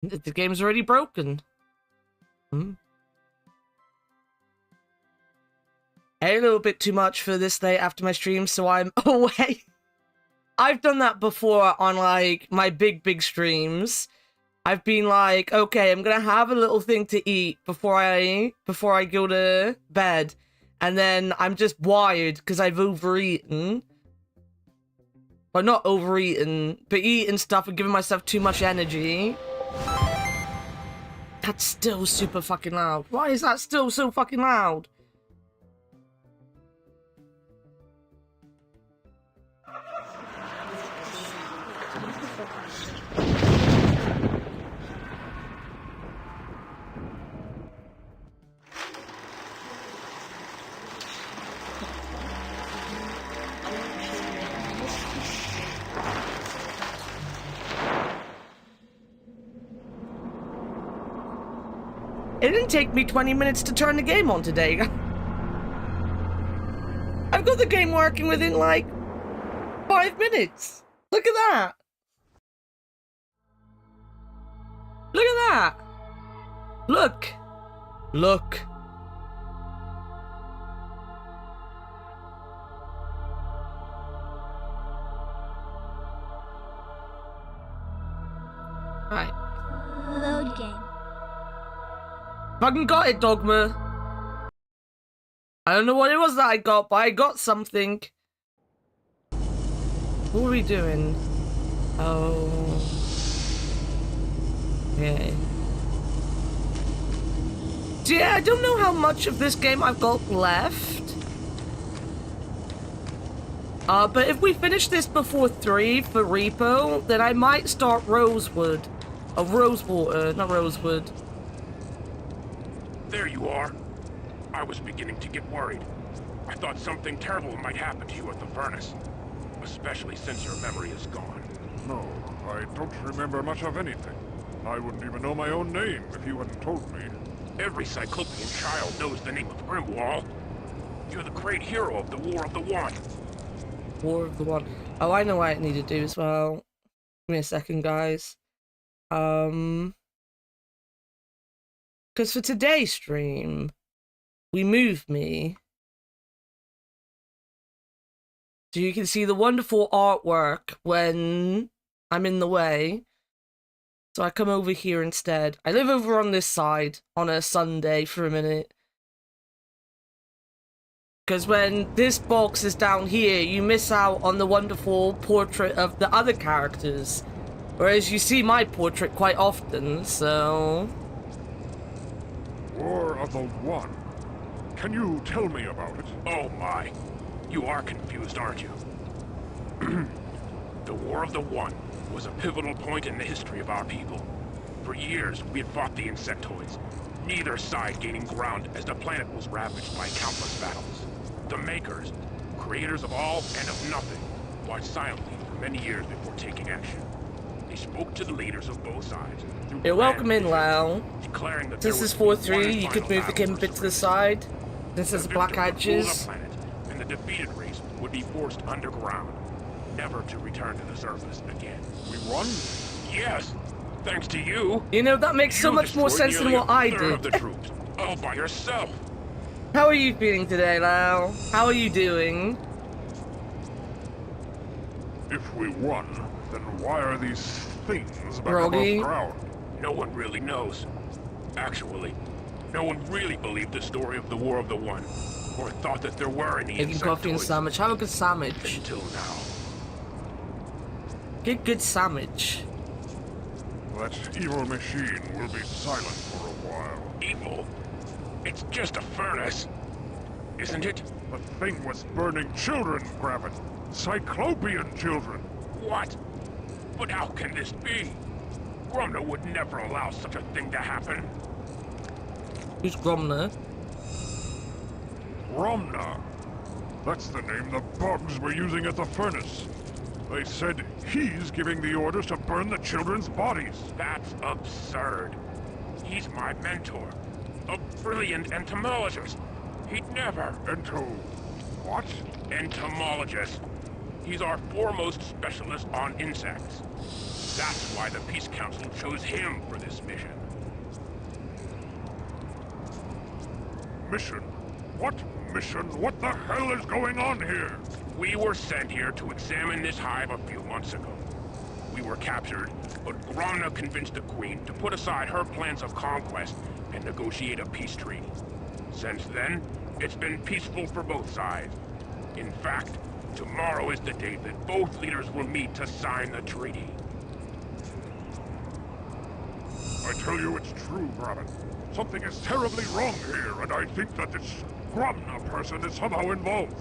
The game's already broken. A little bit too much for this day after my stream, so I'm away. I've done that before on, like, my big streams. I've been like, okay, I'm gonna have a little thing to eat before I go to bed. And then I'm just wired because I've overeaten. Well, not overeaten, but eating stuff and giving myself too much energy. That's still super fucking loud. Why is that still so fucking loud? It didn't take me 20 minutes to turn the game on today. I've got the game working within, like, 5 minutes. Look at that. Look at that. Look. Look. Right. Load game. Fucking got it, Dogma. I don't know what it was that I got, but I got something. What are we doing? Oh. Okay. So yeah, I don't know how much of this game I've got left. But if we finish this before 3 for Repo, then I might start Rosewood. Rosewater, not Rosewood. There you are. I was beginning to get worried. I thought something terrible might happen to you at the furnace. Especially since your memory is gone. No, I don't remember much of anything. I wouldn't even know my own name if you hadn't told me. Every Cyclopean child knows the name of Grimwall. You're the great hero of the War of the One. War of the One. Oh, I know what I need to do as well. Give me a second, guys. Because for today's stream, we moved me. So you can see the wonderful artwork when I'm in the way. So I come over here instead. I live over on this side on a Sunday for a minute. Because when this box is down here, you miss out on the wonderful portrait of the other characters. Whereas you see my portrait quite often, so... War of the One. Can you tell me about it? Oh my. You are confused, aren't you? The War of the One was a pivotal point in the history of our people. For years, we had fought the insectoids, neither side gaining ground as the planet was ravaged by countless battles. The Makers, creators of all and of nothing, watched silently for many years before taking action. They spoke to the leaders of both sides. You're welcome in, Lau. Declaring that This is 4-3, you could move the game a bit to the side. This is Black Edges. And the defeated race would be forced underground, never to return to the surface again. We won? Yes, thanks to you. You know, that makes so much more sense than what I Of did. the troops, all by yourself. How are you feeling today, Lau? How are you doing? If we won, then why are these things back Groggy? above ground? No one really knows. Actually, no one really believed the story of the War of the One, or thought that there were any Making coffee and insectoids sandwich. Have a good sandwich. until now. Get good sandwich. That evil machine will be silent for a while. Evil? It's just a furnace, isn't it? The thing was burning children, Gravit. Cyclopean children. What? But how can this be? Grumner would never allow such a thing to happen. Who's Gromner? Romna. That's the name the bugs were using at the furnace. They said he's giving the orders to burn the children's bodies. That's absurd. He's my mentor. A brilliant entomologist. He'd never... What? Entomologist. He's our foremost specialist on insects. That's why the Peace Council chose him for this mission. Mission? What mission? What the hell is going on here? We were sent here to examine this hive a few months ago. We were captured, but Gromna convinced the Queen to put aside her plans of conquest and negotiate a peace treaty. Since then, it's been peaceful for both sides. In fact, tomorrow is the date that both leaders will meet to sign the treaty. I tell you it's true, Graben. Something is terribly wrong here, and I think that this Gromna person is somehow involved.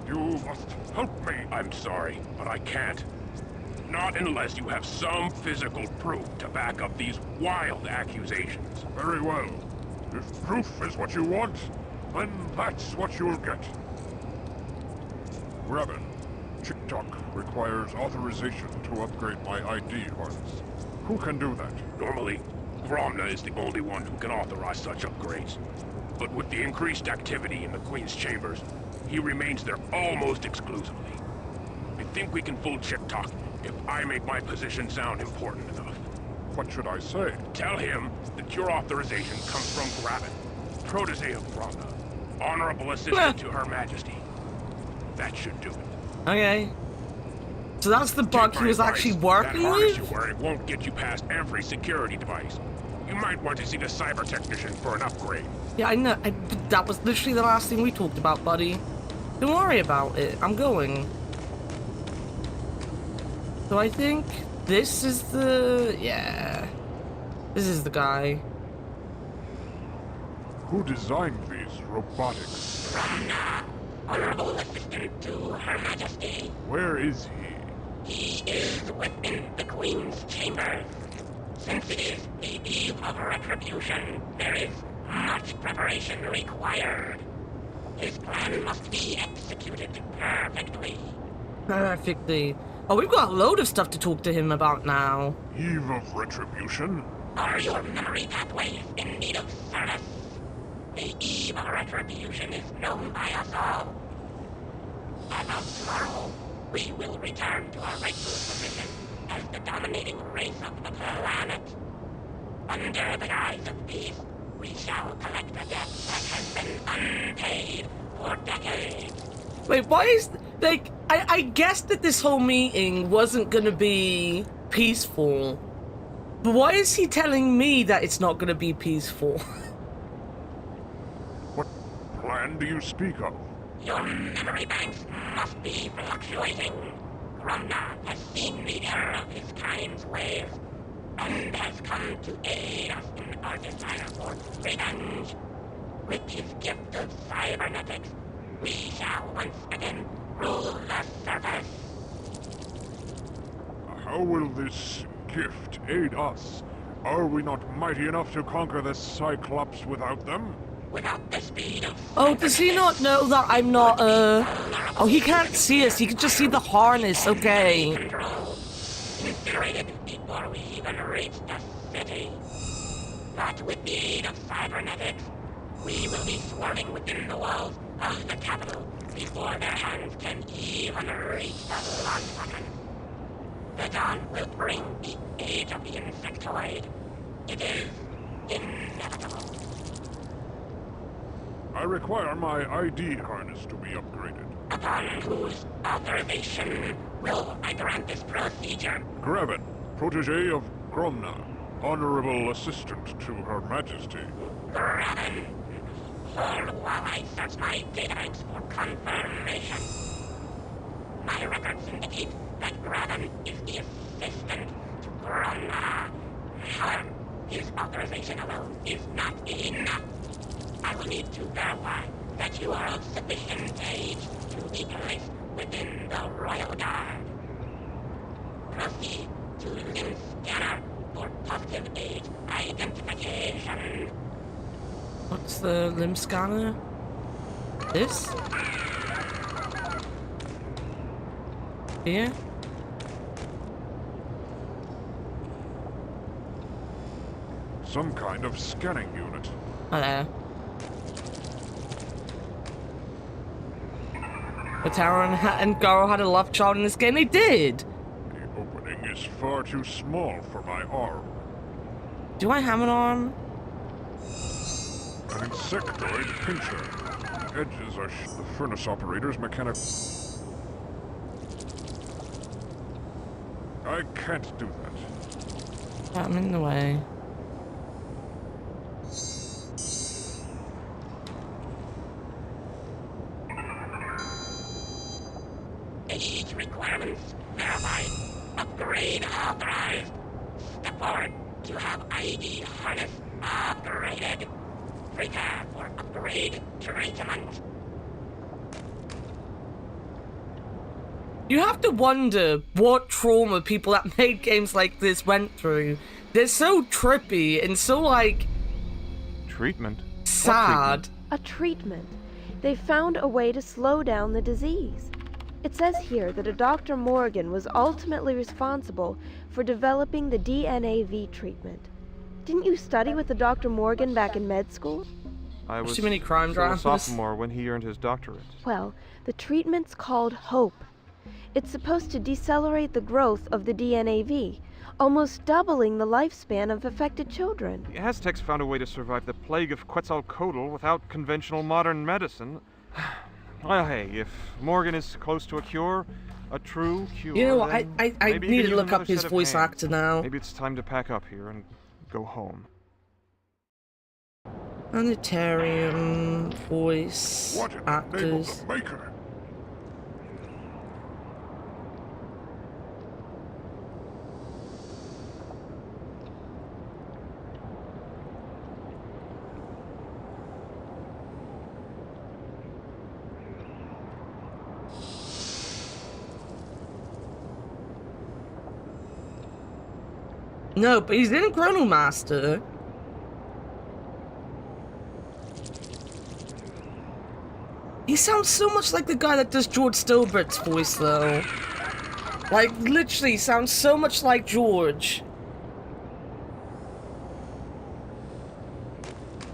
You must help me. I'm sorry, but I can't. Not unless you have some physical proof to back up these wild accusations. Very well. If proof is what you want, then that's what you'll get. Graben, Chick-Tock requires authorization to upgrade my ID harness. Who can do that? Normally, Gromna is the only one who can authorize such upgrades. But with the increased activity in the Queen's chambers, he remains there almost exclusively. I think we can fool Chick-Tock if I make my position sound important enough. What should I say? Tell him that your authorization comes from Graben, protege of Gromna, honorable assistant to Her Majesty. That should do it. Okay. So that's the bug he was actually working that harness with? you're wearing won't get you past every security device. You might want to see the cyber technician for an upgrade. Yeah, I know. That was literally the last thing we talked about, buddy. Don't worry about it. I'm going. So I think this is the... yeah. This is the guy. Who designed these robotics? Gromna, honorable assistant to Her Majesty. Where is he? He is within the Queen's chamber. Since it is the eve of retribution, there is much preparation required. His plan must be executed perfectly. Perfectly. Oh, we've got a load of stuff to talk to him about now. Eve of retribution? Are your memory pathways in need of service? The eve of retribution is known by us all. As of tomorrow, we will return to our rightful position as the dominating race of the planet. Under the guise of peace, we shall collect a debt that has been unpaid for decades. Wait, why is... like, I guessed that this whole meeting wasn't gonna be peaceful. But why is he telling me that it's not gonna be peaceful? What plan do you speak of? Your memory banks must be fluctuating. Gromna has seen the error of his time's ways, and has come to aid us in our desire for revenge. With his gift of cybernetics, we shall once again rule the surface. How will this gift aid us? Are we not mighty enough to conquer this Cyclops without them? Without the speed of Oh, does he not know that I'm not, oh, he can't see us. He can just see the harness. Okay. control, incinerated before we even reach the city. But with the aid of cybernetics, we will be swarming within the walls of the capital before their hands can even reach the launch button. The dawn will bring the age of the insectoid. It is inevitable. I require my ID harness to be upgraded. Upon whose authorization will I grant this procedure? Graben, protege of Gromna, honorable assistant to Her Majesty. Graben. Hold while I search my databanks for confirmation. My records indicate that Graben is the assistant to Gromna. However, his authorization alone is not enough. I will need to verify that you are of sufficient age to be placed within the Royal Guard. Proceed to limb scanner for positive age identification. What's the limb scanner? This? Here? Some kind of scanning unit. Hello. The Tara and Garo had a love child in this game. They did! The opening is far too small for my arm. Do I have an arm? An insectoid pincher. The edges are the furnace operator's mechanic. I can't do that. I'm in the way. Age requirements verified. Upgrade authorized. Step forward to have ID harness upgraded. Prepare for upgrade treatment. You have to wonder what trauma people that made games like this went through. They're so trippy and so, like... Treatment? sad. A treatment. They found a way to slow down the disease. It says here that a Dr. Morgan was ultimately responsible for developing the DNAV treatment. Didn't you study with the Dr. Morgan back in med school? I was too many crime still a dramas. sophomore when he earned his doctorate. Well, the treatment's called HOPE. It's supposed to decelerate the growth of the DNAV, almost doubling the lifespan of affected children. The Aztecs found a way to survive the plague of Quetzalcoatl without conventional modern medicine. Well, hey, if Morgan is close to a cure, a true cure, You know what, I maybe need he to can look use up another his set of voice hands. actor now. Maybe it's time to pack up here and go home. Sanitarium, voice, What in the name of actors. the Maker? No, but he's in Chrono Master. He sounds so much like the guy that does George Stillbert's voice, though. Like, literally, sounds so much like George.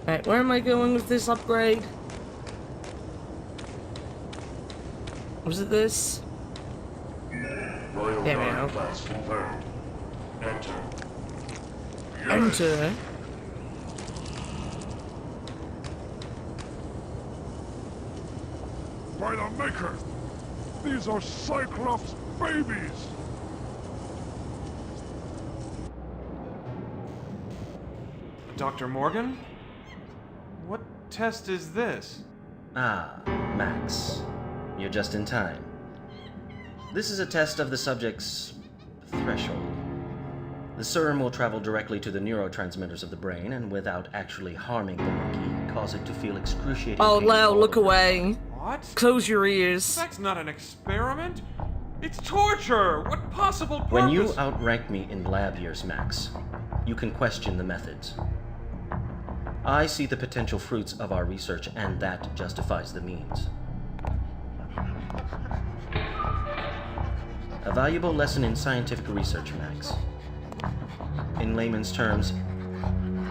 Alright, where am I going with this upgrade? Was it this? Royal There we Guard go. class confirmed. Enter. Enter. By the Maker! These are Cyclops babies! Dr. Morgan? What test is this? Ah, Max. You're just in time. This is a test of the subject's threshold. The serum will travel directly to the neurotransmitters of the brain and without actually harming the monkey, cause it to feel excruciating Oh, pain Leo, all look over. away. What? Close your ears. That's not an experiment. It's torture. What possible purpose? When you outrank me in lab years, Max, you can question the methods. I see the potential fruits of our research, and that justifies the means. A valuable lesson in scientific research, Max. In layman's terms,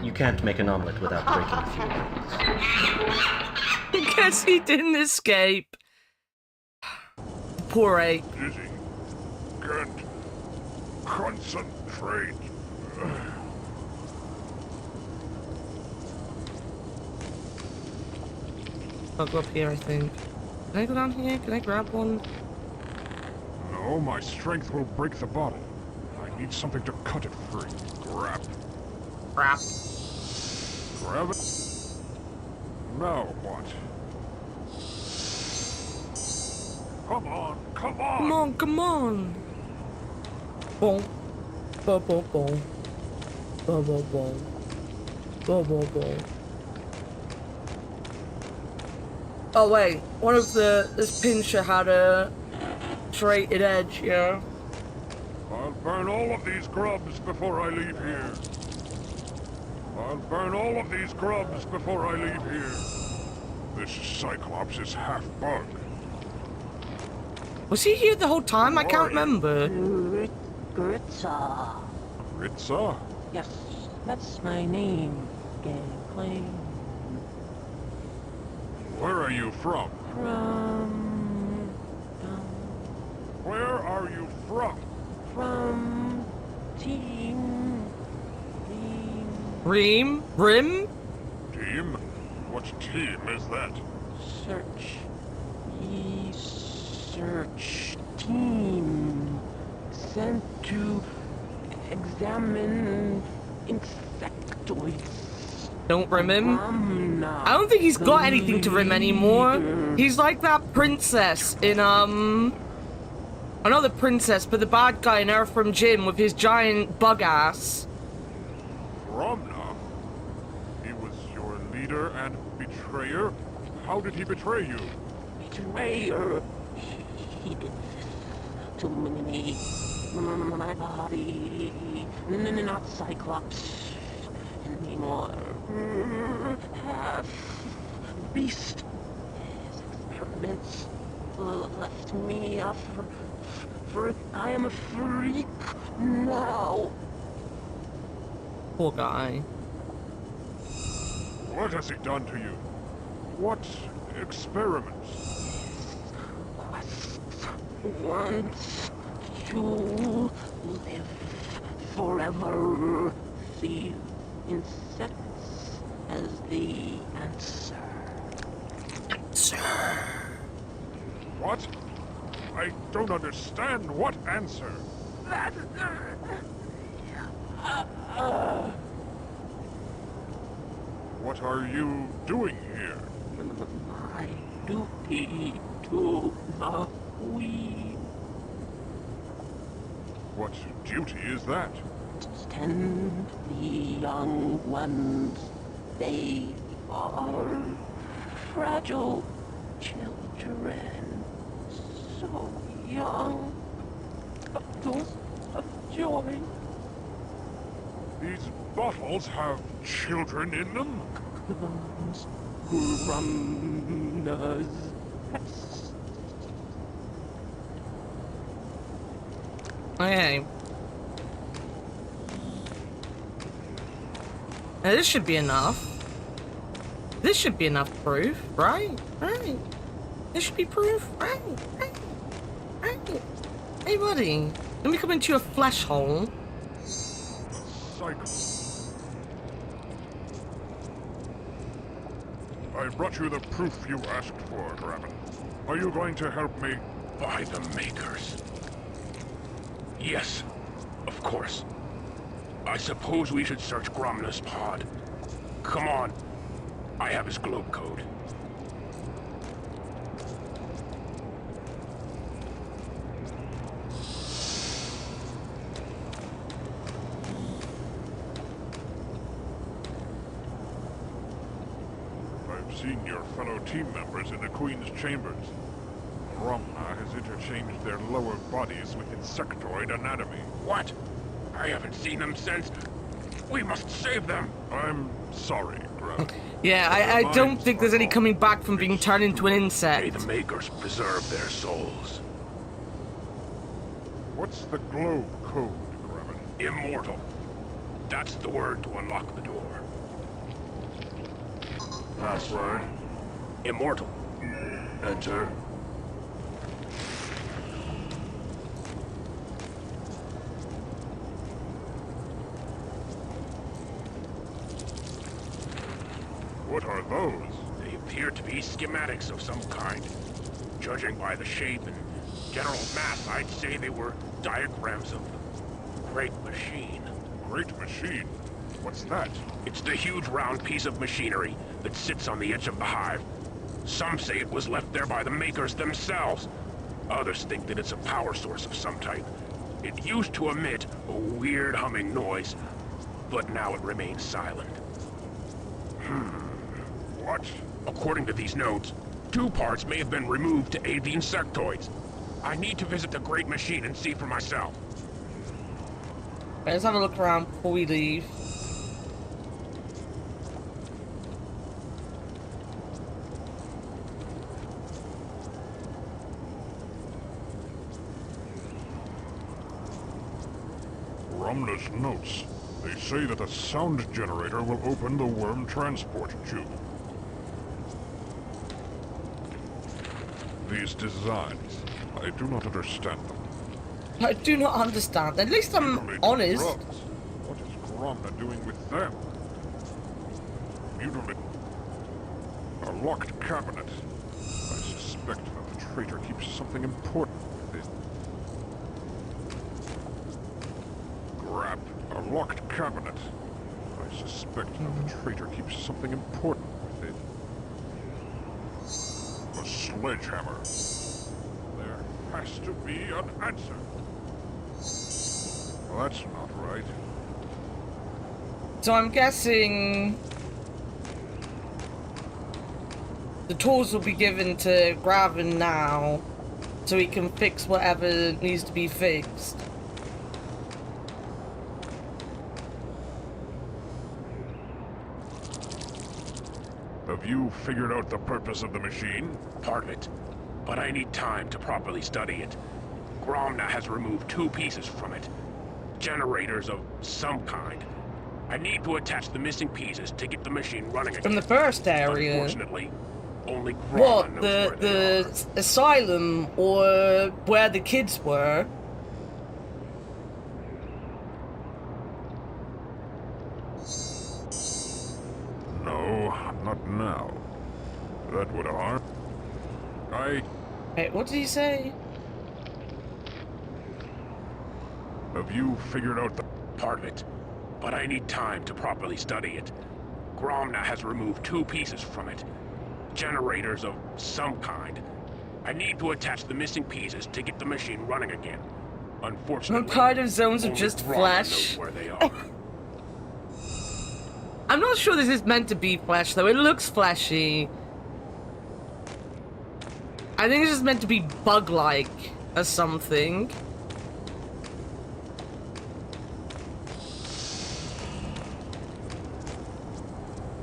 you can't make an omelet without breaking a few eggs. I guess he didn't escape. Poor ape. Dizzy. Can't concentrate. I'll go up here, I think. Can I go down here? Can I grab one? No, my strength will break the bottle. I need something to cut it free. Grab. Crap. Grab it. Now what? Come on, come on! Come on, come on. Boom. Boom, boom, boom. Boom, boom, boom. Boom, boom, boom. Oh wait, one of this pincher had a serrated edge, yeah. I'll burn all of these grubs before I leave here. I'll burn all of these grubs before I leave here. This Cyclops is half bug. Was he here the whole time? I can't remember. Gritza. Ritza? Yes, that's my name, Gangplank. Where are you from? From... Where are you from? From team. Rim? Team? What team is that? Search. Research team. Sent to examine insectoids. Don't rim him. Ramna, I don't think he's got the anything to rim anymore. leader. He's like that princess in, not the princess, but the bad guy in Earth from Jim with his giant bug ass. Ramna? He was your leader and betrayer? How did he betray you? Betrayer. He did to me. My body. Not Cyclops anymore. Half beast. His experiments left me off for I am a freak now. Poor guy. What has he done to you? What experiments? Quest wants to live forever. The insects as the answer. What? I don't understand. What answer? What are you doing here? My duty to the Queen. What duty is that? Tend the young ones. They are fragile children. So young. Full of joy. These bottles have children in them? Grumners. Okay. Now this should be enough. This should be enough proof, right? Right. This should be proof, right? Right. Hey, buddy. Let me come into your flesh hole. Cycle. I brought you the proof you asked for, Draven. Are you going to help me? By the Makers. Yes, of course. I suppose we should search Gromna's pod. Come on. I have his globe code. I've seen your fellow team members in the Queen's chambers. Gromna has interchanged their lower bodies with insectoid anatomy. What? I haven't seen them since. We must save them. I'm sorry, Graf. Yeah, I don't think there's any coming back from being turned into an May insect. the Makers preserve their souls. What's the globe code, Graven? Immortal. That's the word to unlock the door. Password. Immortal. Enter. What are those? They appear to be schematics of some kind. Judging by the shape and general mass, I'd say they were diagrams of the Great Machine. Great machine? What's that? It's the huge round piece of machinery that sits on the edge of the hive. Some say it was left there by the Makers themselves. Others think that it's a power source of some type. It used to emit a weird humming noise, but now it remains silent. What? According to these notes, 2 parts may have been removed to aid the insectoids. I need to visit the Great Machine and see for myself. Let's have a look around before we leave. Gromna's notes. They say that a sound generator will open the worm transport tube. These designs, I do not understand them. I do not understand. At least I'm Mutilated honest. grubs. What is Gromna doing with them? Mutilated. A locked cabinet. I suspect that the traitor keeps something important with it. Grab. A locked cabinet. I suspect that the traitor keeps something important with it. A sledgehammer. There has to be an answer. Well, that's not right. So I'm guessing the tools will be given to Graven now, so he can fix whatever needs to be fixed. Have you figured out the purpose of the machine? Part of it. But I need time to properly study it. Gromna has removed 2 pieces from it. Generators of some kind. I need to attach the missing pieces to get the machine running again. From the first area. Unfortunately, only Gromna What, knows where they are. the asylum, or where the kids were? No, not now. That would harm. Wait, what did he say? Have you figured out the... Part of it. But I need time to properly study it. Gromna has removed 2 pieces from it. Generators of some kind. I need to attach the missing pieces to get the machine running again. Unfortunately, What kind of zones are only just Gromna flesh? knows where they are. I'm not sure this is meant to be flesh, though. It looks fleshy. I think it's just meant to be bug-like or something.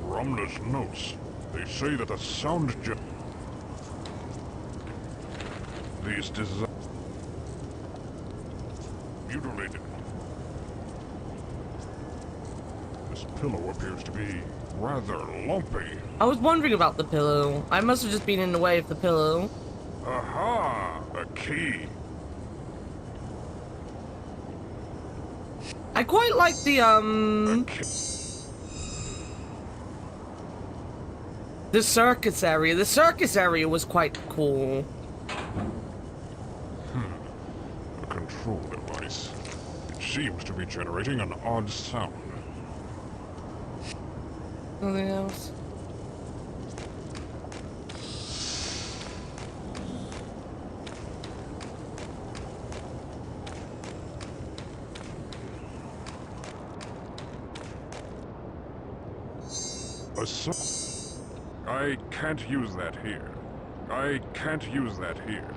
Gromna's notes. They say that the sound these mutilated. This pillow appears to be rather lumpy. I was wondering about the pillow. I must have just been in the way of the pillow. Aha! A key. I quite like the, the circus area. The circus area was quite cool. A control device. It seems to be generating an odd sound. Nothing else. I can't use that here. I can't use that here.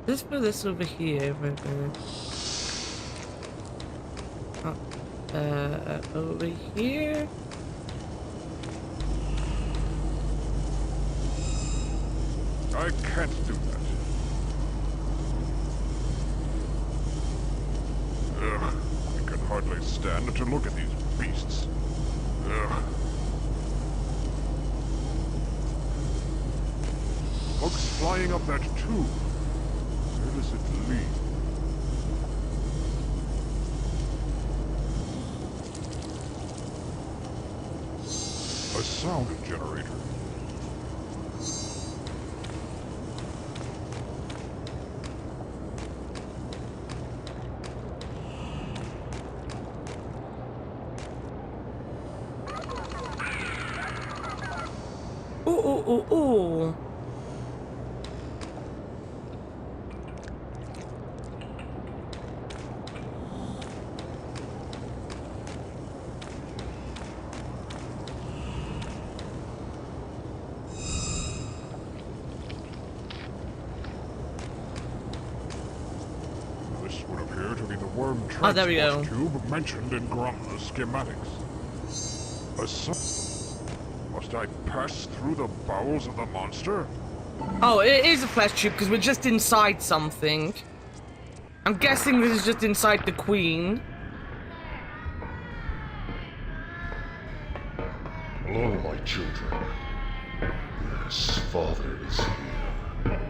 Let's put this over here. Over here. I can't do that. Ugh, I can hardly stand to look at these beasts. Ugh. Bugs flying up that tube. Where does it lead? A sound generator. Ooh. This would appear to be the worm Oh, there we transport go. tube mentioned in Gromna's schematics. Must I pass through the bowels of the monster? Oh, it is a flesh tube because we're just inside something. I'm guessing this is just inside the queen. Hello, my children. Yes, Father is here.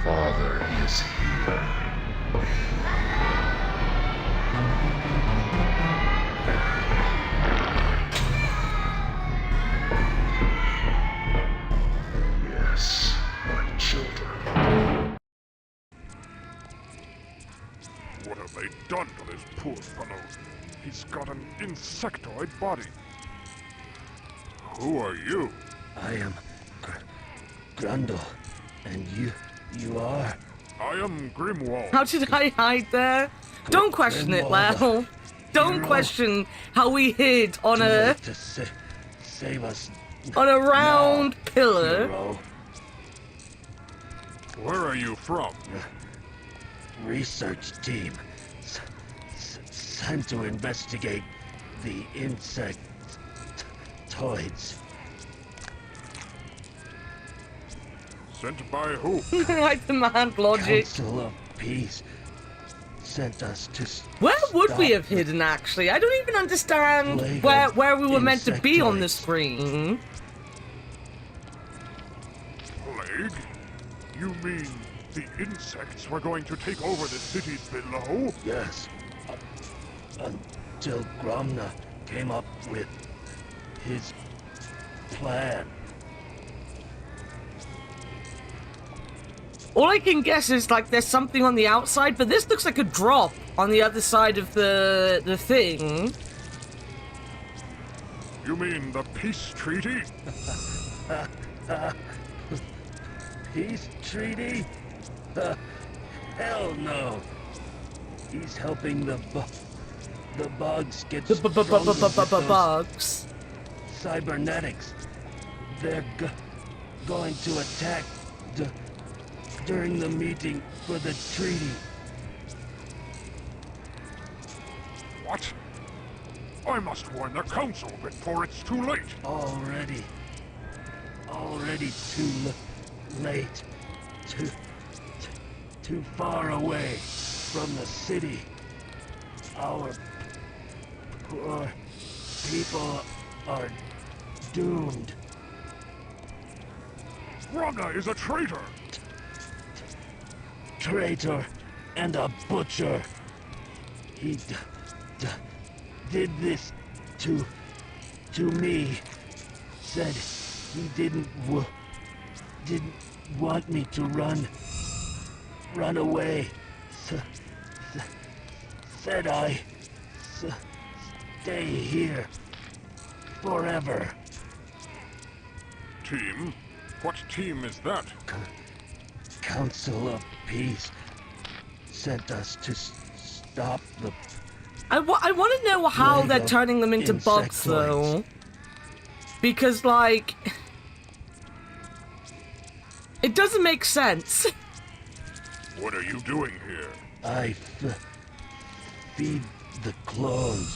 Father is here. Yes, my children. What have they done to this poor fellow? He's got an insectoid body. Who are you? I am Grundle, and you are? I am Grimwald. How did I hide there? Don't question it, Lel. Don't question how we hid on a To save us. on a round now, pillar. hero. Where are you from? Research team sent to investigate the insectoids. Sent by who? I demand logic. Council of Peace sent us to. Where would we stop have hidden, actually? I don't even understand Plague where of we were meant to be on the insectoids. screen. Plague? You mean the insects were going to take over the cities below? Yes. Until Gromna came up with his plan. All I can guess is, like, there's something on the outside, but this looks like a drop on the other side of the thing. You mean the peace treaty? Peace treaty? Hell no. He's helping the bugs get The stronger with those bugs. cybernetics. They're going to attack during the meeting for the treaty. What? I must warn the council before it's too late. Already too late. Too far away from the city. Our poor people are doomed. Gromna is a traitor. Traitor and a butcher. He did this to me. Said he didn't want me to run away. Said I stay here forever. Team? What team is that? Council of Peace sent us to stop the. I want to know how Plague they're of turning them into bugs, though. Because, like, it doesn't make sense. What are you doing here? I feed the clones.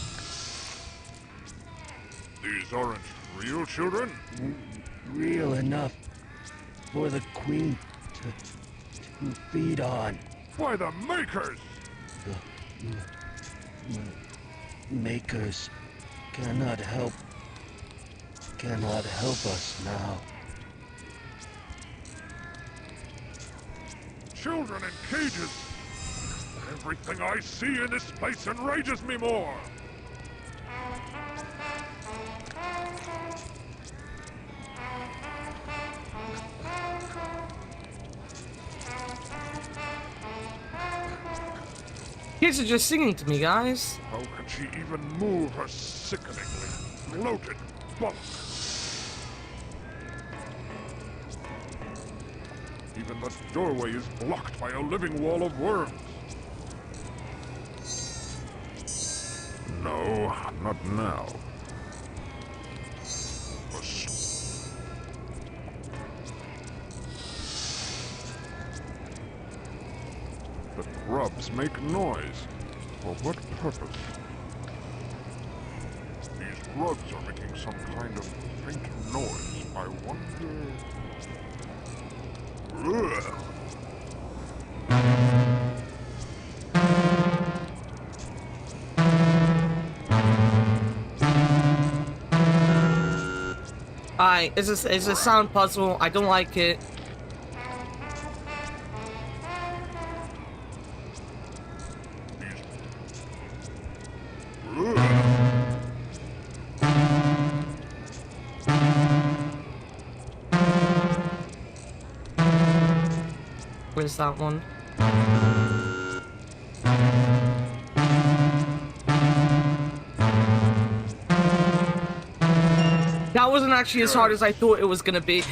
These aren't real children? Real enough for the Queen to feed on. By the Makers! The Makers cannot help us now. Children in cages! Everything I see in this place enrages me more! Kids are just singing to me, guys. How can she even move her sickeningly bloated bulk? Even the doorway is blocked by a living wall of worms. No, not now. The grubs make noise. For what purpose? These grubs are making some kind of faint noise. I wonder... Ugh. Alright, it's a sound puzzle. I don't like it. Where's that one? That wasn't actually as hard as I thought it was gonna be.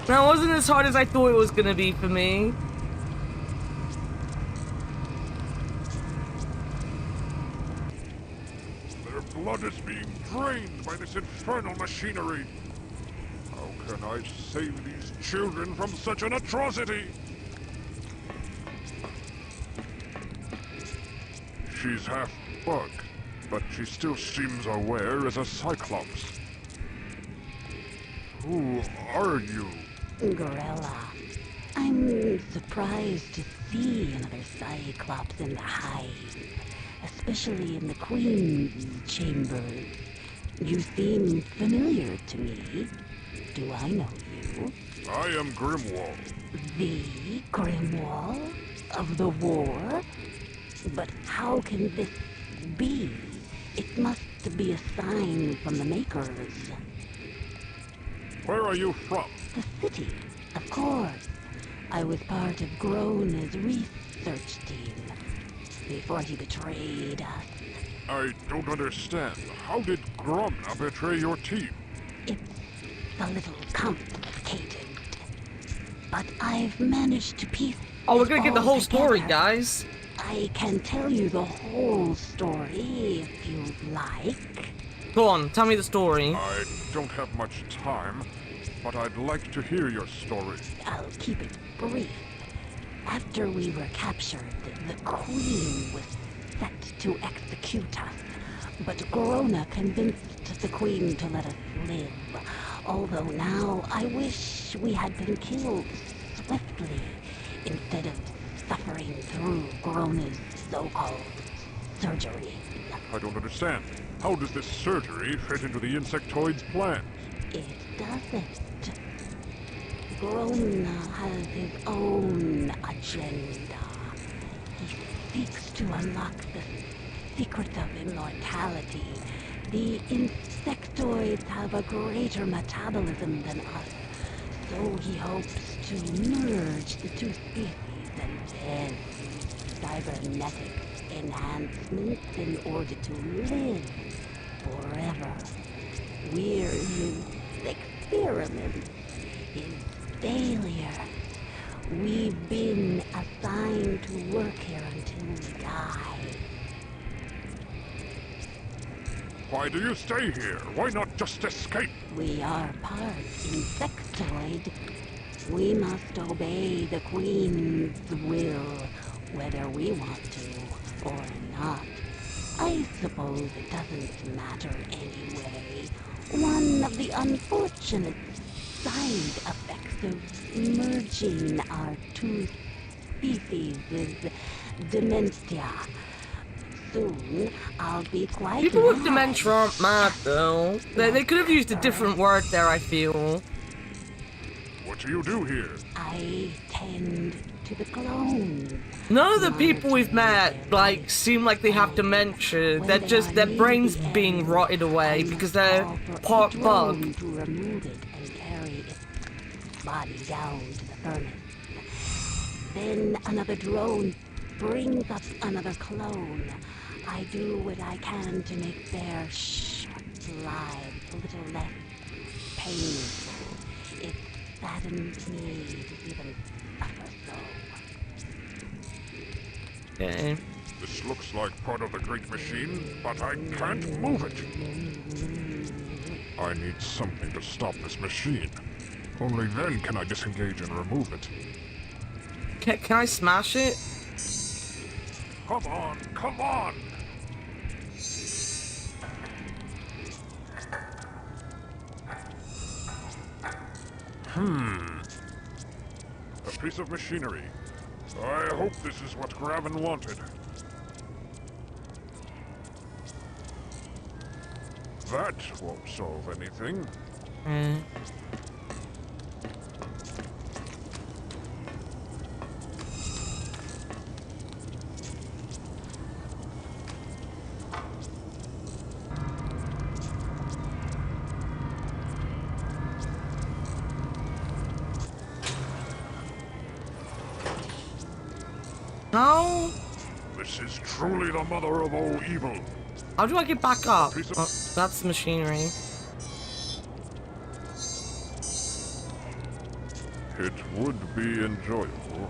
That wasn't as hard as I thought it was gonna be for me. Their blood is being drained by this infernal machinery. How can I save these children from such an atrocity? She's half bug, but she still seems aware as a Cyclops. Who are you? Gorilla. I'm surprised to see another Cyclops in the hive, especially in the Queen's chambers. You seem familiar to me. Do I know you? I am Grimwall. The Grimwall of the war? But how can this be? It must be a sign from the Makers. Where are you from? The city, of course. I was part of Grona's research team before he betrayed us. I don't understand. How did Gromna betray your team? It's a little complicated, but I've managed to piece. Oh, we're gonna get the whole story, together. guys. I can tell you the whole story if you'd like. Go on, tell me the story. I don't have much time, but I'd like to hear your story. I'll keep it brief. After we were captured, the Queen was set to execute us, but Grona convinced the Queen to let us live. Although now I wish we had been killed swiftly instead of suffering through Grona's so-called surgery. I don't understand. How does this surgery fit into the insectoid's plans? It doesn't. Grona has his own agenda. He seeks to unlock the secret of immortality. The insectoids have a greater metabolism than us, so he hopes to merge the two species and then use cybernetic enhancements in order to live forever. We're his experiment, his failure. We've been assigned to work here until we die. Why do you stay here? Why not just escape? We are part insectoid. We must obey the Queen's will, whether we want to or not. I suppose it doesn't matter anyway. One of the unfortunate side effects of merging our two species is dementia. Soon, I'll be quite People with dementia aren't mad, though. They could have used a different word there, I feel. What do you do here? I tend to the clones. None of the people we've met, like, seem like they have dementia. They're just, their brains being rotted away because they're part bug. To remove it and carry its body down to the furnace. Then another drone brings up another clone. I do what I can to make their short lives a little less painful. It saddens me to see them suffer so. Okay. This looks like part of the great machine, but I can't move it. I need something to stop this machine. Only then can I disengage and remove it. Can I smash it? Come on, come on! A piece of machinery. I hope this is what Graven wanted. That won't solve anything. How? This is truly the mother of all evil. How do I get back up? Oh, that's the machinery. It would be enjoyable.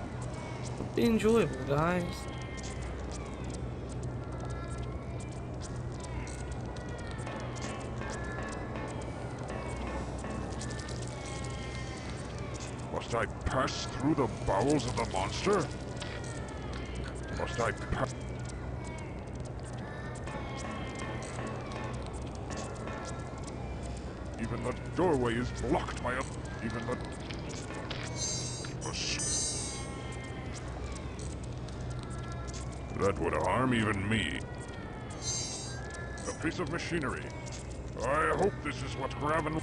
It'd be enjoyable, guys. Must I pass through the bowels of the monster? Must I pass? Even the doorway is blocked by a... Even the... That would harm even me. A piece of machinery. I hope this is what Graven...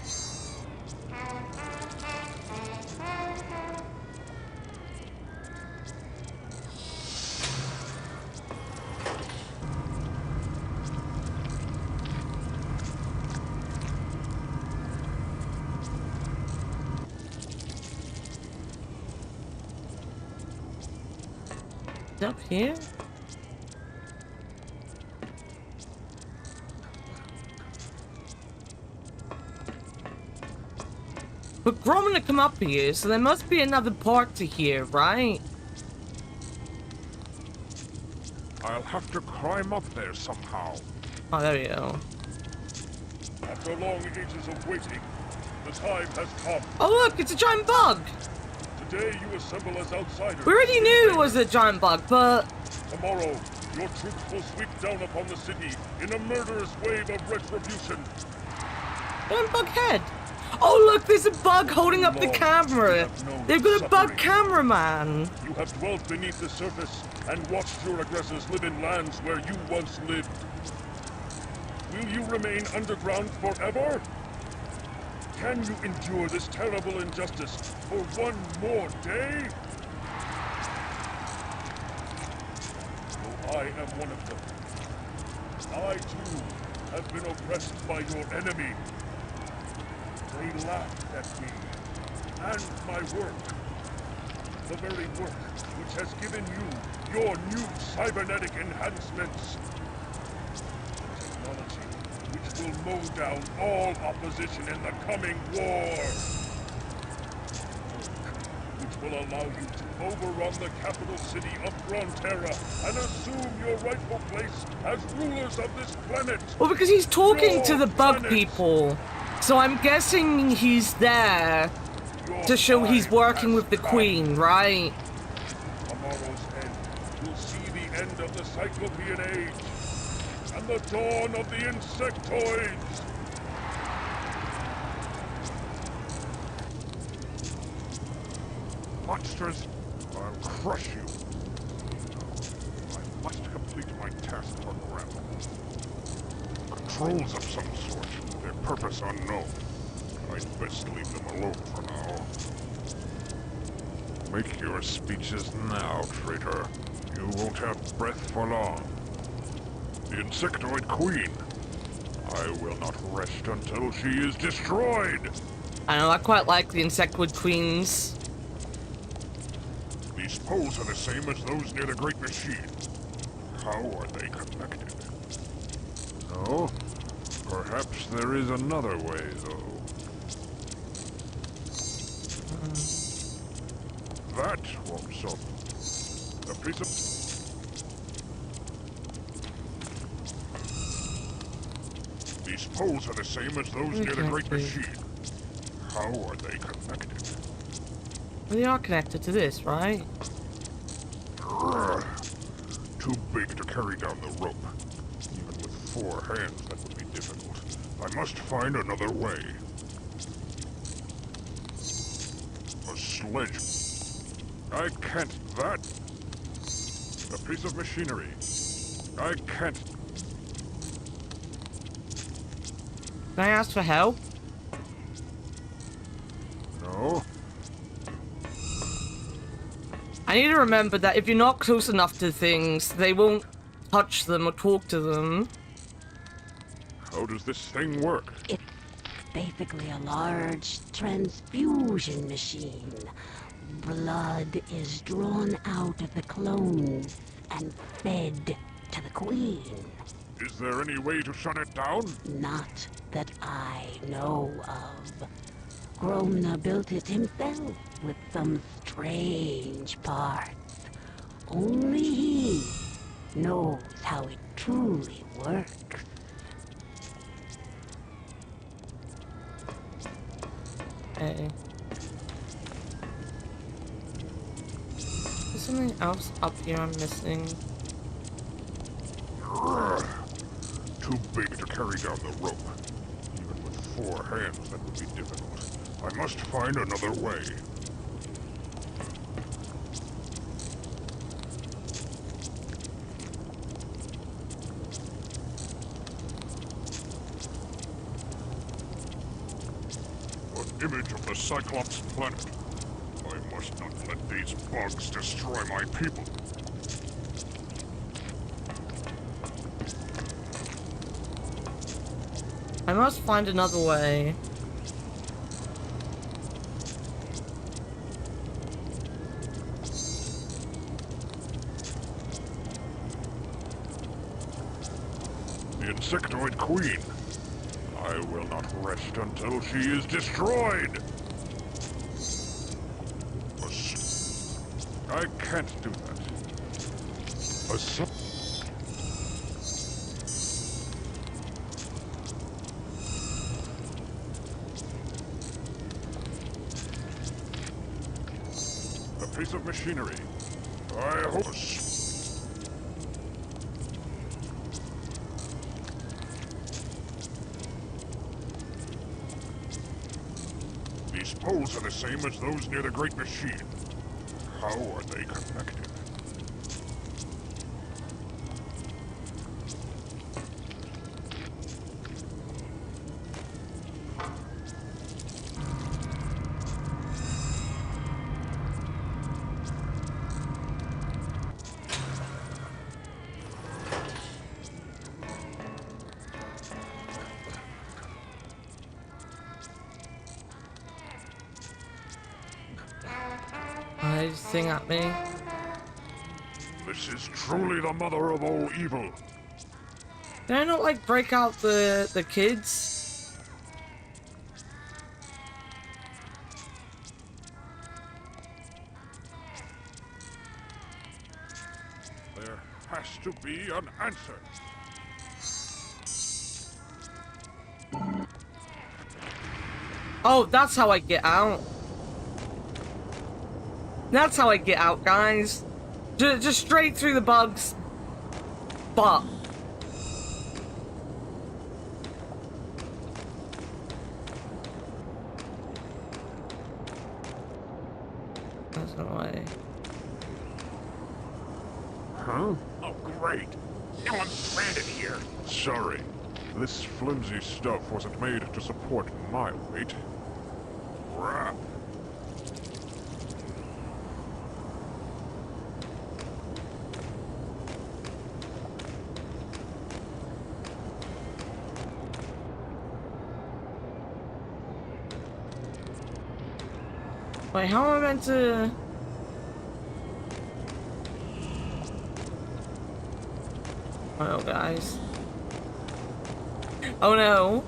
Up here? But Gromina come up here, so there must be another part to here, right? I'll have to climb up there somehow. Oh, there we go. After long ages of waiting, the time has come. Oh look, it's a giant bug! Today you assemble as outsiders. We already knew it was a giant bug, but... Tomorrow, your troops will sweep down upon the city in a murderous wave of retribution. Giant bug head! Oh look, there's a bug holding up the camera! They've got a bug cameraman! You have dwelt beneath the surface and watched your aggressors live in lands where you once lived. Will you remain underground forever? Can you endure this terrible injustice for one more day? Though I am one of them, I too have been oppressed by your enemy. They laughed at me and my work. The very work which has given you your new cybernetic enhancements. Technology which will mow down all opposition in the coming war. Which will allow you to overrun the capital city of Frontera and assume your rightful place as rulers of this planet. Well, because he's talking to the bug planet. people. So I'm guessing he's there to show he's working with the Queen, right? Tomorrow's end will see the end of the Cyclopean Age and the dawn of the Insectoids. Monsters, I'll crush you. I must complete my task for Gravel. Controls of some sort, their purpose unknown. I'd best leave them alone for now. Make your speeches now, traitor. You won't have breath for long. The Insectoid Queen. I will not rest until she is destroyed. I know, I quite like the Insectoid Queens. These poles are the same as those near the Great Machine. How are they connected? No? Perhaps there is another way, though. That won't solve it. A piece of... These poles are the same as those near the Great Machine. How are they connected? Well, they are connected to this, right? Too big to carry down the rope. Even with 4 hands, that would be difficult. I must find another way. A sledge. I can't... That... A piece of machinery. I can't... Can I ask for help? No? I need to remember that if you're not close enough to things, they won't touch them or talk to them. How does this thing work? It's basically a large transfusion machine. Blood is drawn out of the clones and fed to the Queen. Is there any way to shut it down? Not that I know of. Gromna built it himself with some strange parts. Only he knows how it truly works. Okay. There's something else up here I'm missing. Too big to carry down the rope. Even with 4 hands, that would be difficult. I must find another way. An image of the Cyclops planet. I must not let these bugs destroy my people. I must find another way. The Insectoid Queen. I will not rest until she is destroyed. I can't do that. A piece of machinery. I hope. These poles are the same as those near the Great Machine. How are they connected? Thing at me. This is truly the mother of all evil. Did I not like break out the kids? There has to be an answer. Oh, that's how I get out. That's how I get out, guys. Just straight through the bugs. But there's no way. Huh? Oh, great. Now I'm stranded here. Sorry. This flimsy stuff wasn't made to support my weight. Crap. Wait, how am I meant to... Oh no, guys. Oh no.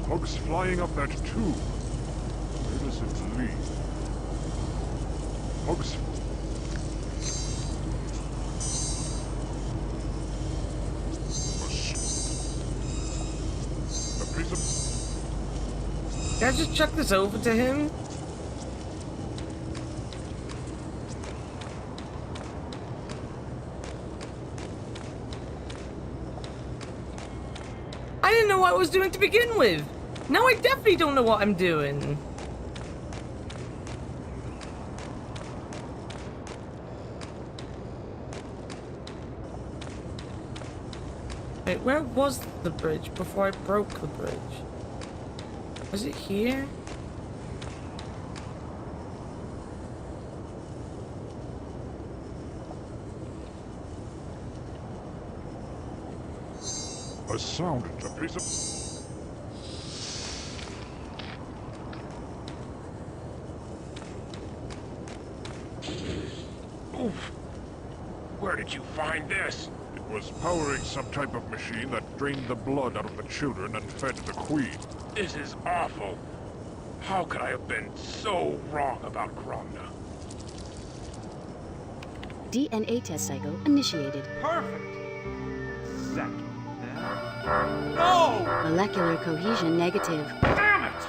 Bugs flying up that tube. Where does it lead? Bugs. A piece of. Can I just chuck this over to him? was doing to begin with. Now I definitely don't know what I'm doing. Wait, where was the bridge before I broke the bridge? Was it here? A sound, a piece of... Oof. Where did you find this? It was powering some type of machine that drained the blood out of the children and fed the queen. This is awful. How could I have been so wrong about Gromna? DNA test cycle initiated. Perfect! Second. No! Molecular cohesion negative. Damn it!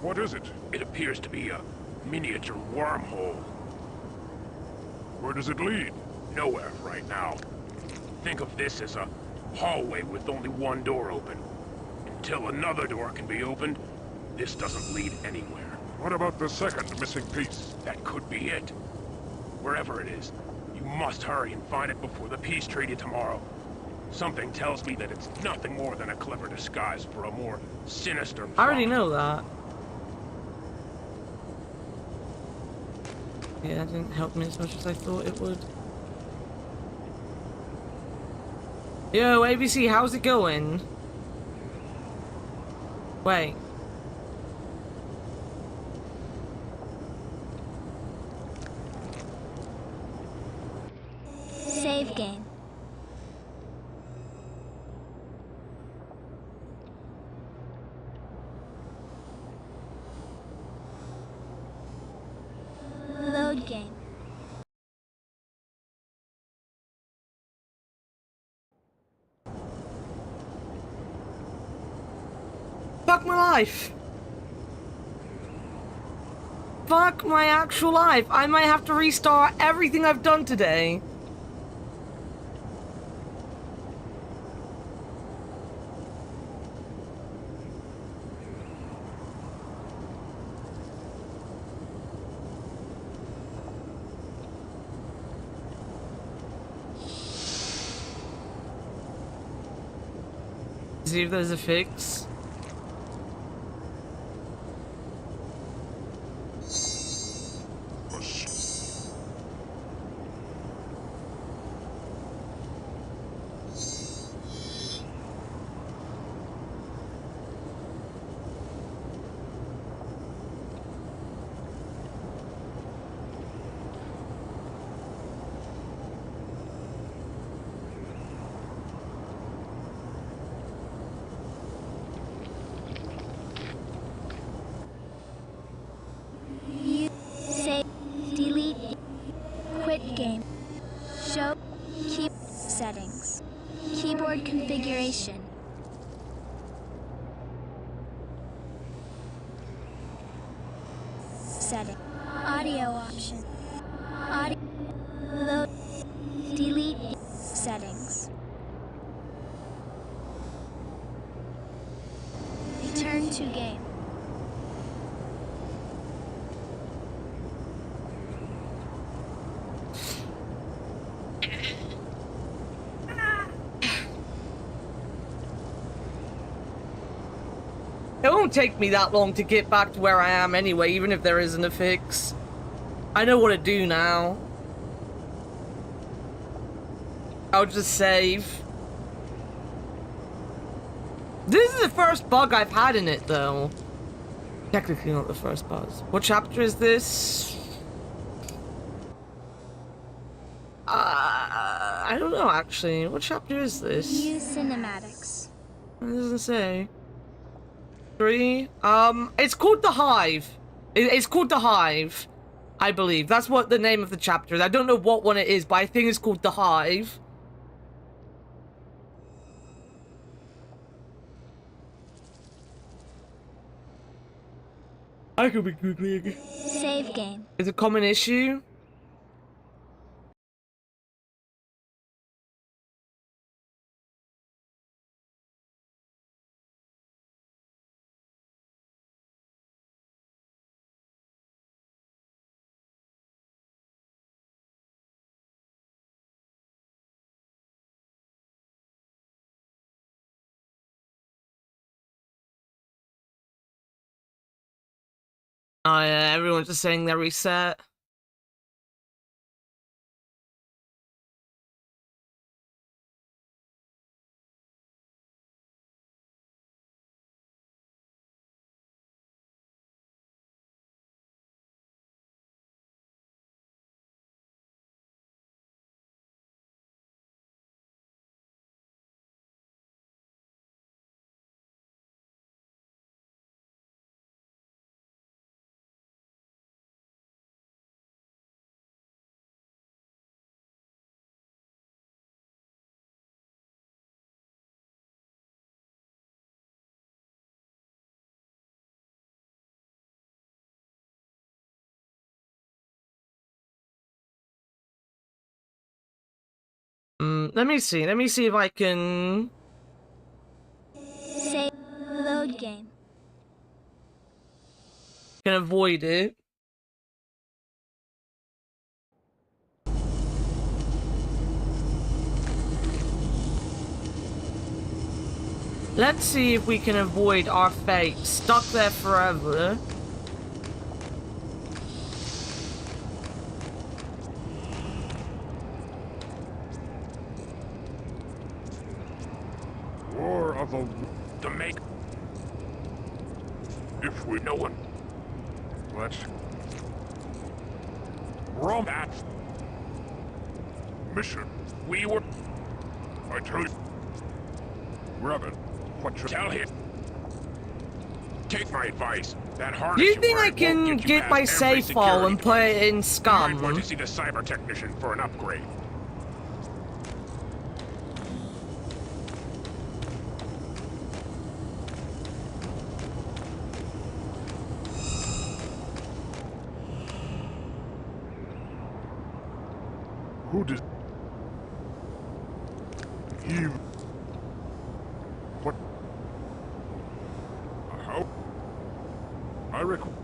What is it? It appears to be a miniature wormhole. Where does it lead? Nowhere right now. Think of this as a hallway with only one door open. Until another door can be opened, this doesn't lead anywhere. What about the second missing piece? That could be it. Wherever it is, you must hurry and find it before the peace treaty tomorrow. Something tells me that it's nothing more than a clever disguise for a more sinister plot. I already know that. Yeah, that didn't help me as much as I thought it would. Yo, ABC, how's it going? Wait. Save game. Load game. Fuck my life. Fuck my actual life. I might have to restart everything I've done today. See if there's a fix. Delete. Quit game. Show. Keep settings. Keyboard configuration. Setting. Audio option. Audio. Load. Delete. Settings. Return to game. It won't take me that long to get back to where I am anyway, even if there isn't a fix. I know what to do now. I'll just save. This is the first bug I've had in it, though. Technically not the first bug. What chapter is this? I don't know, actually. What chapter is this? Use cinematics. It doesn't say. 3. It's called The Hive. It's called The Hive, I believe. That's what the name of the chapter is. I don't know what one it is, but I think it's called The Hive. I could be googling. Save game. It's a common issue. Oh yeah, everyone's just saying they're reset. Let me see. Let me see if I can... Save load game. Can avoid it. Let's see if we can avoid our fate. Stuck there forever. War of the... To make... If we... No one... Let's... Rum... That's... Mission. We were... I tell you... Grab it. What you... Tell him... Take my advice. That harness Do you think I wearing won't can you get past my every save file security and put it in You might want Scum? to see the cyber technician for an upgrade. Who did... He... What... How... I reckon...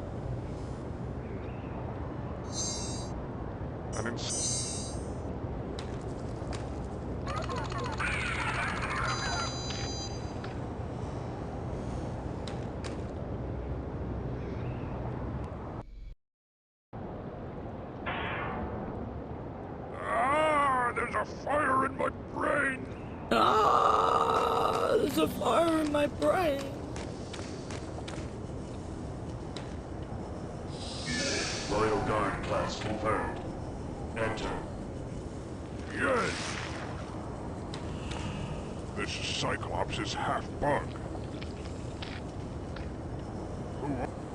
And ins... Ah, there's a fire in my brain! Ah, there's a fire in my brain. Royal Guard class confirmed. Enter. Yes! This Cyclops is half bug.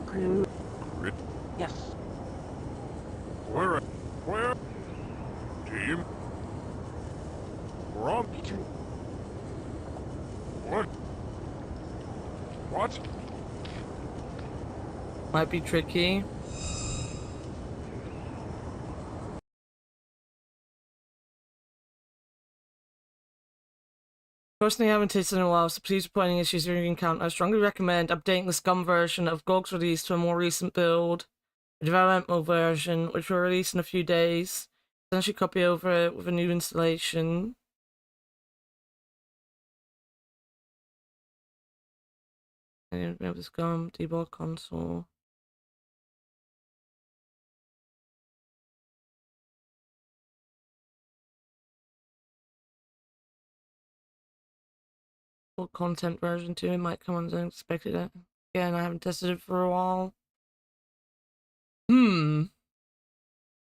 Who? Yes. Where? Team? Rum? What? Might be tricky. Personally, I haven't tasted in a while, so please report any issues you encounter. I strongly recommend updating the Scum version of GOG's release to a more recent build. A developmental version, which will release in a few days. Essentially copy over it with a new installation. And the Scum debug console. Full content version 2, it might come on unexpected. Again, I haven't tested it for a while.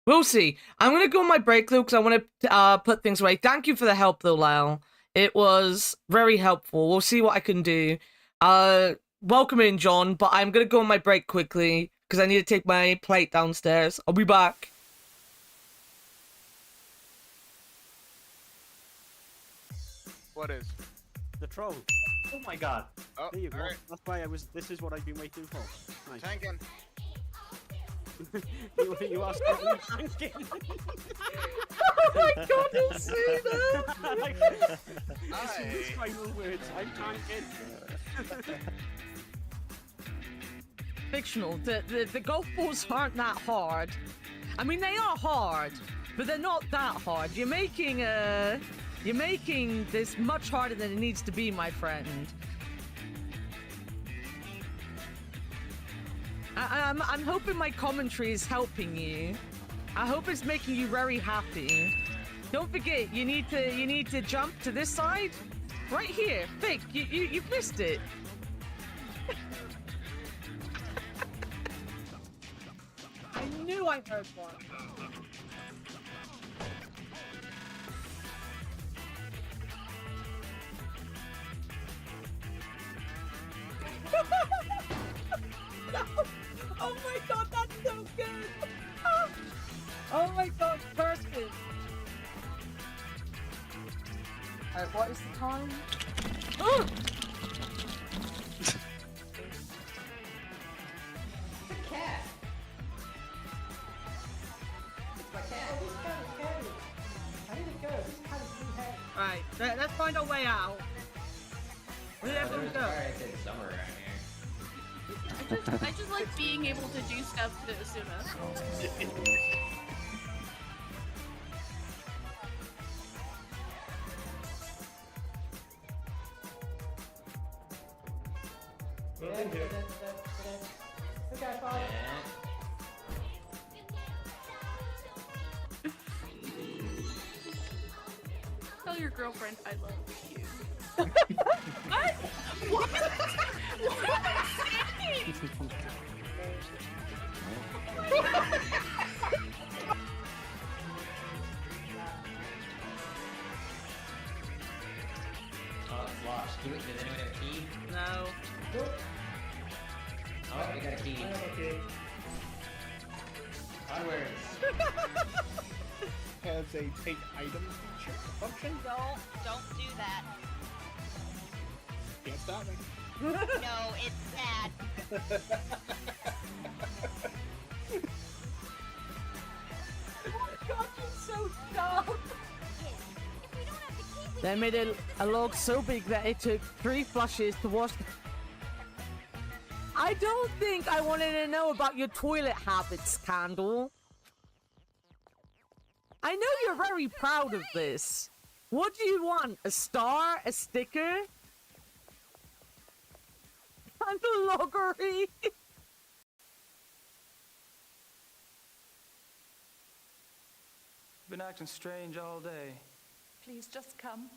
We'll see. I'm gonna go on my break though, because I want to put things away. Thank you for the help though, Lyle. It was very helpful. We'll see what I can do. Welcome in, John, but I'm gonna go on my break quickly, because I need to take my plate downstairs. I'll be back. What is? The troll. Oh my god. Oh, there you go. alright. That's why this is what I've been waiting for. Nice. Tankin. you asked me tanking. Oh my god, you see that? His final words, I'm tanking. Fictional. The golf balls aren't that hard. I mean, they are hard, but they're not that hard. You're making this much harder than it needs to be, my friend. I'm hoping my commentary is helping you. I hope it's making you very happy. Don't forget, you need to jump to this side, right here. Fig, you missed it. I knew I heard one. No. Oh my god, that's so good! Oh my god, perfect! Alright, what is the time? Oh! The cat! It's my cat. Oh, this cat is heavy. How did it go? This cat is too heavy. Alright, let's find our way out. Where did everyone go? Somewhere around here. I just like being able to do stuff to Asuna. Okay, fine. Tell your girlfriend I love you. What? What? What am I saying? Oh, it's locked. Does anyone have a key? No. Oh, we got a key. I have a key. Onwards. Has a take item function. Don't do that. Can't stop me. No, it's sad. Oh my god, you're so dumb! They made a log so big that it took 3 flushes to wash the... I don't think I wanted to know about your toilet habits, Candle. I know you're very proud of this. What do you want? A star? A sticker? Candle loggery? Been acting strange all day. Please just come.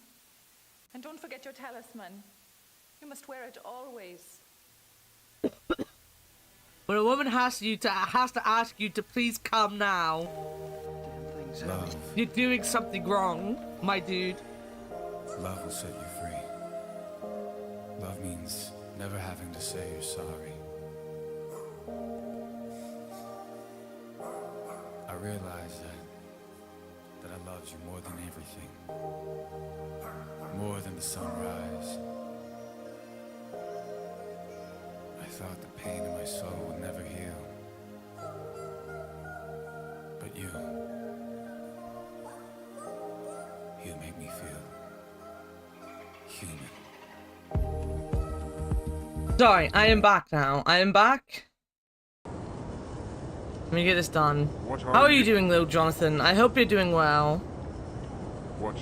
And don't forget your talisman. You must wear it always. When a woman has to ask you to please come now. Love. You're doing something wrong, my dude. Love will set you free. Love means never having to say you're sorry. I realized that I loved you more than everything. More than the sunrise. I thought the pain in my soul would never heal. But you make me feel human. Sorry, I am back now. I am back. Let me get this done. How are you doing though, Jonathan? I hope you're doing well. What?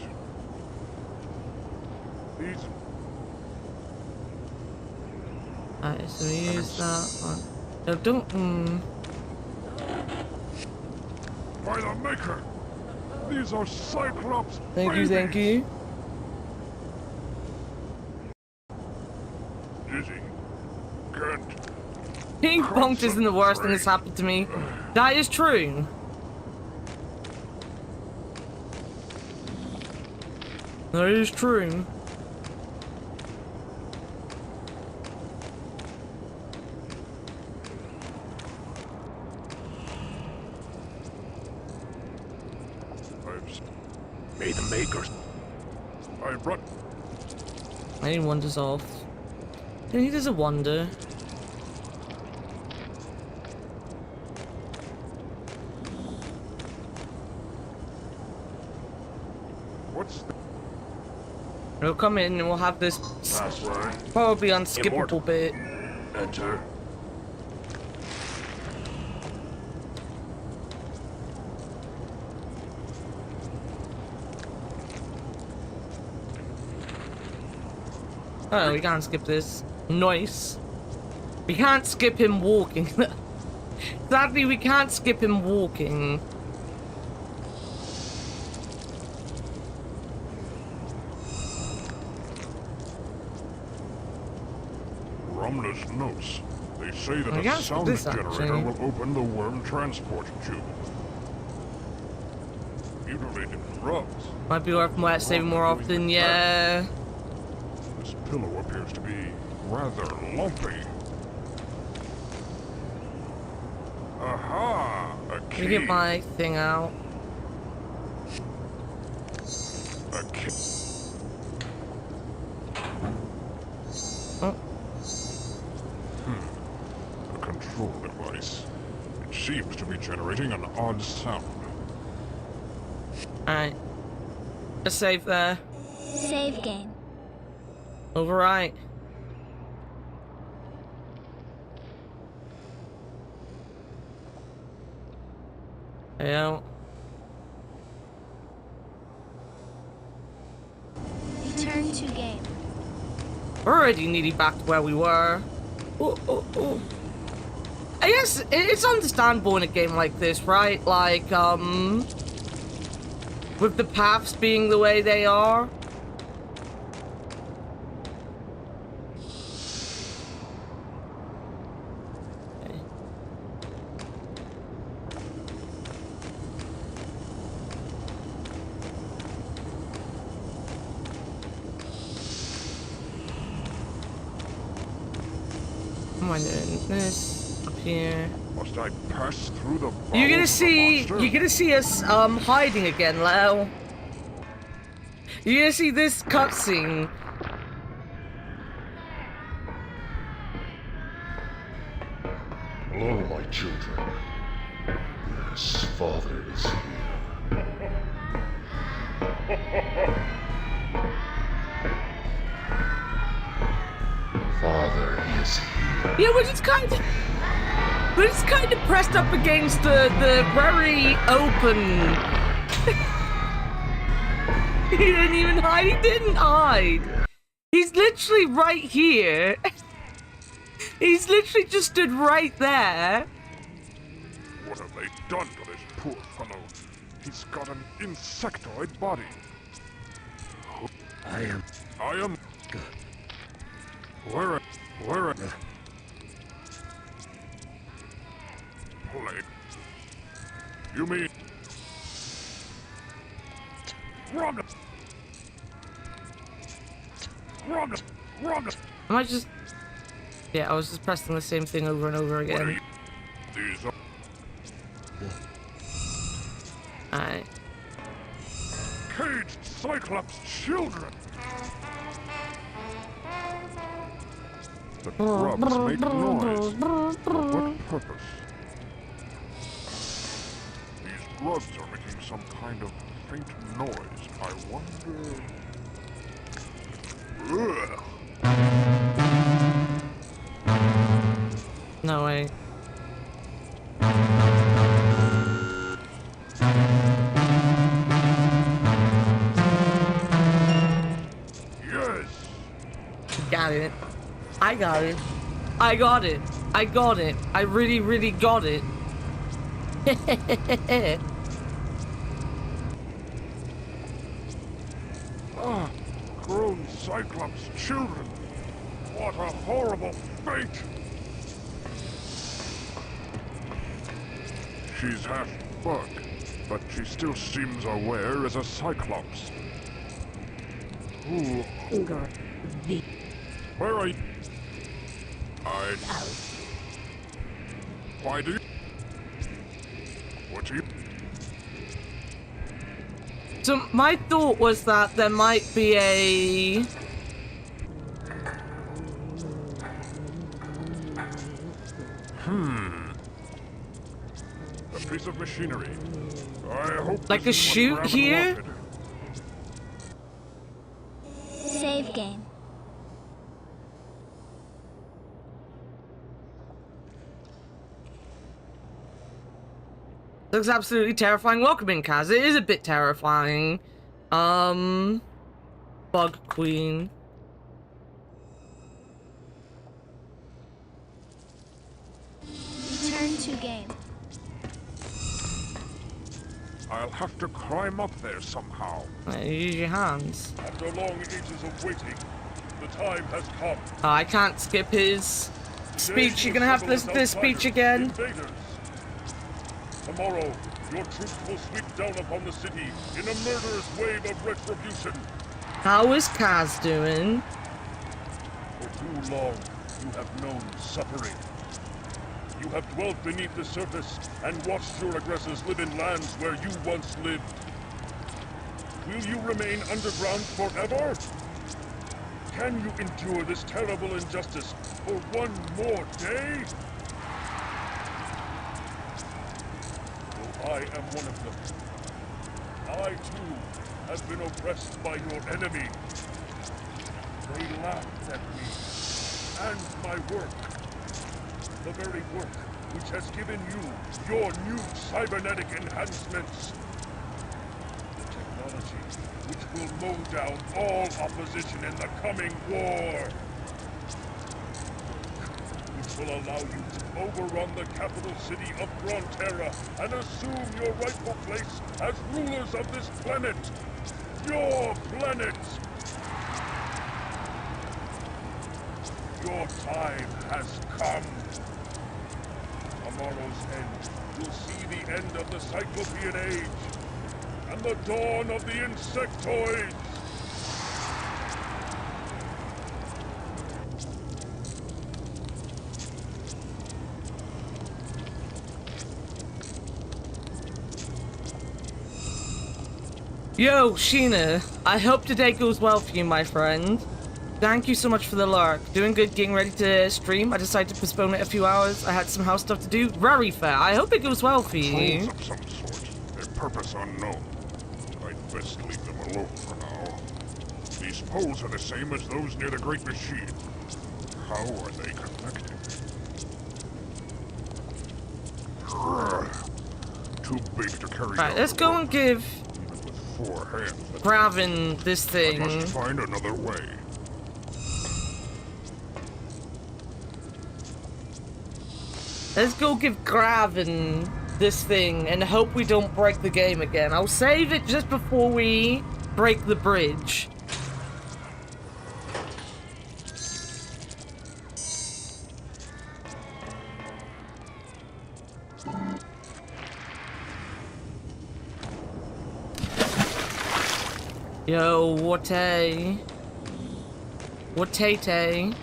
These... Alright, so we use that one. No, don't... By the Maker! These are Cyclops Thank you, thank you. Dizzy. Can't. Being bonked isn't the worst thing that's happened to me. That is true. That is true. May the Makers. I brought. I need one dissolved. I think there's a wonder. What's the... We'll come in and we'll have this Password. probably unskippable bit. Enter. Oh, we can't skip this. Nice. We can't skip him walking. Sadly, we can't skip him walking. Romulus notes. They say that I a guess sound this generator actually- will open the worm transport tube. Mutilated grubs. Might be worth saving more often, yeah. This pillow appears to be rather lumpy. Aha! A Let key. me get my thing out. A key. Oh. A control device. It seems to be generating an odd sound. Alright. A save there. Save game. Overwrite. Yeah. Return to game. We're already nearly back to where we were. Oh, oh, oh. I guess it's understandable in a game like this, right? Like, with the paths being the way they are. Okay. Am I doing this up here? Must I pass through the You're gonna bowels of the see. monster? You're gonna see us hiding again, Leo. You're gonna see this cutscene. Hello, my children. Yes, Father is here. Father is here. Yeah, we're just kind of pressed up against the very open. He didn't even hide. He didn't hide. He's literally right here. He's literally just stood right there. What have they done to this poor fellow? He's got an insectoid body. I am. Where? Plague. You mean? Romulus. Am I just? Yeah, I was just pressing the same thing over and over again. These are Alright. caged Cyclops children. The grubs make noise. For what purpose? These grubs are making some kind of faint noise. I wonder. Ugh. No way. Yes. Got it. I got it. I got it. I got it. I really, really got it. Ah, grown Cyclops children. What a horrible fate. She's half bug, but she still seems aware as a Cyclops. Who? Where are you? Why do you? What do you? So my thought was that there might be a... A piece of machinery. I hope like a this is what chute Raven here? wanted. Save game. Looks absolutely terrifying. Welcoming, Kaz. It is a bit terrifying. Bug Queen. Return to game. I'll have to climb up there somehow. Use your hands. After long ages of waiting, the time has come. Oh, I can't skip his speech. You're gonna have to listen to his speech again. Invaders. Tomorrow, your troops will sweep down upon the city in a murderous wave of retribution. How is Kaz doing? For too long, you have known suffering. You have dwelt beneath the surface and watched your aggressors live in lands where you once lived. Will you remain underground forever? Can you endure this terrible injustice for one more day? Well, I am one of them. I, too, have been oppressed by your enemy. They laughed at me and my work. The very work which has given you your new cybernetic enhancements. The technology which will mow down all opposition in the coming war. Which will allow you to overrun the capital city of Frontera and assume your rightful place as rulers of this planet. Your planet! Your time has come. Tomorrow's end will see the end of the Cyclopean Age and the dawn of the Insectoids. Yo, Sheena, I hope today goes well for you, my friend. Thank you so much for the lurk. Doing good, getting ready to stream. I decided to postpone it a few hours. I had some house stuff to do. Very fair. I hope it goes well for you. Trolls of some sort. Their purpose unknown. I'd best leave them alone for now. These poles are the same as those near the Great Machine. How are they connected? Too big to carry. Right, let's go and give Even with 4 hands. Gravin this thing. I must find another way. Let's go give Gravin this thing and hope we don't break the game again. I'll save it just before we break the bridge. Yo, Wate. Watate.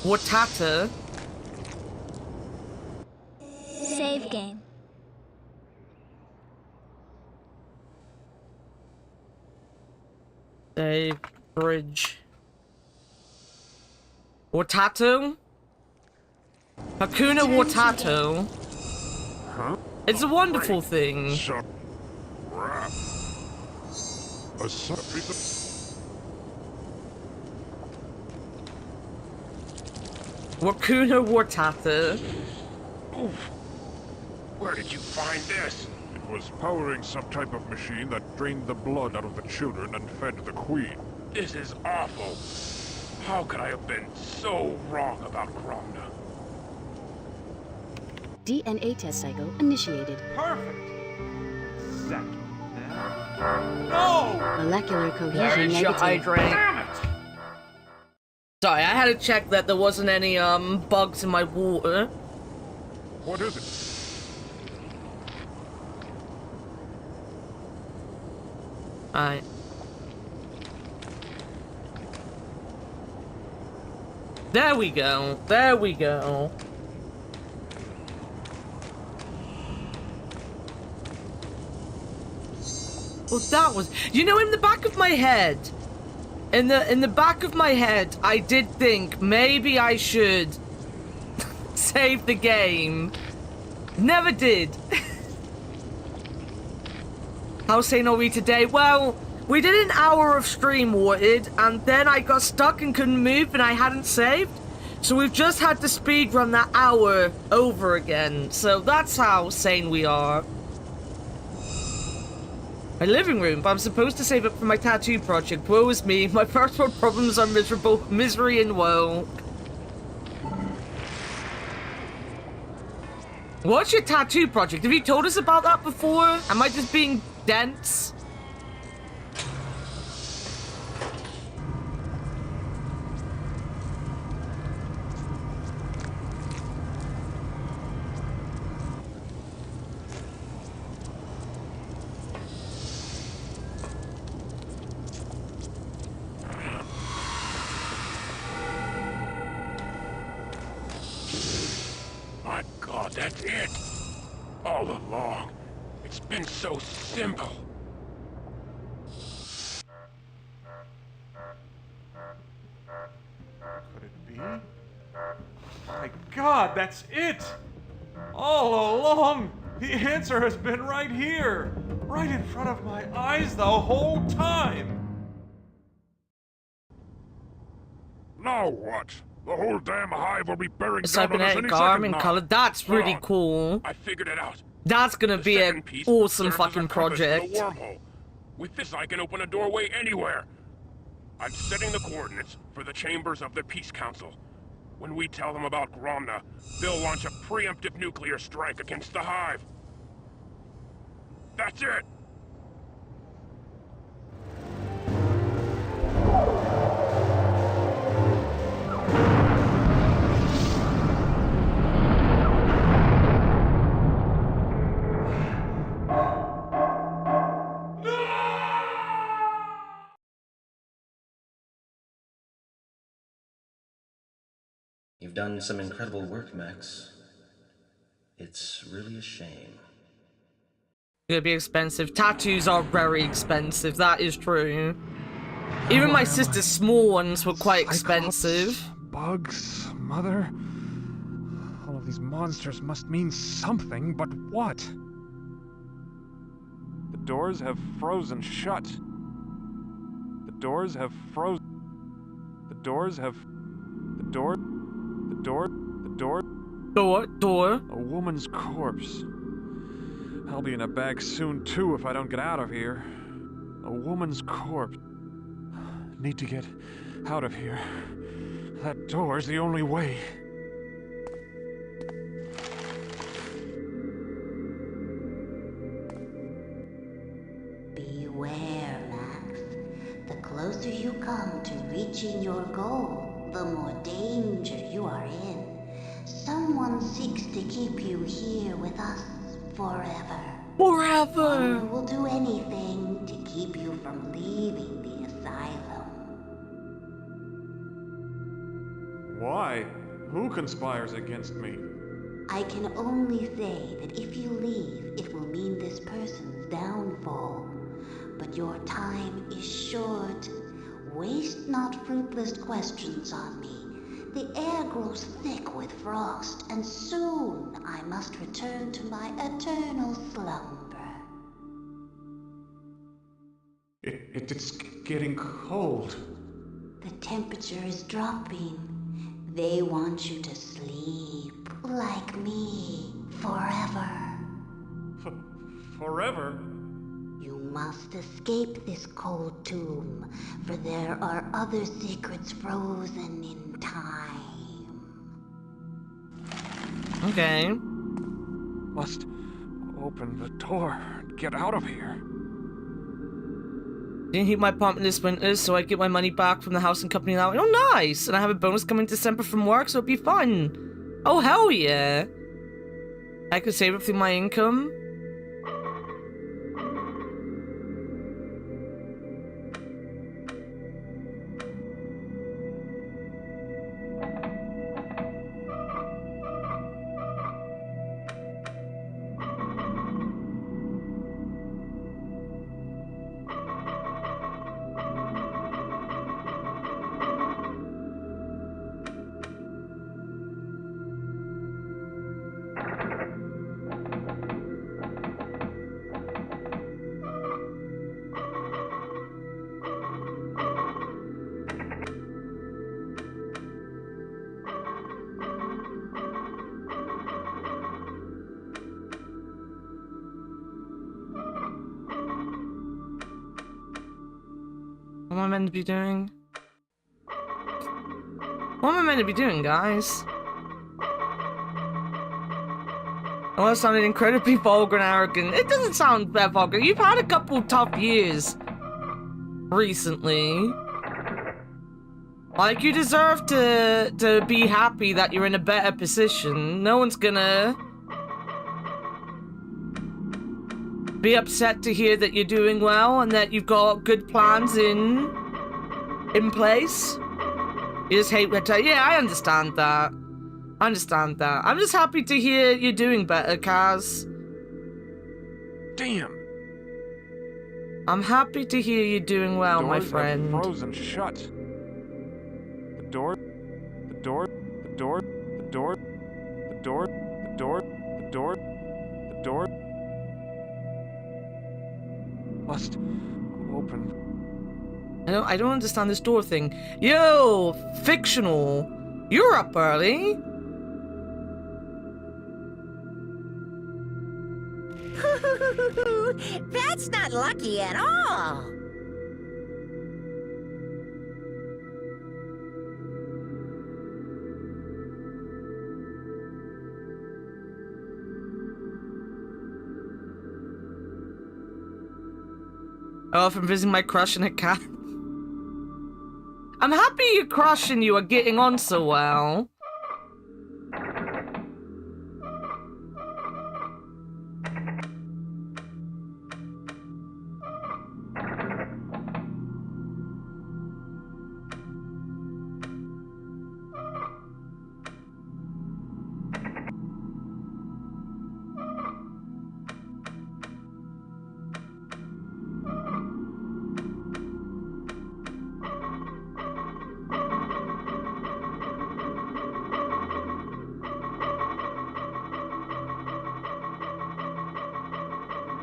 Watata. Save game. Save bridge. Watato? Hakuna Watato. Huh? It's a wonderful thing. Shut. Crap. A piece Wakuna Watata. Oof. Where did you find this? It was powering some type of machine that drained the blood out of the children and fed the queen. This is awful. How could I have been so wrong about Gromna? DNA test cycle initiated. Perfect. Second. No! Molecular cohesion There's your negative. hydrate. Damn it! Sorry, I had to check that there wasn't any bugs in my water. What is it? Alright. There we go. There we go. Well, that was, you know, in the back of my head, in the back of my head, I did think maybe I should save the game. Never did. How sane are we today? Well, we did an hour of stream Watered, and then I got stuck and couldn't move, and I hadn't saved. So we've just had to speedrun that hour over again. So that's how sane we are. My living room, but I'm supposed to save up for my tattoo project. Woe is me. My first world problems are miserable. Misery and woe. What's your tattoo project? Have you told us about that before? Am I just being dense? My God, that's it! All along. It's been so simple. Could it be? My God, that's it! All along, the answer has been right here, right in front of my eyes the whole time. Now what? The whole damn hive will be bearing A down on us any cybernetic arm second in now. color. That's really cool. I figured it out. That's gonna be an awesome fucking project. Wormhole. With this, I can open a doorway anywhere. I'm setting the coordinates for the chambers of the Peace Council. When we tell them about Gromna, they'll launch a preemptive nuclear strike against the hive. That's it! You've done some incredible work, Max. It's really a shame. Gonna be expensive. Tattoos are very expensive. That is true. Even my sister's small ones were quite expensive. Bugs, Mother. All of these monsters must mean something, but what? The doors have frozen shut. The doors have frozen. The doors have. The door. The door. The door. Door. A woman's corpse. I'll be in a bag soon, too, if I don't get out of here. A woman's corpse. Need to get out of here. That door's the only way. Beware, Max. The closer you come to reaching your goal, the more danger you are in. Someone seeks to keep you here with us forever. Forever! One who will do anything to keep you from leaving the asylum. Why? Who conspires against me? I can only say that if you leave, it will mean this person's downfall. But your time is short. Waste not fruitless questions on me. The air grows thick with frost, and soon I must return to my eternal slumber. It's getting cold. The temperature is dropping. They want you to sleep, like me, forever. Forever? You must escape this cold tomb, for there are other secrets frozen in time. Okay. Must open the door and get out of here. Didn't heat my apartment this winter, so I get my money back from the house and company now. Oh, nice! And I have a bonus coming in December from work, so it'll be fun. Oh, hell yeah! I could save it through my income. What am I meant to be doing? What am I meant to be doing, guys? Well, that sounded incredibly vulgar and arrogant. It doesn't sound that vulgar. You've had a couple tough years recently. Like, you deserve to be happy that you're in a better position. No one's gonna be upset to hear that you're doing well and that you've got good plans in place. You just hate that. Yeah, I understand that. I understand that. I'm just happy to hear you're doing better, Kaz. Damn. I'm happy to hear you're doing well, my Doors friend. have frozen shut. The door. The door. The door. The door. The door. The door. The door. The door. Must open. I don't understand this door thing. Yo, fictional. You're up early. That's not lucky at all. Oh, from visiting my crush in a cat. I'm happy your crush and you are getting on so well.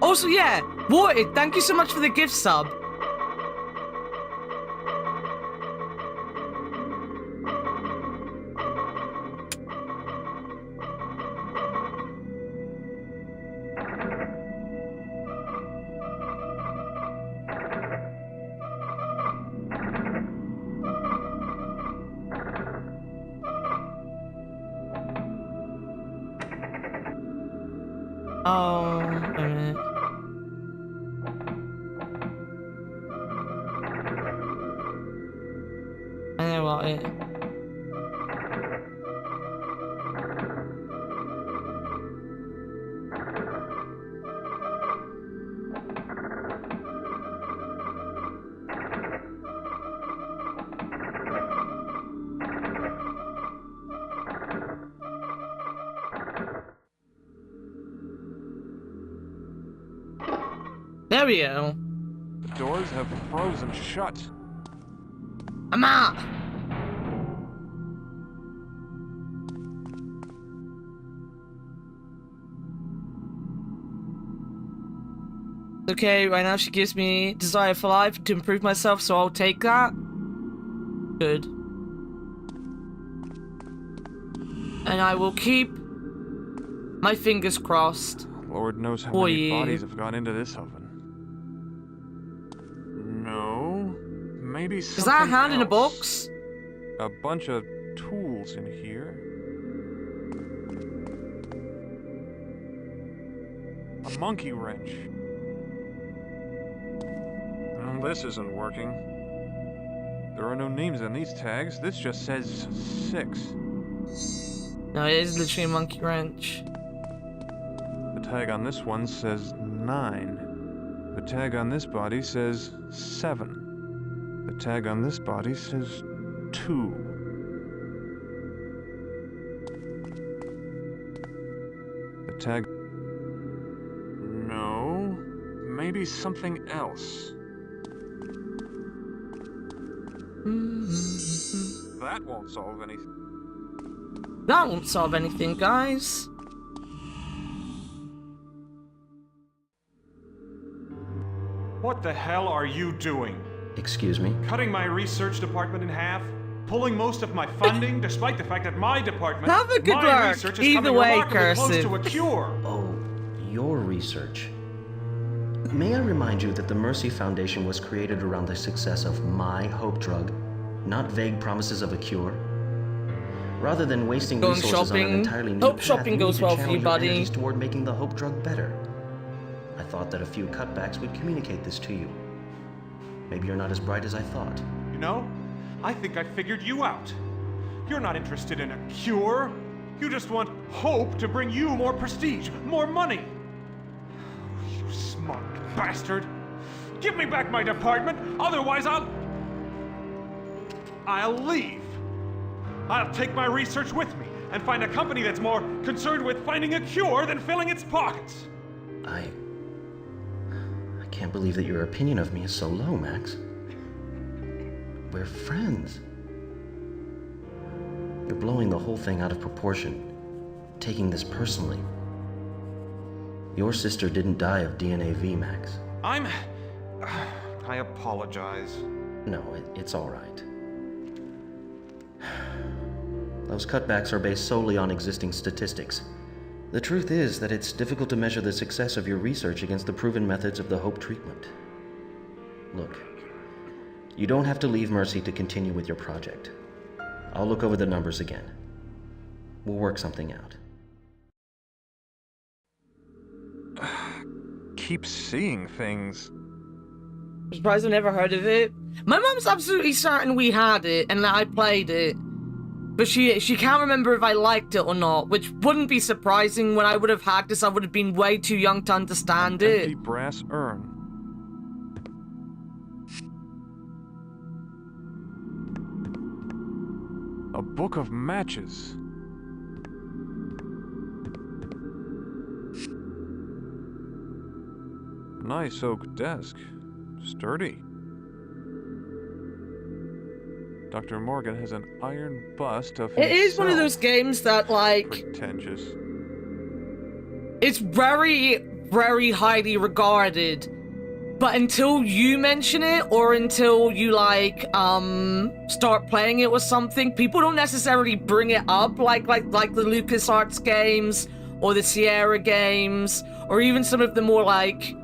Also, yeah, Warted, thank you so much for the gift sub. Oh, wait a minute. I know what it. There we go. The doors have frozen shut. I'm out. Okay, right now she gives me desire for life to improve myself, so I'll take that. Good. And I will keep my fingers crossed. Lord knows how for many you. bodies have gone into this oven. No, maybe something Is that a hand in a else. box? A bunch of tools in here. A monkey wrench. Well, this isn't working. There are no names on these tags. This just says 6. No, it is literally a monkey wrench. The tag on this one says 9. The tag on this body says 7. The tag on this body says 2. The tag... No, maybe something else. That won't solve anything. That won't solve anything, guys. What the hell are you doing? Excuse me? Cutting my research department in half? Pulling most of my funding, despite the fact that my department, Have a good my work. research is Either coming way, remarkably close Cursive. to a cure. Oh, your research. May I remind you that the Mercy Foundation was created around the success of my hope drug, not vague promises of a cure? Rather than wasting Going resources on an shopping. entirely new Hope path, shopping you goes need to well for channel you, your buddy. energies toward making the Hope drug better. I thought that a few cutbacks would communicate this to you. Maybe you're not as bright as I thought. You know, I think I figured you out. You're not interested in a cure. You just want hope to bring you more prestige, more money. You smart bastard. Give me back my department, otherwise I'll leave. I'll take my research with me and find a company that's more concerned with finding a cure than filling its pockets. I can't believe that your opinion of me is so low, Max. We're friends. You're blowing the whole thing out of proportion, taking this personally. Your sister didn't die of DNAV, Max. I apologize. No, it's all right. Those cutbacks are based solely on existing statistics. The truth is that it's difficult to measure the success of your research against the proven methods of the Hope treatment. Look, you don't have to leave Mercy to continue with your project. I'll look over the numbers again. We'll work something out. Keep seeing things. I'm surprised I never heard of it. My mom's absolutely certain we had it and that I played it. But she can't remember if I liked it or not, which wouldn't be surprising. When I would have had this, I would have been way too young to understand An it. empty brass urn. A book of matches. Nice oak desk. Sturdy. Dr. Morgan has an iron bust of himself. It is one of those games that, like... Pretentious. It's very, very highly regarded. But until you mention it, or until you, like, start playing it or something, people don't necessarily bring it up, like the LucasArts games, or the Sierra games, or even some of the more, like,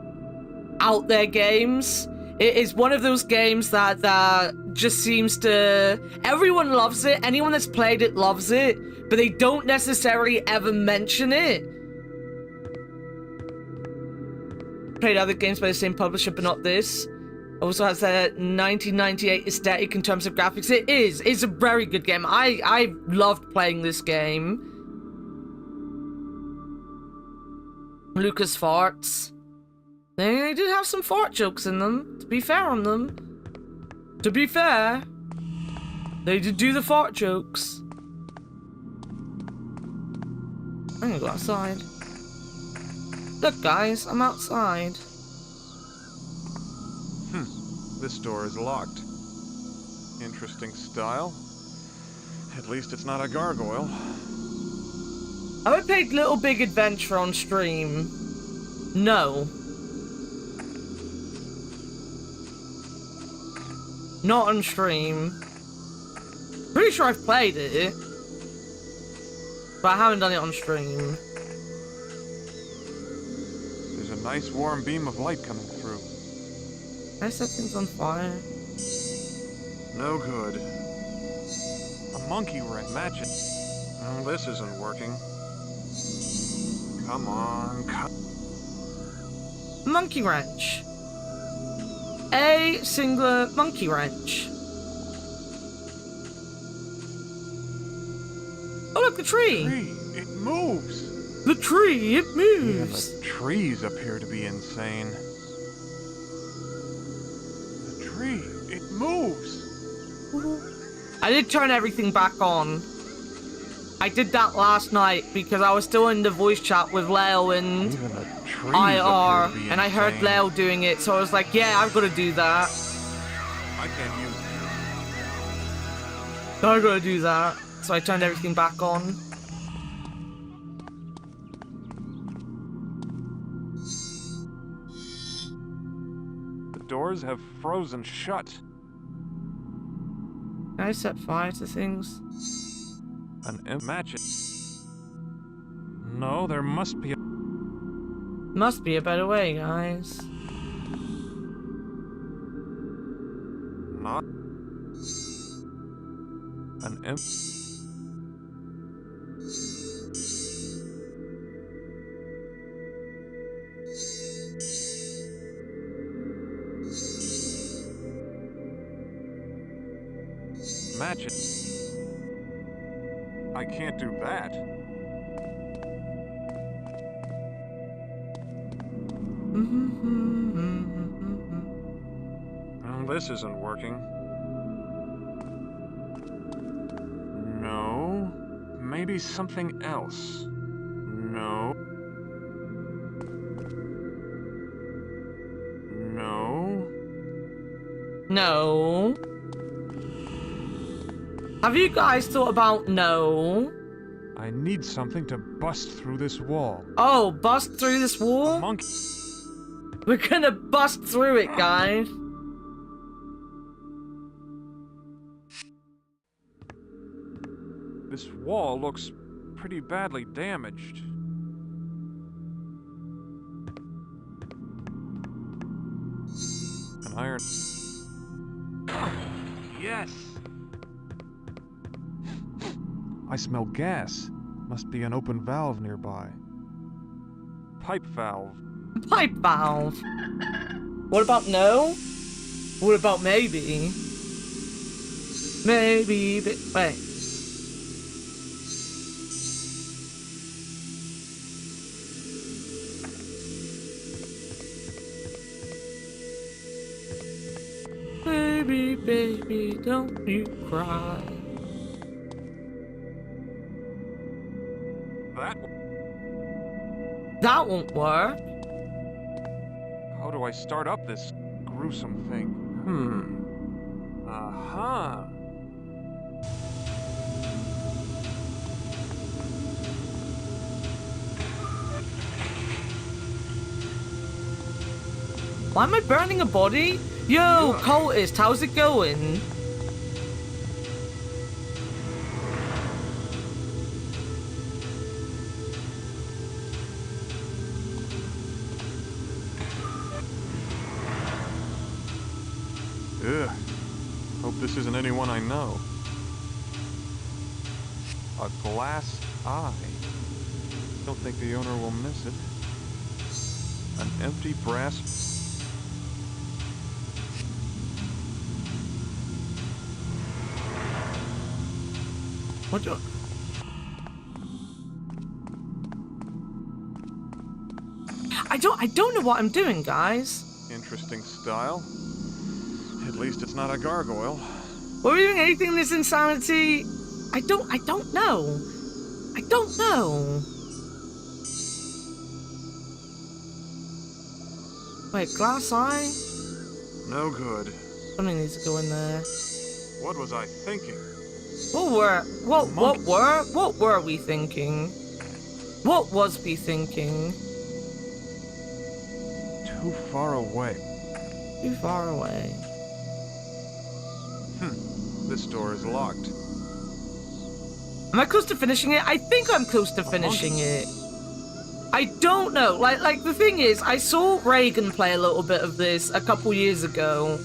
out there games. It is one of those games that just seems to... Everyone loves it, anyone that's played it loves it, but they don't necessarily ever mention it. Played other games by the same publisher, but not this. Also has that 1998 aesthetic in terms of graphics. It is. It's a very good game. I loved playing this game. Lucas farts. They did have some fart jokes in them, to be fair on them. To be fair, they did do the fart jokes. I'm gonna go outside. Look, guys, I'm outside. This door is locked. Interesting style. At least it's not a gargoyle. Have I played Little Big Adventure on stream? No. Not on stream. Pretty sure I've played it, but I haven't done it on stream. There's a nice warm beam of light coming through. Can I set things on fire? No good. A monkey wrench. Match it. Oh, this isn't working. Come on, Monkey wrench. A singular monkey wrench. Oh, look, the tree. It moves. The tree, it moves. Yeah, the trees appear to be insane. The tree, it moves. I did turn everything back on. I did that last night because I was still in the voice chat with Leo and IR, and I heard Leo doing it, so I was like, yeah, I've got to do that. I can't use it. I gotta do that. So I turned everything back on. The doors have frozen shut. Can I set fire to things? Match it. No, there must be a... Must be a better way, guys. Not... Matches. I can't do that. Well, this isn't working. No. Maybe something else. No. No. No. Have you guys thought about no? I need something to bust through this wall. Oh, bust through this wall? Monkey. We're gonna bust through it, guys. This wall looks pretty badly damaged. An iron... Yes! I smell gas. Must be an open valve nearby. Pipe valve. Pipe valve. What about no? What about maybe? Maybe, wait. Baby, baby, don't you cry. That won't work. How do I start up this gruesome thing? Aha! Why am I burning a body? Yo, cultist, how's it going? Ugh. Hope this isn't anyone I know. A glass eye. Don't think the owner will miss it. An empty brass... What do... I don't know what I'm doing, guys. Interesting style. At least it's not a gargoyle. Were we doing anything in this insanity? I don't know. I don't know. Wait, glass eye? No good. Something needs to go in there. What was I thinking? What were we thinking? What was we thinking? Too far away. Too far away. This door is locked. Am I close to finishing it? I think I'm close to finishing it. I don't know. Like the thing is, I saw Reagan play a little bit of this a couple years ago.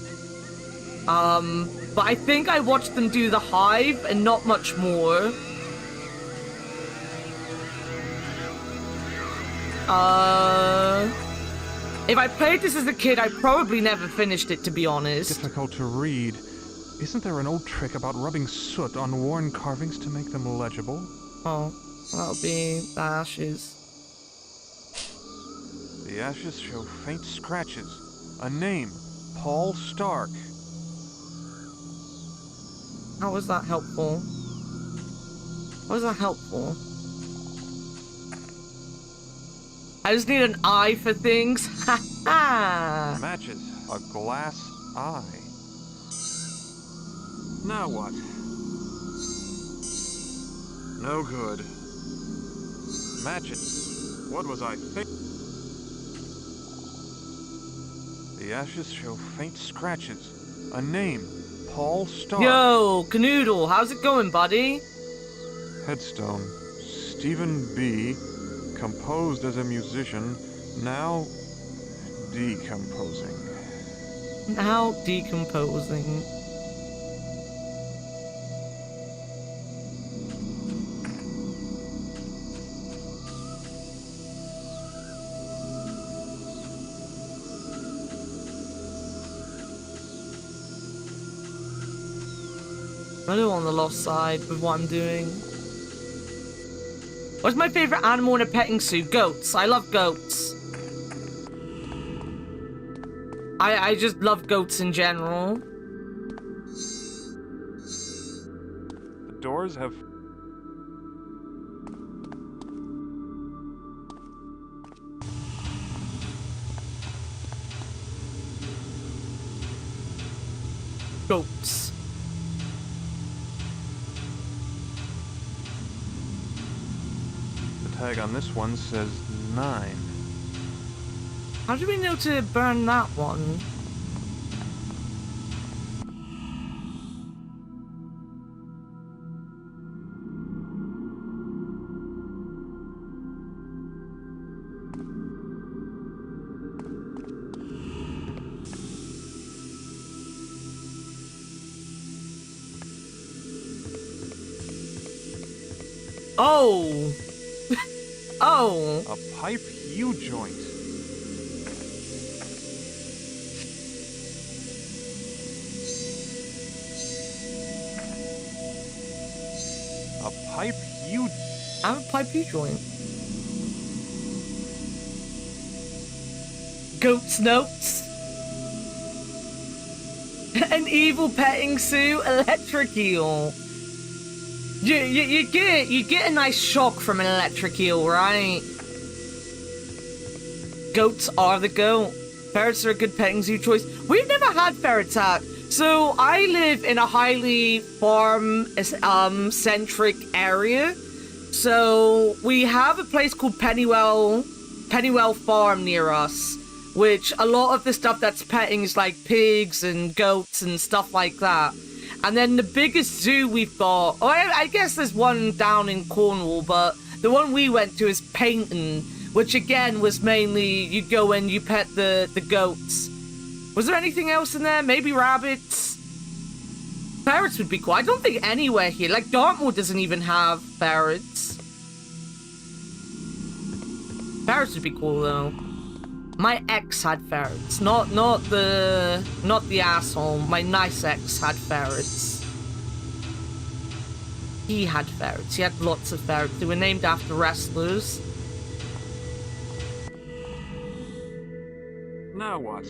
But I think I watched them do the Hive and not much more. If I played this as a kid, I probably never finished it, to be honest. Difficult to read. Isn't there an old trick about rubbing soot on worn carvings to make them legible? Oh, that'll be the ashes. The ashes show faint scratches. A name, Paul Stark. How was that helpful? How was that helpful? I just need an eye for things. Ha ha! Matches. A glass eye. Now what? No good. Matches. What was I thinking? The ashes show faint scratches. A name. Paul Stark. Yo, Canoodle, how's it going, buddy? Headstone. Stephen B. Composed as a musician, now decomposing. Now decomposing. I don't want the lost side with what I'm doing. What's my favorite animal in a petting zoo? Goats. I love goats. I just love goats in general. The doors have... Goats. The tag on this one says 9. How do we know to burn that one? Oh! Oh! A pipe U-joint. A pipe U... I have a pipe U-joint. Goat's notes. An evil petting zoo, electric eel. You get a nice shock from an electric eel, right? Goats are the goat. Ferrets are a good petting zoo choice. We've never had ferrets out. So I live in a highly farm-centric area. So we have a place called Pennywell Farm near us, which a lot of the stuff that's petting is like pigs and goats and stuff like that. And then the biggest zoo we've got, I guess there's one down in Cornwall, but the one we went to is Paynton, which again was mainly you go in, you pet the goats. Was there anything else in there? Maybe rabbits? Ferrets would be cool. I don't think anywhere here, like Dartmoor doesn't even have ferrets. Ferrets would be cool though. My ex had ferrets, not the asshole. My nice ex had ferrets. He had ferrets. He had lots of ferrets. They were named after wrestlers. Now what?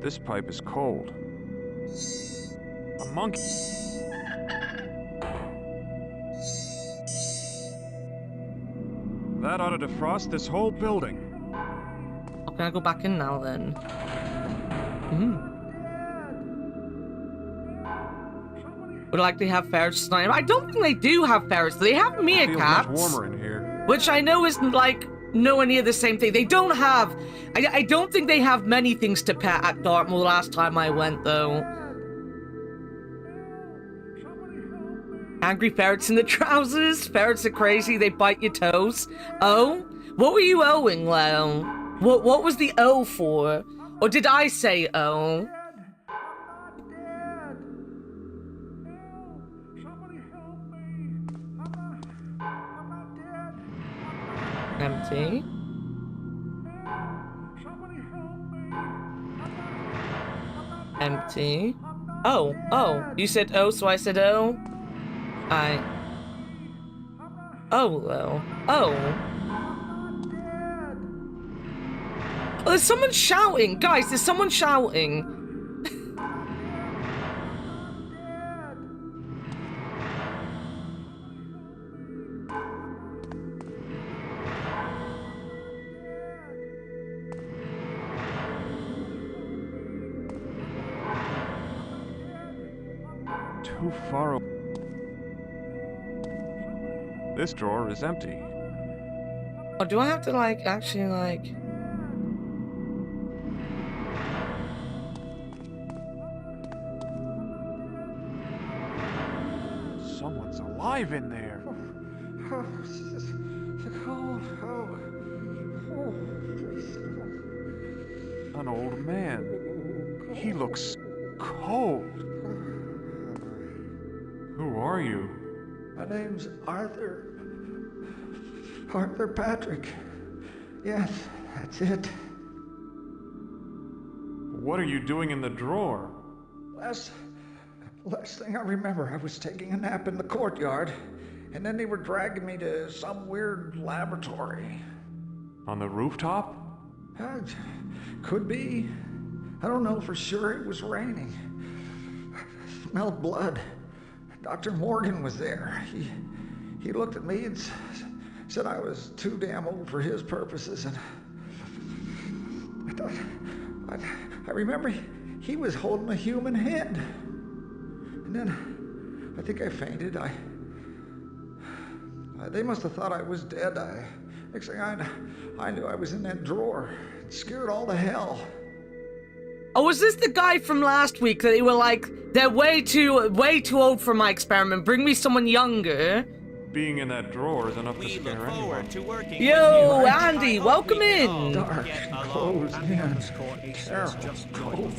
This pipe is cold. A monkey. That ought to defrost this whole building. Oh, can I go back in now then? Would like to have ferrets tonight. I don't think they do have ferrets. They have meerkats. Feels much warmer in here. Which I know isn't like nowhere near the same thing. They don't have... I don't think they have many things to pet at Dartmoor last time I went though. Angry ferrets in the trousers. Ferrets are crazy. They bite your toes. Oh? What were you owing, Leo? What was the O for? Or did I say O? Empty. Empty. Oh. You said O, so I said O? Oh, well. Oh, there's someone shouting. Guys, there's someone shouting. Too far away. This drawer is empty. Oh, do I have to, like, actually, like... Someone's alive in there. An old man. He looks cold. Who are you? My name's Arthur. Arthur Patrick. Yes, that's it. What are you doing in the drawer? Last thing I remember, I was taking a nap in the courtyard, and then they were dragging me to some weird laboratory. On the rooftop? Could be. I don't know for sure. It was raining. I smelled blood. Dr. Morgan was there. He looked at me and said I was too damn old for his purposes, and I remember he was holding a human head. And then I think I fainted. They must have thought I was dead. Next thing I knew, I was in that drawer. It scared all to hell. Oh, was this the guy from last week that they were like, they're way too old for my experiment, bring me someone younger? Being in that drawer is enough to scare anyone. Yo, Andy, welcome in! Dark, closed in, terrible, cold.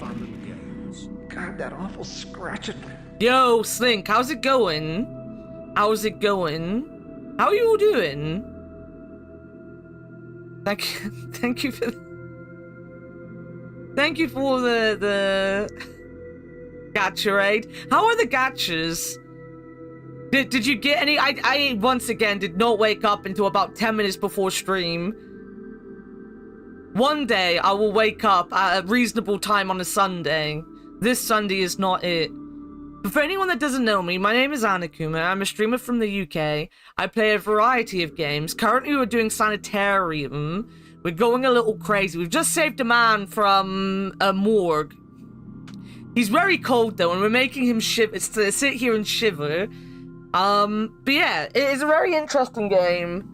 God, that awful scratching. Yo, Slink, how's it going? How's it going? How are you all doing? Thank you for the gacha raid. How are the gachas? Did you get any? I once again did not wake up until about 10 minutes before stream. One day I will wake up at a reasonable time on a Sunday. This Sunday is not it. But for anyone that doesn't know me, my name is Annakumaa. I'm a streamer from the UK. I play a variety of games. Currently we're doing Sanitarium. We're going a little crazy. We've just saved a man from a morgue. He's very cold though, and we're making him shiver. It's to sit here and shiver. But yeah, it is a very interesting game.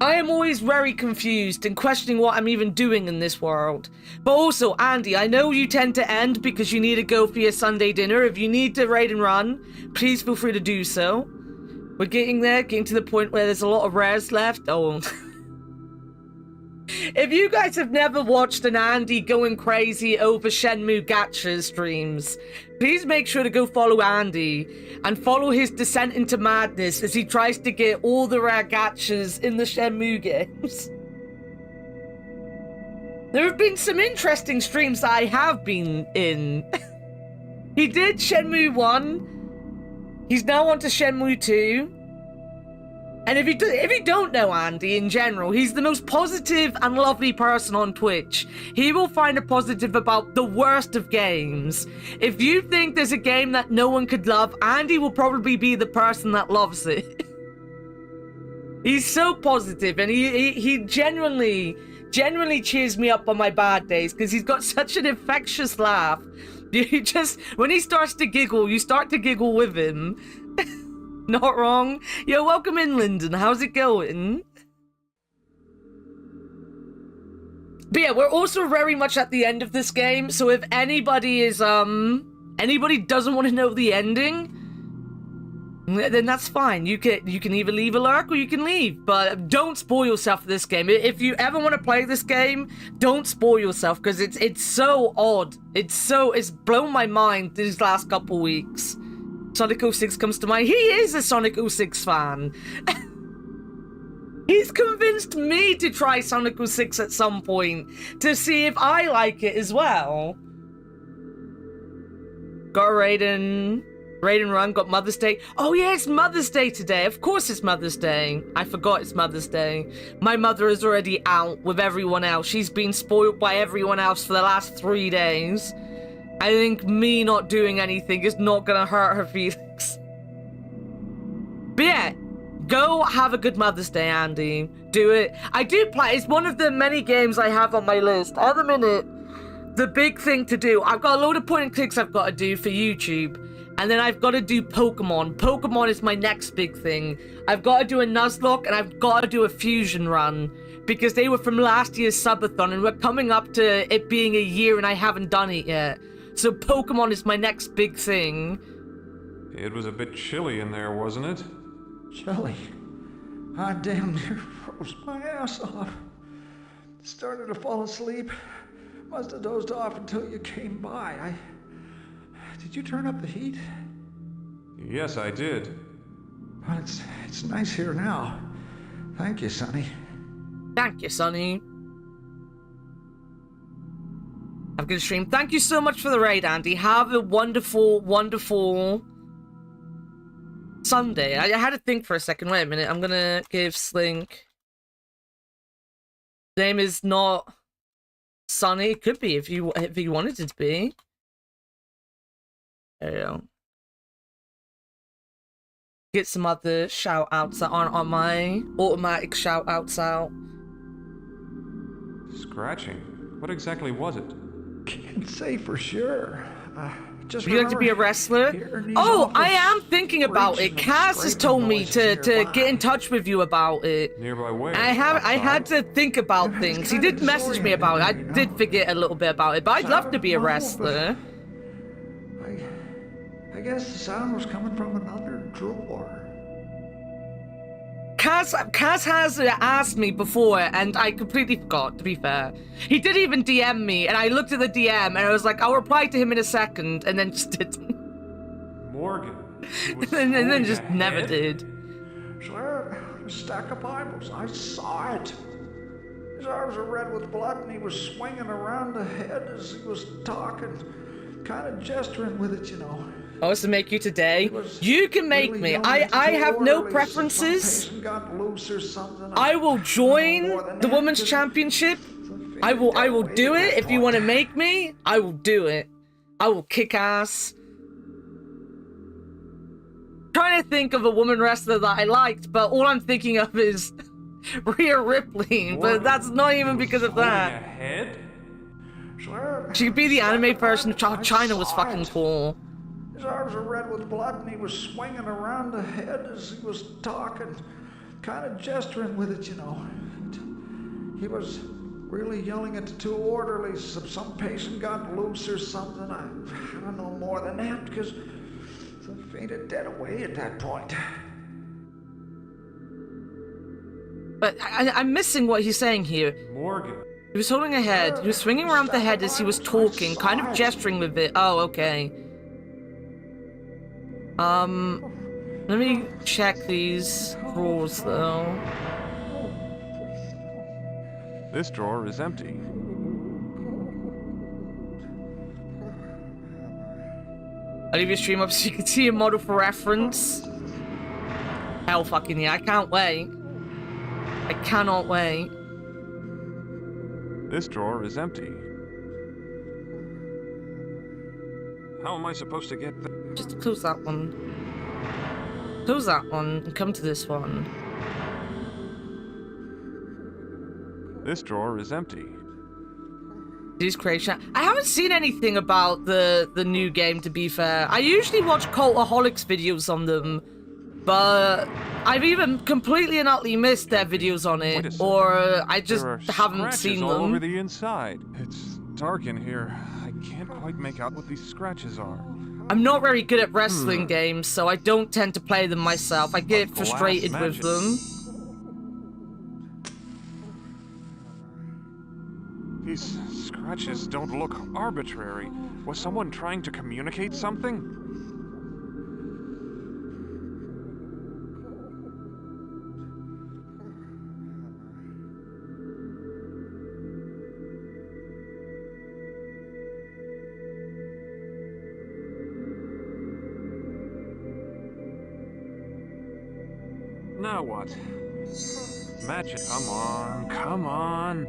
I am always very confused and questioning what I'm even doing in this world. But also, Andy, I know you tend to end because you need to go for your Sunday dinner. If you need to raid and run, please feel free to do so. We're getting there, getting to the point where there's a lot of rares left. Oh. If you guys have never watched an Andy going crazy over Shenmue gacha streams, please make sure to go follow Andy and follow his descent into madness as he tries to get all the rare gachas in the Shenmue games. There have been some interesting streams that I have been in. He did Shenmue 1. He's now on to Shenmue 2. And if you don't know Andy in general, he's the most positive and lovely person on Twitch. He will find a positive about the worst of games. If you think there's a game that no one could love, Andy will probably be the person that loves it. He's so positive, and he genuinely cheers me up on my bad days because he's got such an infectious laugh. You just, when he starts to giggle, you start to giggle with him. Not wrong. Yo, welcome in, Lyndon. How's it going? But yeah, we're also very much at the end of this game, so if anybody is, anybody doesn't want to know the ending, then that's fine. You can either leave a lurk or you can leave, but don't spoil yourself for this game. If you ever want to play this game, don't spoil yourself, because it's so odd. It's blown my mind these last couple weeks. Sonic 06 comes to mind. He is a Sonic 06 fan. He's convinced me to try Sonic 06 at some point to see if I like it as well. Got Raiden Run, got Mother's Day. Oh yeah, it's Mother's Day today. Of course it's Mother's Day. I forgot it's Mother's Day. My mother is already out with everyone else. She's been spoiled by everyone else for the last 3 days. I think me not doing anything is not gonna hurt her feelings. But yeah, go have a good Mother's Day, Andy. Do it. I do play. It's one of the many games I have on my list. At the minute, the big thing to do, I've got a load of point and clicks I've got to do for YouTube. And then I've got to do Pokemon. Pokemon is my next big thing. I've got to do a Nuzlocke and I've got to do a Fusion run. Because they were from last year's subathon and we're coming up to it being a year and I haven't done it yet. So Pokemon is my next big thing. It was a bit chilly in there, wasn't it? Chilly? I damn near froze my ass off. Started to fall asleep. Must have dozed off until you came by. Did you turn up the heat? Yes, I did. Well, it's nice here now. Thank you, Sonny. Thank you, Sonny. Have a good stream. Thank you so much for the raid, Andy. Have a wonderful, wonderful Sunday. I had to think for a second. Wait a minute. I'm gonna give Slink. Name is not Sunny. It could be if you wanted it to be. There you go. Get some other shout outs on my automatic shout outs out. Scratching? What exactly was it? Can't say for sure. Just Would you like to be a wrestler? Oh, I am thinking about it. Kaz has told me to get in touch with you about it. Nearby where? I had to think about things. He did message me about it. I did forget a little bit about it, but I'd love to be a wrestler. I guess the sound was coming from another drawer. Kaz has asked me before, and I completely forgot, to be fair. He did even DM me, and I looked at the DM, and I was like, I'll reply to him in a second, and then just didn't. Morgan. and then just never did. Swear, a stack of Bibles. I saw it. His arms were red with blood, and he was swinging around the head as he was talking, kind of gesturing with it, you know. I was to make you today. You can make me. I have no preferences. I will join the women's championship. I will do it. If you want to make me, I will do it. I will kick ass. Trying to think of a woman wrestler that I liked, but all I'm thinking of is Rhea Ripley. But that's not even because of that. She could be the anime version of China was fucking cool. His arms were red with blood, and he was swinging around the head as he was talking, kind of gesturing with it, you know. He was really yelling at the two orderlies if some patient got loose or something. I don't know more than that, because they fainted dead away at that point. But I'm missing what he's saying here. Morgan. He was holding a head. He was swinging around the head as he was talking, kind of gesturing with it. Oh, okay. Let me check these drawers, though. This drawer is empty. I'll leave your stream up so you can see a model for reference. Hell fucking yeah, I can't wait. I cannot wait. This drawer is empty. How am I supposed to get Just close that one. Close that one and come to this one. This drawer is empty. These creation. I haven't seen anything about the new game, to be fair. I usually watch Cultaholics videos on them, but I've even completely and utterly missed their videos on it, or I just haven't seen all them. over the inside. It's dark in here. I can't quite make out what these scratches are. I'm not very good at wrestling games, so I don't tend to play them myself. I get frustrated with them. These scratches don't look arbitrary. Was someone trying to communicate something? Now what? Match it. Come on, come on.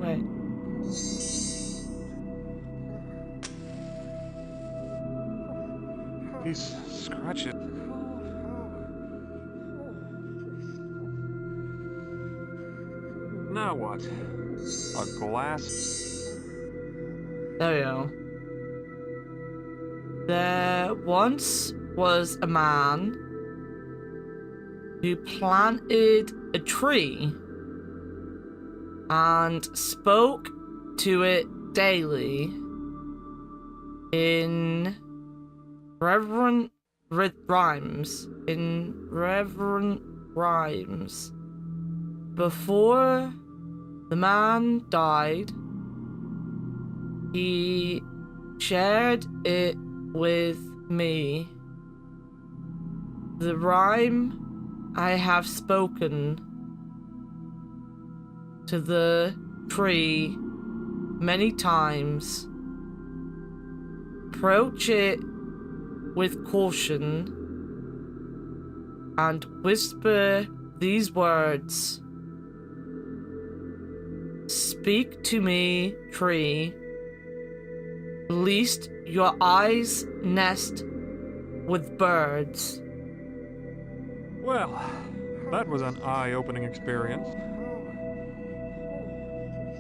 Right. These scratches. Now what? A glass. There we go. There once was a man who planted a tree and spoke to it daily in reverent rhymes. Before the man died, he shared it with me. The rhyme I have spoken to the tree many times. Approach it with caution and whisper these words. Speak to me, tree, lest your eyes nest with birds. Well, that was an eye-opening experience.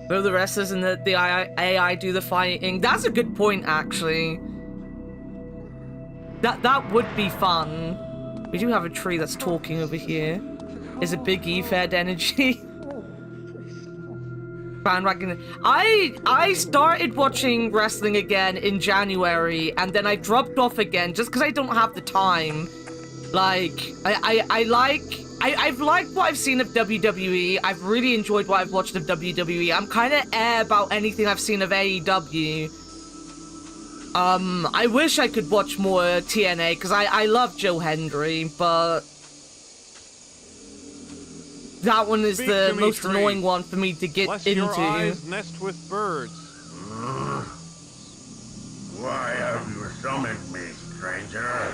Though the wrestlers and the AI do the fighting. That's a good point, actually. That would be fun. We do have a tree that's talking over here. Is it Big E fed energy? Bandwagon. I started watching wrestling again in January, and then I dropped off again just because I don't have the time. Like, I've liked what I've seen of WWE. I've really enjoyed what I've watched of WWE. I'm kind of about anything I've seen of AEW. I wish I could watch more TNA, because I love Joe Hendry, but that one is the most annoying one for me to get into. Your eyes nest with birds. Why have you summoned me, stranger?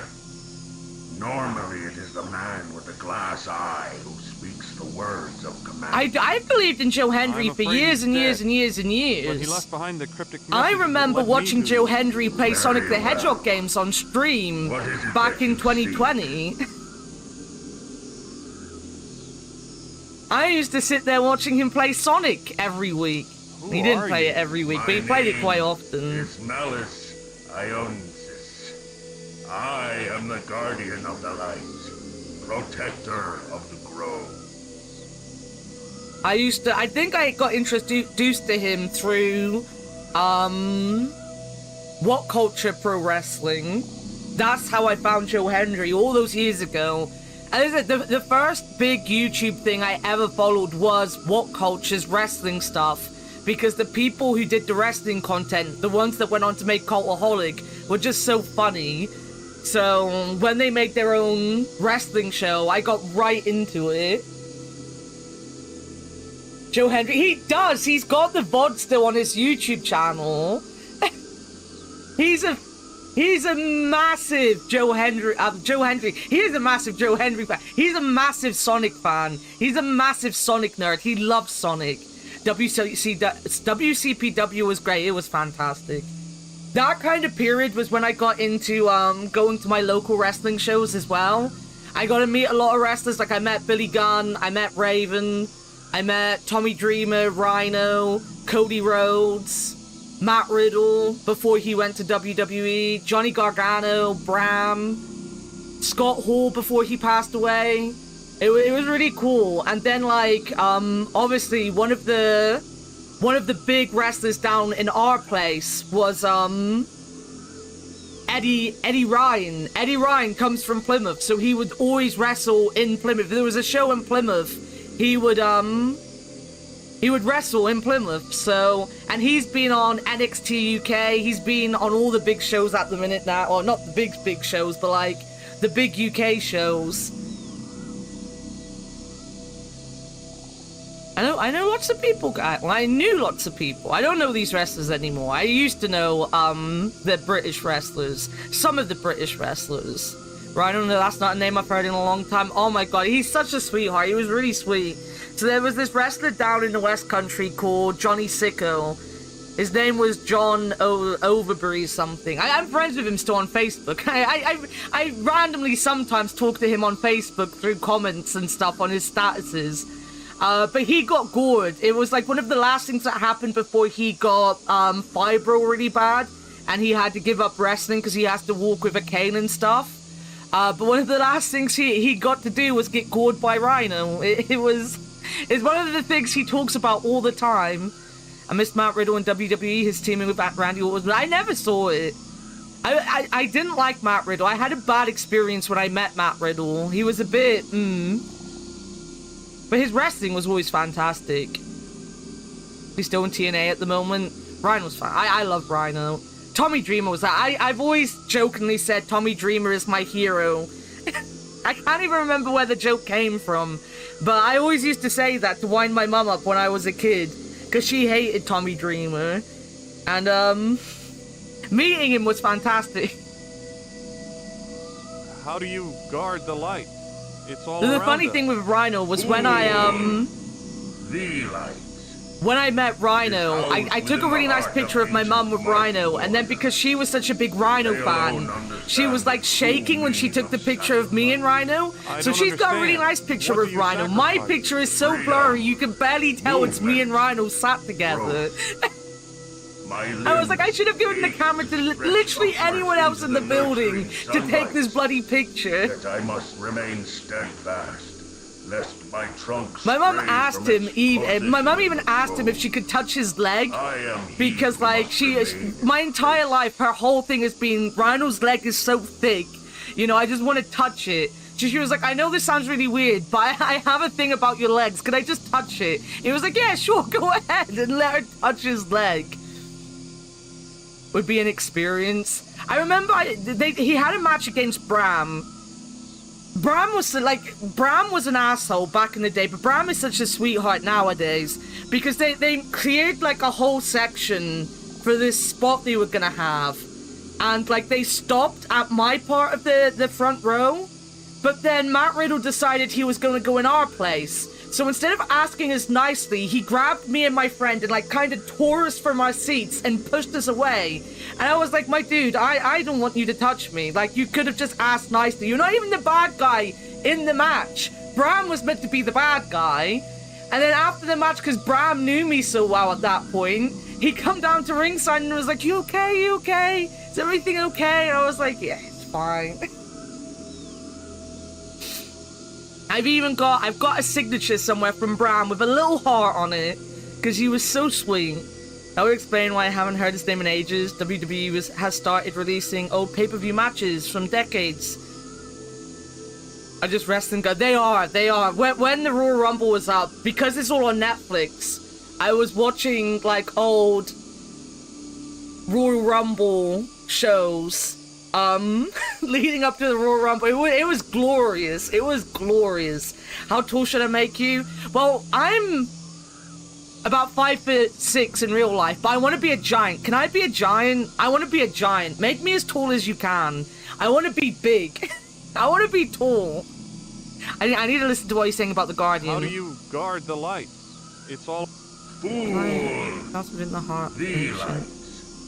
Normally it is the man with the glass eye who speaks the words of command. I believed in Joe Hendry for years and years and years and years. But he left behind the cryptic I remember watching Joe Hendry play Sonic the Hedgehog games on stream back in 2020. I used to sit there watching him play Sonic every week. He didn't play it every week, but he played it quite often. It's Malice Ionsis. I am the guardian of the light, protector of the grove. I think I got introduced to him through, What Culture Pro Wrestling. That's how I found Joe Hendry all those years ago. And the first big YouTube thing I ever followed was What Culture's wrestling stuff. Because the people who did the wrestling content, the ones that went on to make Cultaholic, were just so funny. So when they made their own wrestling show, I got right into it. Joe Hendry, he does. He's got the VOD still on his YouTube channel. He's a massive Joe Hendry. He is a massive Joe Hendry fan. He's a massive Sonic fan. He's a massive Sonic nerd. He loves Sonic. WCPW was great. It was fantastic. That kind of period was when I got into going to my local wrestling shows as well. I got to meet a lot of wrestlers. Like I met Billy Gunn, I met Raven, I met Tommy Dreamer, Rhino, Cody Rhodes, Matt Riddle before he went to WWE, Johnny Gargano, Bram, Scott Hall before he passed away. It was really cool. And then like obviously one of the big wrestlers down in our place was Eddie Ryan. Eddie Ryan comes from Plymouth, so he would always wrestle in Plymouth. If there was a show in Plymouth, he would wrestle in Plymouth. So, and he's been on NXT UK. He's been on all the big shows at the minute now, or not the big shows, but like the big UK shows. I know lots of people. I knew lots of people. I don't know these wrestlers anymore. I used to know the British wrestlers, some of the British wrestlers. Right? I don't know. That's not a name I've heard in a long time. Oh my god, he's such a sweetheart. He was really sweet. So there was this wrestler down in the West Country called Johnny Sicko. His name was John Overbury something. I'm friends with him still on Facebook. I randomly sometimes talk to him on Facebook through comments and stuff on his statuses. But he got gored. It was like one of the last things that happened before he got fibro really bad, and he had to give up wrestling because he has to walk with a cane and stuff. But one of the last things he got to do was get gored by Rhino. It's one of the things he talks about all the time. I missed Matt Riddle in WWE, his teaming with Randy Orton, but I never saw it. I didn't like Matt Riddle. I had a bad experience when I met Matt Riddle. He was a bit, But his wrestling was always fantastic. He's still in TNA at the moment. Rhino was fine. I love Rhino. Tommy Dreamer was that. I've always jokingly said Tommy Dreamer is my hero. I can't even remember where the joke came from, but I always used to say that to wind my mum up when I was a kid, because she hated Tommy Dreamer. And, meeting him was fantastic. How do you guard the light? It's all The around funny us. thing with Rhino was when The light. when I met Rhino, I took a really nice picture of my mum with Rhino, and then because she was such a big Rhino fan, she was like shaking when she took the picture of me and Rhino. So she's got a really nice picture of Rhino. My picture is so blurry you can barely tell it's me and Rhino sat together. I was like, I should have given the camera to literally anyone else in the building to take this bloody picture. Yet I must remain steadfast, lest my trunk My mum stray asked from him, its my mum even position asked him if of she could touch his leg, I am he because who like must she, remain. my entire life, her whole thing has been Rhino's leg is so thick, you know, I just want to touch it. So she was like, I know this sounds really weird, but I have a thing about your legs. Could I just touch it? He was like, yeah, sure, go ahead, and let her touch his leg. Would be an experience. I remember he had a match against Bram. Bram was an asshole back in the day, but Bram is such a sweetheart nowadays because they created like a whole section for this spot they were gonna have, and like they stopped at my part of the front row, but then Matt Riddle decided he was gonna go in our place. So instead of asking us nicely, he grabbed me and my friend and like kind of tore us from our seats and pushed us away. And I was like, my dude, I don't want you to touch me. Like, you could have just asked nicely. You're not even the bad guy in the match. Bram was meant to be the bad guy. And then after the match, because Bram knew me so well at that point, he come down to ringside and was like, you okay? You okay? Is everything okay? And I was like, yeah, it's fine. I've got a signature somewhere from Bram with a little heart on it, because he was so sweet. That would explain why I haven't heard his name in ages. WWE has started releasing old pay-per-view matches from decades. I just rest and go. They are. When the Royal Rumble was up, because it's all on Netflix, I was watching like old Royal Rumble shows. Leading up to the Royal Rumble, it was glorious. It was glorious. How tall should I make you? Well, I'm about 5'6" in real life, but I want to be a giant. Can I be a giant? I want to be a giant. Make me as tall as you can. I want to be big. I want to be tall. I need to listen to what he's saying about the Guardian. How do you guard the light? It's all... That's within the heart. The light.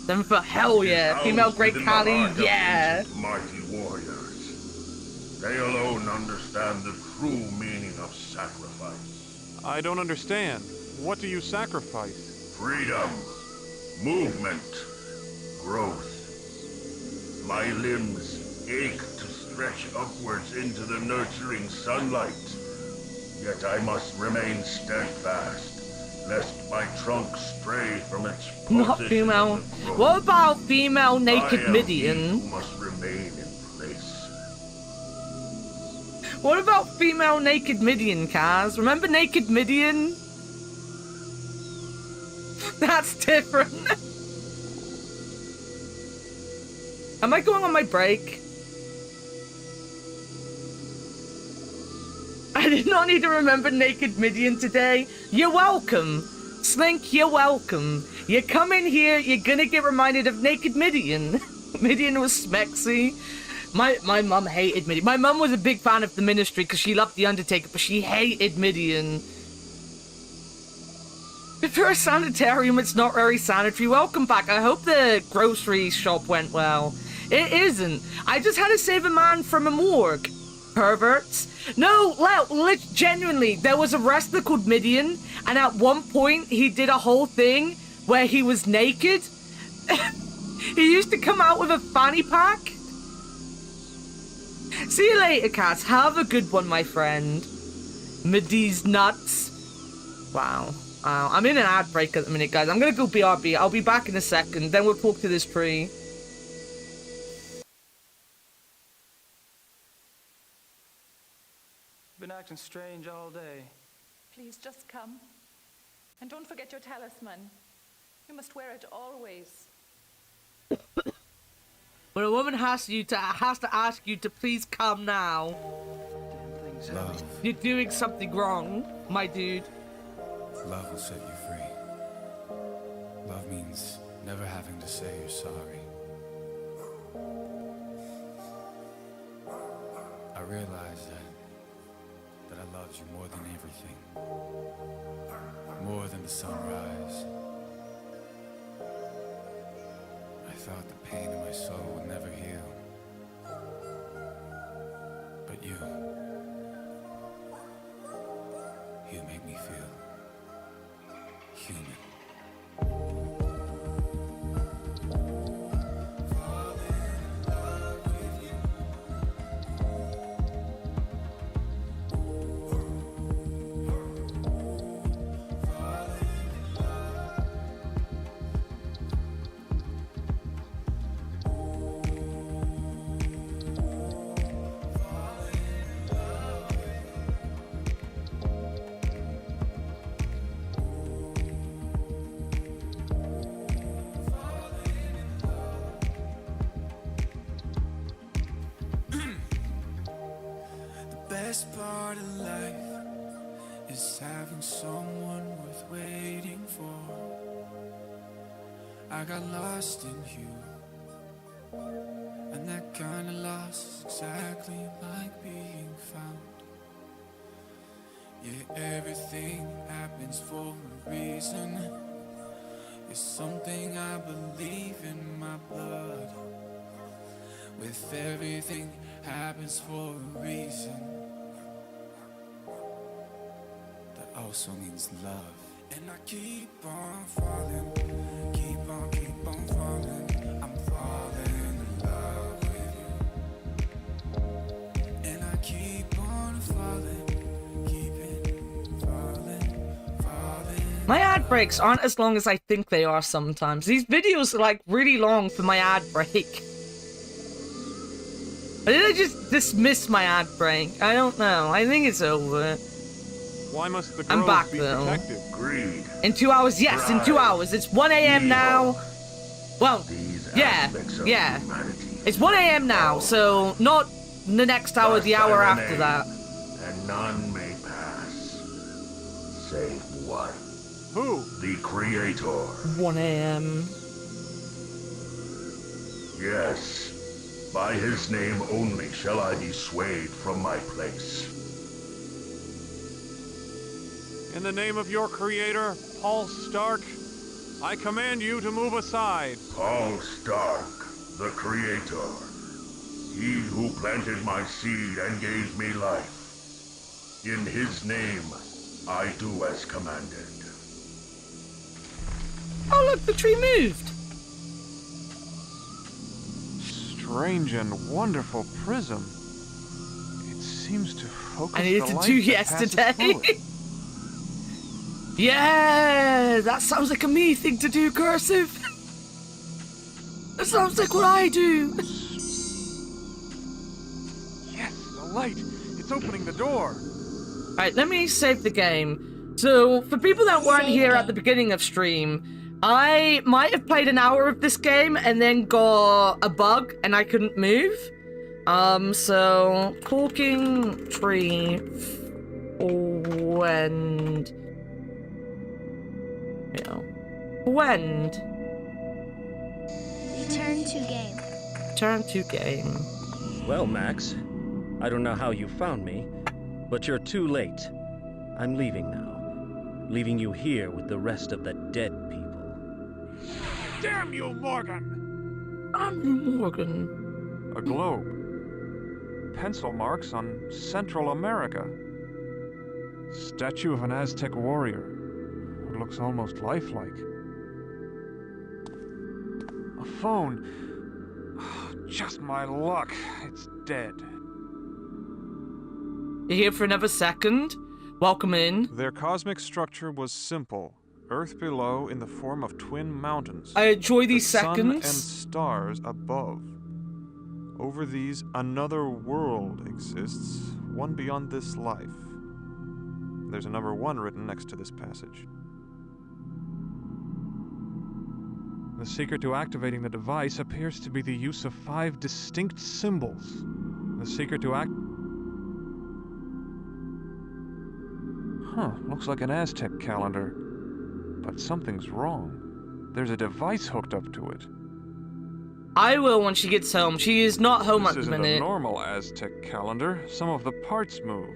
7 foot, hell yeah. Female Great Khali, yeah. Mighty warriors. They alone understand the true meaning of sacrifice. I don't understand. What do you sacrifice? Freedom, movement, growth. My limbs ache to stretch upwards into the nurturing sunlight. Yet I must remain steadfast, lest my trunk stray from its position. Not female. What about female naked Midian? Who must remain in place. What about female naked Midian, Kaz? Remember naked Midian? That's different. Am I going on my break? I did not need to remember naked Midian today. You're welcome. Slink, you're welcome. You come in here, you're gonna get reminded of naked Midian. Midian was smexy. My mum hated Midian. My mum was a big fan of the Ministry because she loved The Undertaker, but she hated Midian. If you're a sanitarium, it's not very sanitary. Welcome back. I hope the grocery shop went well. It isn't. I just had to save a man from a morgue. Perverts. No, genuinely, there was a wrestler called Midian, and at one point, he did a whole thing where he was naked. He used to come out with a fanny pack. See you later, Cass. Have a good one, my friend. Midi's nuts. Wow. I'm in an ad break at the minute, guys. I'm gonna go BRB. I'll be back in a second. Then we'll talk to this tree. Been acting strange all day. Please just come. And don't forget your talisman. You must wear it always. When a woman has to ask you to please come now. Love. You're doing something wrong, my dude. Love will set you free. Love means never having to say you're sorry. I realized that I loved you more than everything. More than the sunrise. I thought the pain in my soul would never heal. But you make me feel human. Best part of life is having someone worth waiting for. I got lost in you, and that kind of loss is exactly like being found. Yeah, everything happens for a reason. It's something I believe in my blood. With everything happens for a reason. That also means love. And I keep on falling, keep on falling. I'm falling in love with you. And I keep on falling, falling. My ad breaks aren't as long as I think they are sometimes. These videos are like really long for my ad break. Or did I just dismiss my ad break? I don't know. I think it's over. Why must the I'm grove back be though. protected? Greed. In 2 hours, yes, in 2 hours. It's 1 a.m. now. Well, yeah. It's 1 a.m. now, so not the next hour, the hour after that. And none may pass, save one. Who? The Creator. 1 a.m. Yes. By his name only shall I be swayed from my place. In the name of your creator, Paul Stark, I command you to move aside. Paul Stark, the Creator. He who planted my seed and gave me life. In his name, I do as commanded. Oh look, the tree moved. Strange and wonderful prism. It seems to focus I needed the to light do that passes yesterday. through it. Yeah, that sounds like a me thing to do, Cursive. That sounds like what I do. Yes, the light. It's opening the door. Alright, let me save the game. So, for people that weren't here at the beginning of stream, I might have played an hour of this game and then got a bug and I couldn't move. So, talking tree wend. Wend. Return to game. Turn to game. Well, Max, I don't know how you found me, but you're too late. I'm leaving now. Leaving you here with the rest of the dead people. Damn you, Morgan! I'm Morgan. A globe. Pencil marks on Central America. Statue of an Aztec warrior. It looks almost lifelike. A phone. Oh, just my luck. It's dead. You're here for another second? Welcome in. Their cosmic structure was simple. Earth below in the form of twin mountains. I enjoy these the seconds. Sun and stars above. Over these, another world exists, one beyond this life. There's a number 1 written next to this passage. The secret to activating the device appears to be the use of 5 distinct symbols. The secret to Huh, looks like an Aztec calendar. But something's wrong. There's a device hooked up to it. I will when she gets home. She is not home This at the isn't a minute. normal Aztec calendar. Some of the parts move.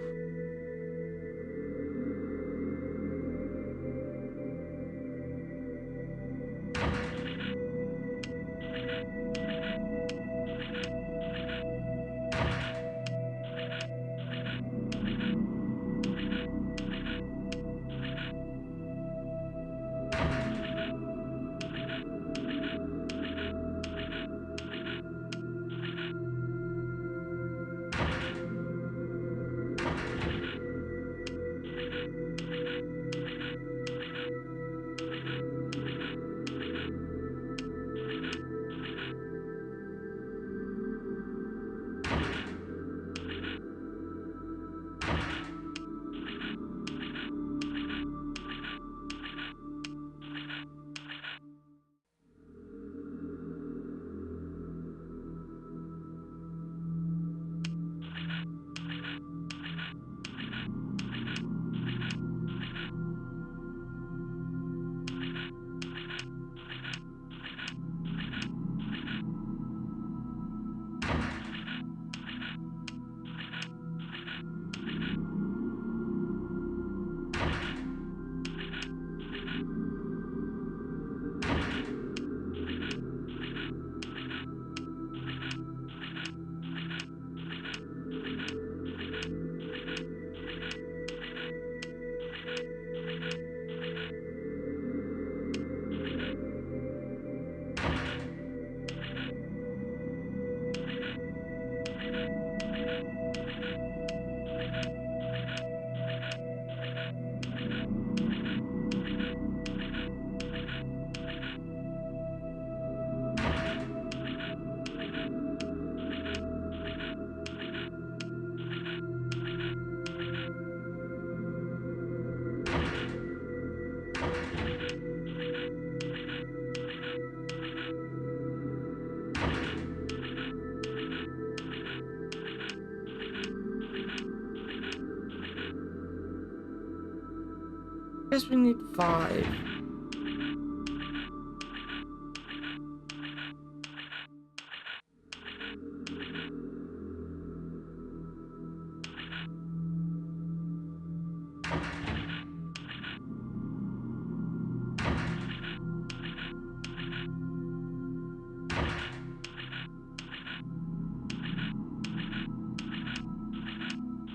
Guess we need 5.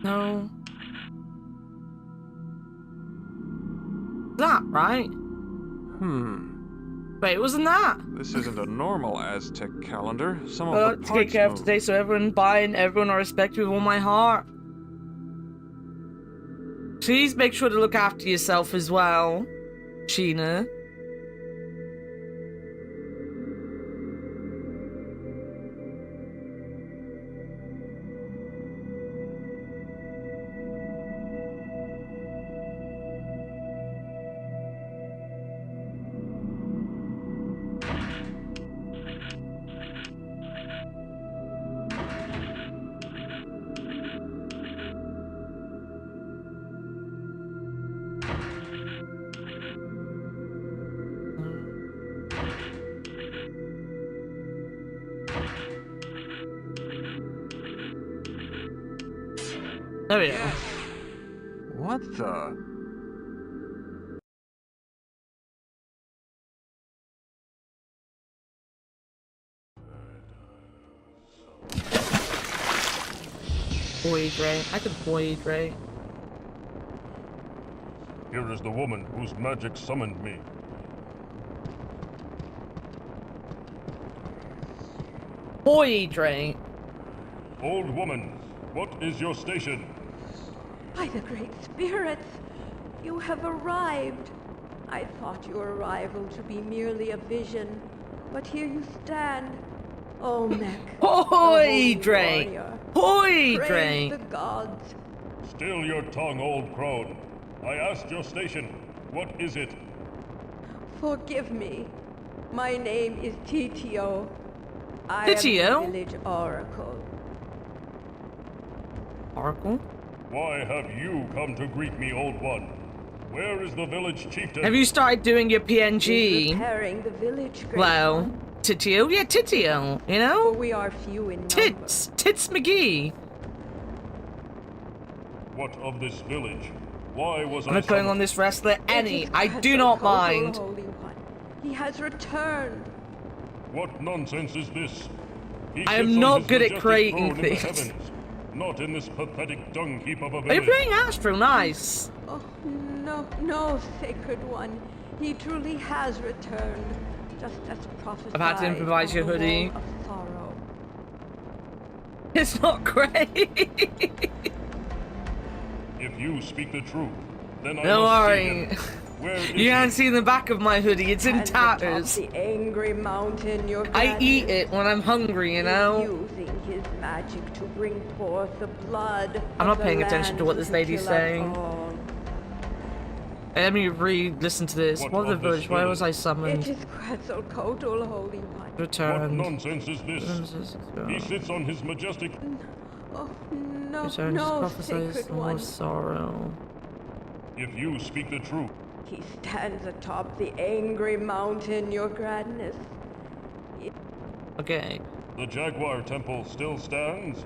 No. That, right? Wait, wasn't that? This isn't a normal Aztec calendar. Some Well, of the to parts take care of move. today, so everyone buying, everyone I respect with all my heart. Please make sure to look after yourself as well, Sheena. There we go. What the? Void ray. I could void ray. Here is the woman whose magic summoned me. Void ray. Old woman, what is your station? By the Great Spirits, you have arrived. I thought your arrival to be merely a vision, but here you stand. Olmec, Void ray. Void praise ray. the gods. Still your tongue, old crone. I asked your station. What is it? Forgive me. My name is Titio. I Titio? am the village oracle. Oracle? Why have you come to greet me, Old One? Where is the village chieftain? Have you started doing your He's PNG? repairing the village, great Well, one. Titio? Yeah, Titio, you know? For we are few in number. Tits McGee. What of this village? Why was I'm I not going summoned? on this wrestler any. It is I do not Quetzalcoatl, mind. Holy One. He has returned. What nonsense is this? He I sits am on not his good at majestic creating throne in the things. heavens, not in this pathetic dung heap of a Are you village. playing Astro? Nice. Oh, no, Sacred One. He truly has returned, just as prophesied. I've had to improvise your on the hoodie. wall of sorrow. It's not great. If you speak the truth, then I Don't must see worry. him. Where is You can't see the back of my hoodie. It's in And atop tatters. the angry mountain, your I granite eat it when I'm hungry, you know? using his magic to bring forth the blood. I'm of not the paying attention to what land this lady's kill us saying. all. Let me listen to this. What of the village? Why was I It summoned? is Quetzalcoatl, Holy One. What Returned. nonsense is this? He sits on his majestic... Oh, no, Returned. no, Prophesies Sacred the more One. sorrow. If you speak the truth, He stands atop the angry mountain, your grandness. Okay. the Jaguar Temple still stands?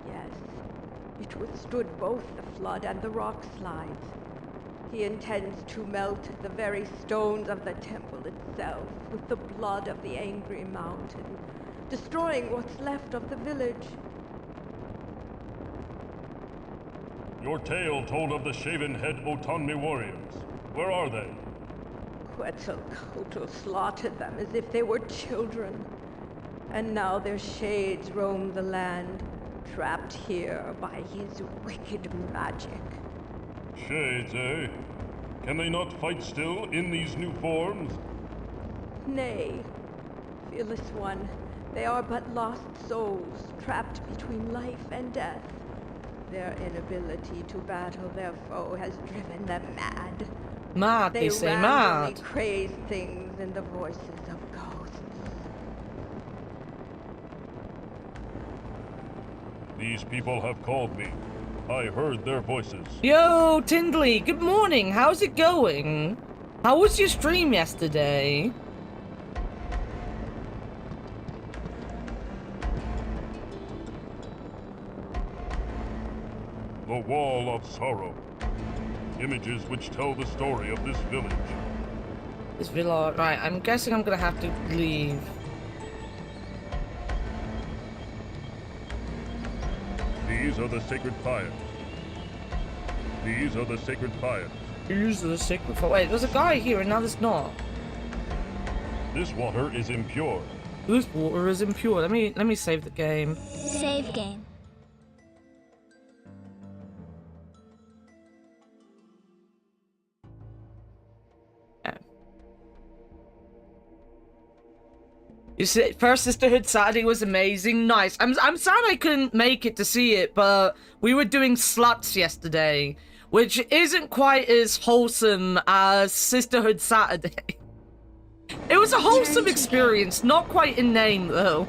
Yes, it withstood both the flood and the rock slides. He intends to melt the very stones of the temple itself with the blood of the angry mountain, destroying what's left of the village. Your tale told of the shaven-head Otanmi warriors. Where are they? Quetzalcoatl slaughtered them as if they were children. And now their shades roam the land, trapped here by his wicked magic. Shades, eh? Can they not fight still in these new forms? Nay, fearless one, they are but lost souls, trapped between life and death. Their inability to battle their foe has driven them mad. Mad, they say randomly mad. craze things in the voices of ghosts. These people have called me. I heard their voices. Yo, Tindley, good morning. How's it going? How was your stream yesterday? The Wall of Sorrow. Images which tell the story of this village. This villa, right, I'm guessing I'm gonna have to leave. These are the sacred fires. These are the sacred fires. These are the sacred fire. Wait, there's a guy here and now there's not. This water is impure. This water is impure. Let me save the game. Save game. You see, first Sisterhood Saturday was amazing. Nice. I'm sad I couldn't make it to see it, but we were doing sluts yesterday, which isn't quite as wholesome as Sisterhood Saturday. It was a wholesome experience, not quite in name though.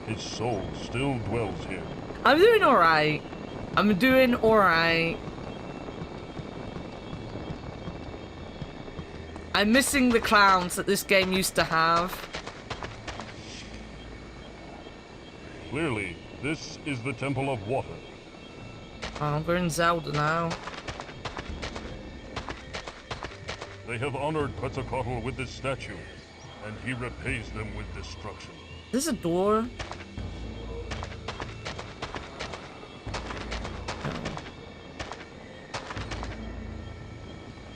His soul still dwells here. I'm doing alright. I'm doing alright. I'm missing the clowns that this game used to have. Clearly, this is the Temple of Water. Oh, we're in Zelda now. They have honored Quetzalcoatl with this statue, and he repays them with destruction. Is this a door?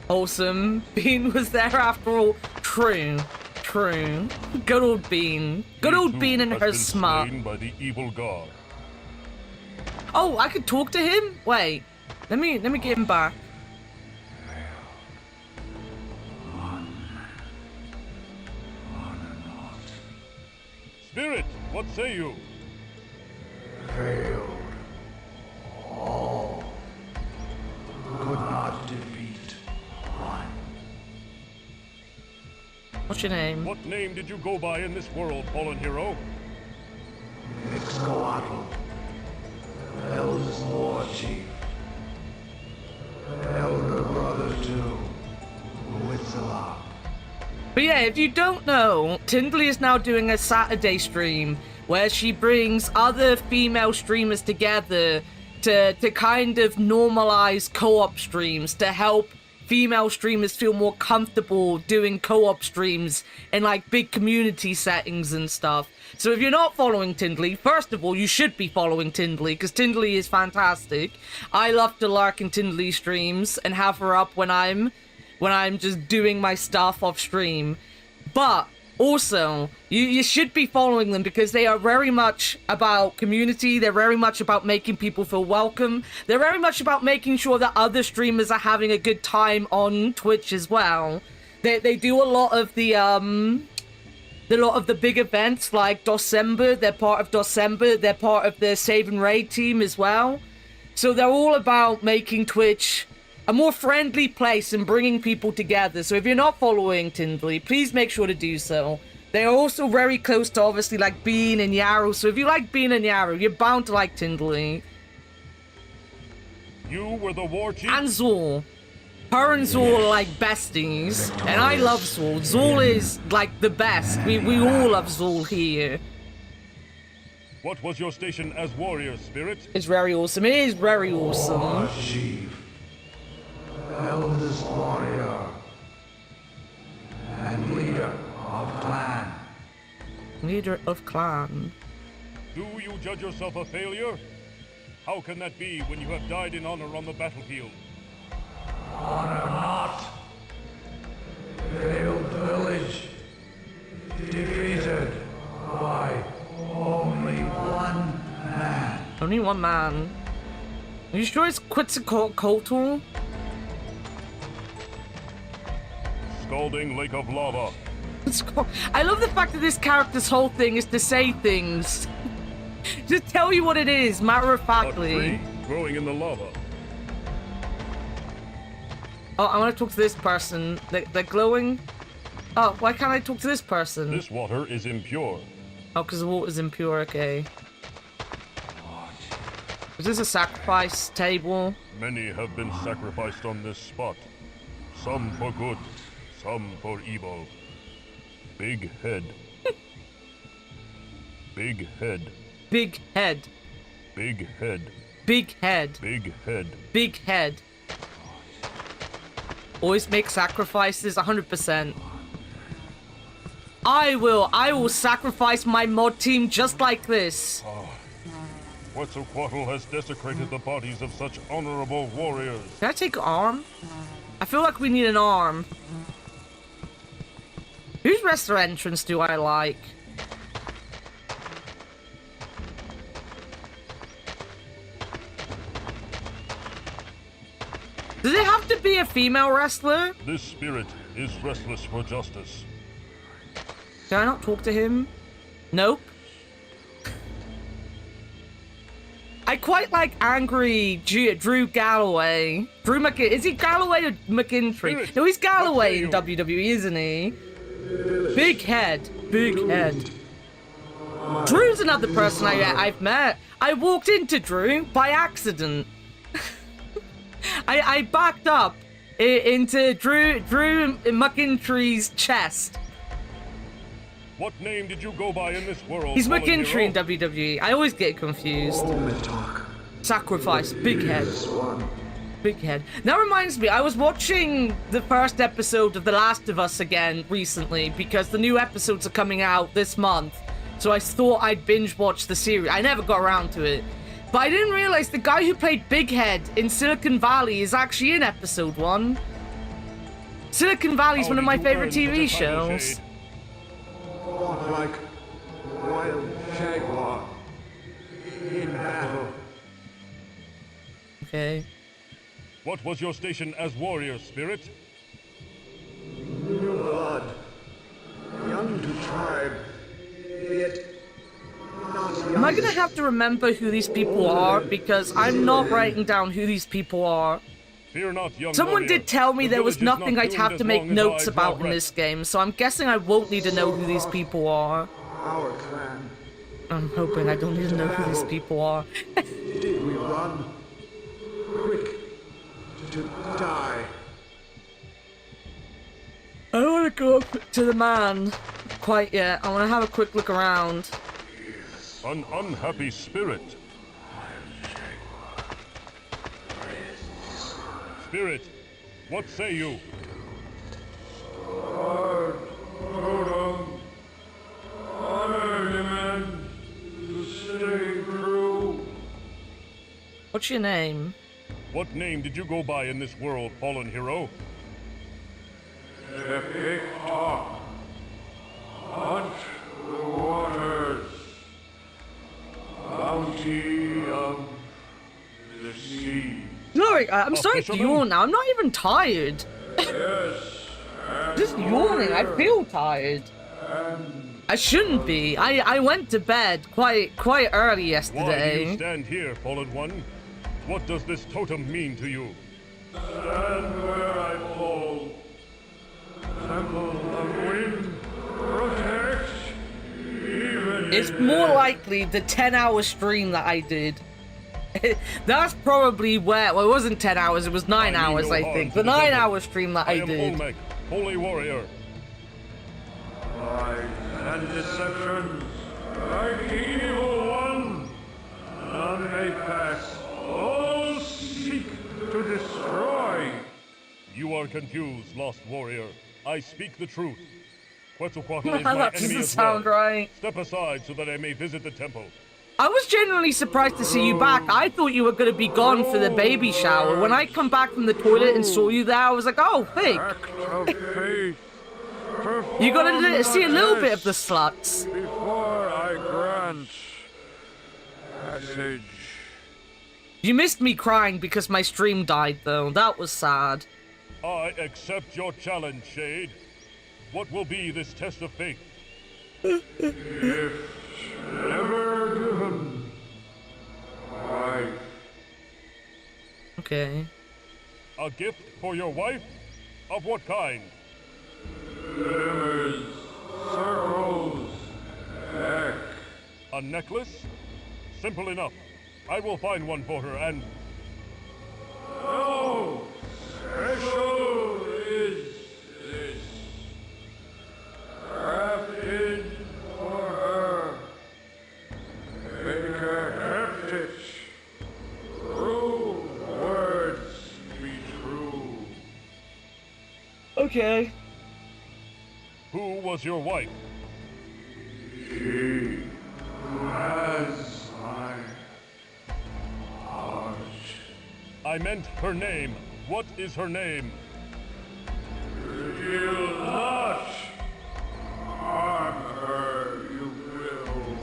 Awesome. Bean was there after all. True. True. Good old Bean. Good old Bean and her smart. Slain by the evil god. Oh, I could talk to him? Wait. Let me get him back. Spirit, what say you? Failed. All could not defeat one. What's your name? What name did you go by in this world, fallen hero? Mixcoatl, Elder's war chief. But yeah, if you don't know, Tindley is now doing a Saturday stream where she brings other female streamers together to kind of normalize co-op streams, to help female streamers feel more comfortable doing co-op streams in like big community settings and stuff. So if you're not following Tindley, first of all, you should be following Tindley, because Tindley is fantastic. I love to lurk in Tindley streams and have her up when I'm just doing my stuff off stream. But also, you should be following them because they are very much about community. They're very much about making people feel welcome. They're very much about making sure that other streamers are having a good time on Twitch as well. They do a lot of the big events like December. They're part of December. They're part of the Save and Raid team as well. So they're all about making Twitch a more friendly place and bringing people together. So if you're not following Tindley, please make sure to do so. They are also very close to obviously like Bean and Yarrow. So if you like Bean and Yarrow, you're bound to like Tindley. You were the war chief? And Zool. Her and Zool are like besties. And I love Zool. Zool is like the best. We all love Zool here. What was your station as warrior, Spirit? It's very awesome. It is very awesome. Chief. Eldest warrior. And leader of clan. Leader of clan. Do you judge yourself a failure? How can that be when you have died in honor on the battlefield? Honor not. Failed village. Defeated by only one man. Only one man. Are you sure it's Quetzalcoatl? Scalding lake of lava. I love the fact that this character's whole thing is to say things. Just tell you what it is, matter of factly. A tree growing in the lava. Oh, I want to talk to this person. They're glowing. Oh, why can't I talk to this person? This water is impure. Oh, because the water is impure, okay. Is this a sacrifice table? Many have been sacrificed on this spot. Some for good, some for evil. Big head. Big head. Big head. Big head. Big head. Big head. Big head. Always make sacrifices, 100%. I will sacrifice my mod team just like this. Quetzalcoatl has desecrated the bodies of such honorable warriors. Can I take an arm? I feel like we need an arm. Whose wrestler entrance do I like? Does it have to be a female wrestler? This spirit is restless for justice. Can I not talk to him? Nope. I quite like angry Drew Galloway. Is he Galloway or McIntyre? No, he's Galloway in WWE, isn't he? Big head. Big head. Drew's another person I've met. I walked into Drew by accident. I backed up into Drew McIntyre's chest. What name did you go by in this world? He's McIntyre in WWE. I always get confused. Sacrifice. Big head. Big head. That reminds me, I was watching the first episode of The Last of Us again recently because the new episodes are coming out this month. So I thought I'd binge watch the series. I never got around to it. But I didn't realize the guy who played Big Head in Silicon Valley is actually in episode 1. Silicon Valley is one of my favorite TV shows. Walk like wild jaguar in battle. Okay. What was your station as warrior, Spirit? New blood, young to tribe, yet not young. Am I gonna have to remember who these people are? Because I'm not writing down who these people are. Fear not, young Someone warrior. did tell me The there was village is nothing not I'd have doomed to as make long as notes I about dwell in this game, so I'm guessing I won't need to know who these people are. Our clan. I'm hoping I don't need to know who these people are. Did we run? Quick to die. I don't want to go up to the man quite yet. I want to have a quick look around. An unhappy spirit. Spirit, what say you? What's your name? What name did you go by in this world, fallen hero? Epic talk. Hunt the waters. Bounty of the sea. Glory, I'm starting to yawn now. I'm not even tired. Yes. Just yawning. I feel tired. I shouldn't be. I went to bed quite early yesterday. Why do you stand here, fallen one? What does this totem mean to you? Stand where I fall. Temple of wind, protect. Even It's more likely the 10-hour stream that I did. That's probably where. Well, it wasn't 10 hours. It was 9 hours, I think. The 9-hour stream that I did. Olmec, holy warrior. Lies and deceptions, like the evil one, none may pass. All seek to destroy. You are confused, lost warrior. I speak the truth. Quetzalcoatl is my That enemy doesn't as well. sound right. Step aside so that I may visit the temple. I was genuinely surprised to see you back. I thought you were going to be gone for the baby shower. When I come back from the toilet and saw you there, I was like, oh, fake. You got to see a little bit of the sluts. Before I grant passage. You missed me crying because my stream died, though. That was sad. I accept your challenge, Shade. What will be this test of faith? If never given, wife. Okay. A gift for your wife? Of what kind? Glimmers, circles, heck. A necklace? Simple enough. I will find one for her and... No! Special is this. Crafted for her. Make her heft it. True words be true. Okay. Who was your wife? She who has my heart. I meant her name. What is her name? Reveal not. Harm her, you will.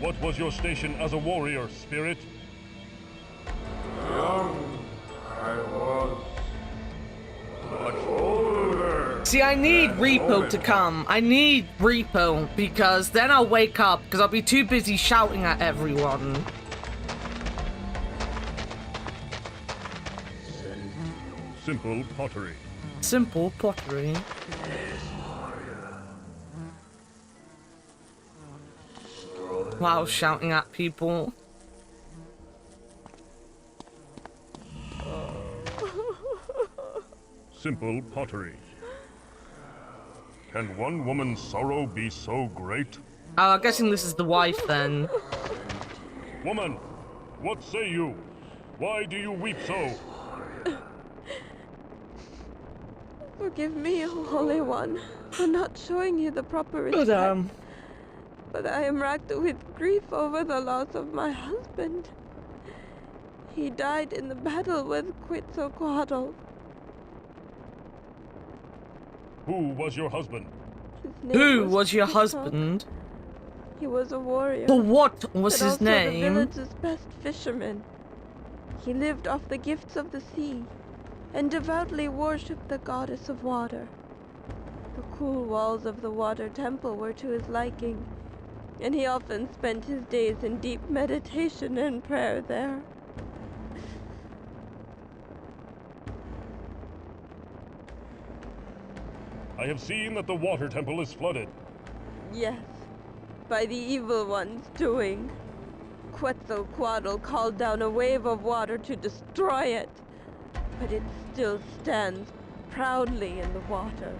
What was your station as a warrior, Spirit? Young I was, but older. See, I need Repo to come. I need Repo, because then I'll wake up, because I'll be too busy shouting at everyone. Simple pottery. Simple pottery. Wow, shouting at people. Simple pottery. Can one woman's sorrow be so great? Oh, I'm guessing this is the wife then. Woman, what say you? Why do you weep so? Forgive me, O Holy One, for not showing you the proper respect. Madame. But I am racked with grief over the loss of my husband. He died in the battle with Quetzalcoatl. Who was your husband? Who was your husband? He was a warrior. But what was but his also name? The village's best fisherman. He lived off the gifts of the sea, and devoutly worshipped the goddess of water. The cool walls of the water temple were to his liking, and he often spent his days in deep meditation and prayer there. I have seen that the water temple is flooded. Yes, by the evil one's doing. Quetzalcoatl called down a wave of water to destroy it, but it still stands proudly in the water.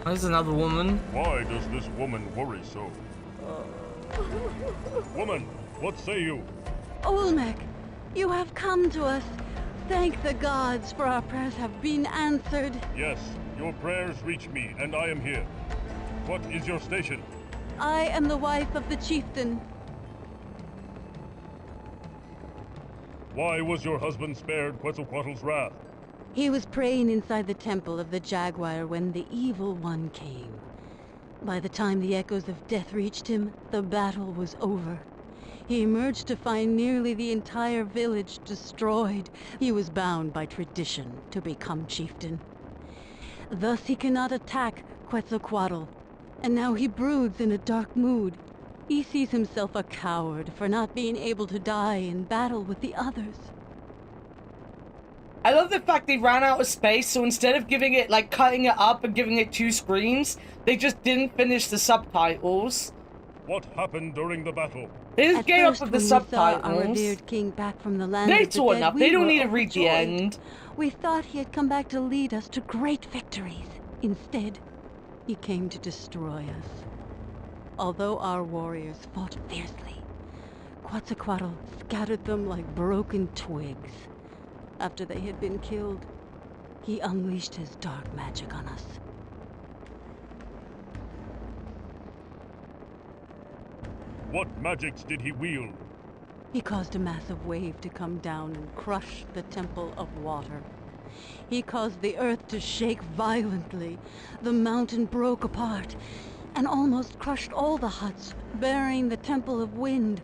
There's another woman. Why does this woman worry so? Woman, what say you? Olmec, you have come to us. Thank the gods, for our prayers have been answered. Yes, your prayers reach me, and I am here. What is your station? I am the wife of the chieftain. Why was your husband spared Quetzalcoatl's wrath? He was praying inside the temple of the Jaguar when the Evil One came. By the time the echoes of death reached him, the battle was over. He emerged to find nearly the entire village destroyed. He was bound by tradition to become chieftain. Thus he cannot attack Quetzalcoatl, and now he broods in a dark mood. He sees himself a coward for not being able to die in battle with the others. I love the fact they ran out of space, so instead of giving it, like, cutting it up and giving it 2 screens, they just didn't finish the subtitles. What happened during the battle? They just gave up with the subtitles. Our revered king back from the land They of the saw dead, enough. we They don't were need to read the overjoyed. end. We thought he had come back to lead us to great victories. Instead, he came to destroy us. Although our warriors fought fiercely, Quetzalcoatl scattered them like broken twigs. After they had been killed, he unleashed his dark magic on us. What magics did he wield? He caused a massive wave to come down and crush the Temple of Water. He caused the earth to shake violently. The mountain broke apart and almost crushed all the huts, burying the Temple of Wind.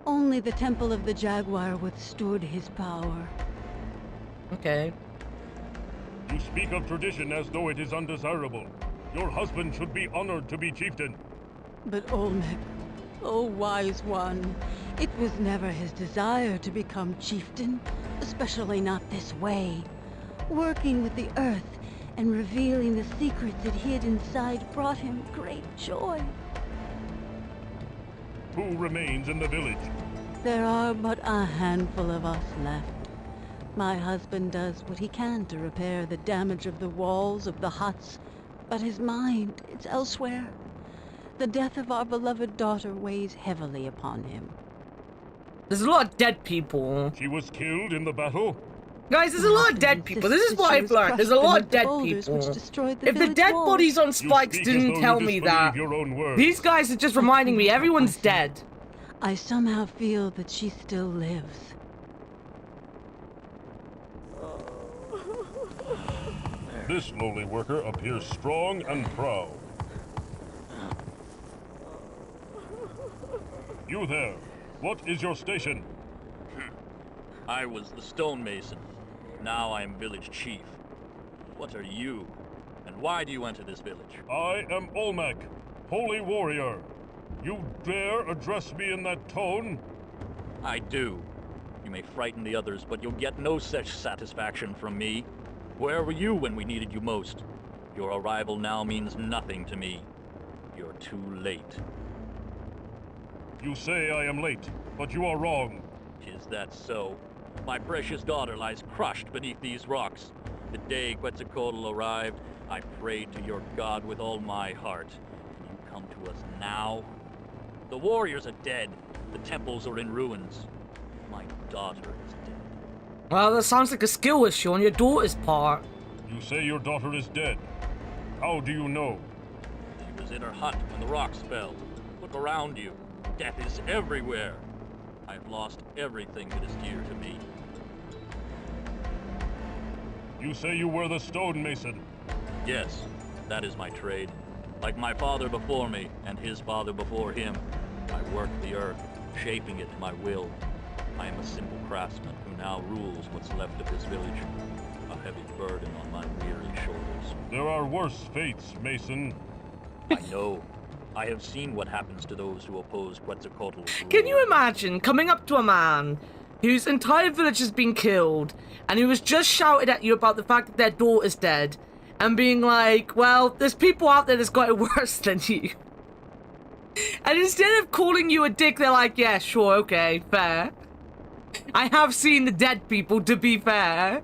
Only the Temple of the Jaguar withstood his power. Okay. You speak of tradition as though it is undesirable. Your husband should be honored to be chieftain. But Olmec, oh wise one, it was never his desire to become chieftain, especially not this way. Working with the earth and revealing the secrets it hid inside brought him great joy. Who remains in the village? There are but a handful of us left. My husband does what he can to repair the damage of the walls of the huts, but his mind is elsewhere. The death of our beloved daughter weighs heavily upon him. There's a lot of dead people. She was killed in the battle? Guys, there's a lot of dead people. This is what I've learned. There's a lot of dead people. If the dead bodies on spikes didn't tell me that, these guys are just reminding me everyone's dead. I somehow feel that she still lives. This lowly worker appears strong and proud. You there, what is your station? I was the stonemason. Now I am village chief. What are you? And why do you enter this village? I am Olmec, holy warrior. You dare address me in that tone? I do. You may frighten the others, but you'll get no such satisfaction from me. Where were you when we needed you most? Your arrival now means nothing to me. You're too late. You say I am late, but you are wrong. Is that so? My precious daughter lies crushed beneath these rocks. The day Quetzalcoatl arrived, I prayed to your god with all my heart. And you come to us now? The warriors are dead. The temples are in ruins. My daughter is dead. Well, that sounds like a skill issue on your daughter's part. You say your daughter is dead. How do you know? She was in her hut when the rocks fell. Look around you. Death is everywhere. I've lost everything that is dear to me. You say you were the stonemason? Yes, that is my trade. Like my father before me, and his father before him, I work the earth, shaping it to my will. I am a simple craftsman who now rules what's left of this village. A heavy burden on my weary shoulders. There are worse fates, Mason. I know. I have seen what happens to those who oppose Quetzalcoatl's rule. Can you imagine coming up to a man whose entire village has been killed and who was just shouted at you about the fact that their daughter's dead and being like, well, there's people out there that's got it worse than you. And instead of calling you a dick, they're like, yeah, sure, okay, fair. I have seen the dead people, to be fair.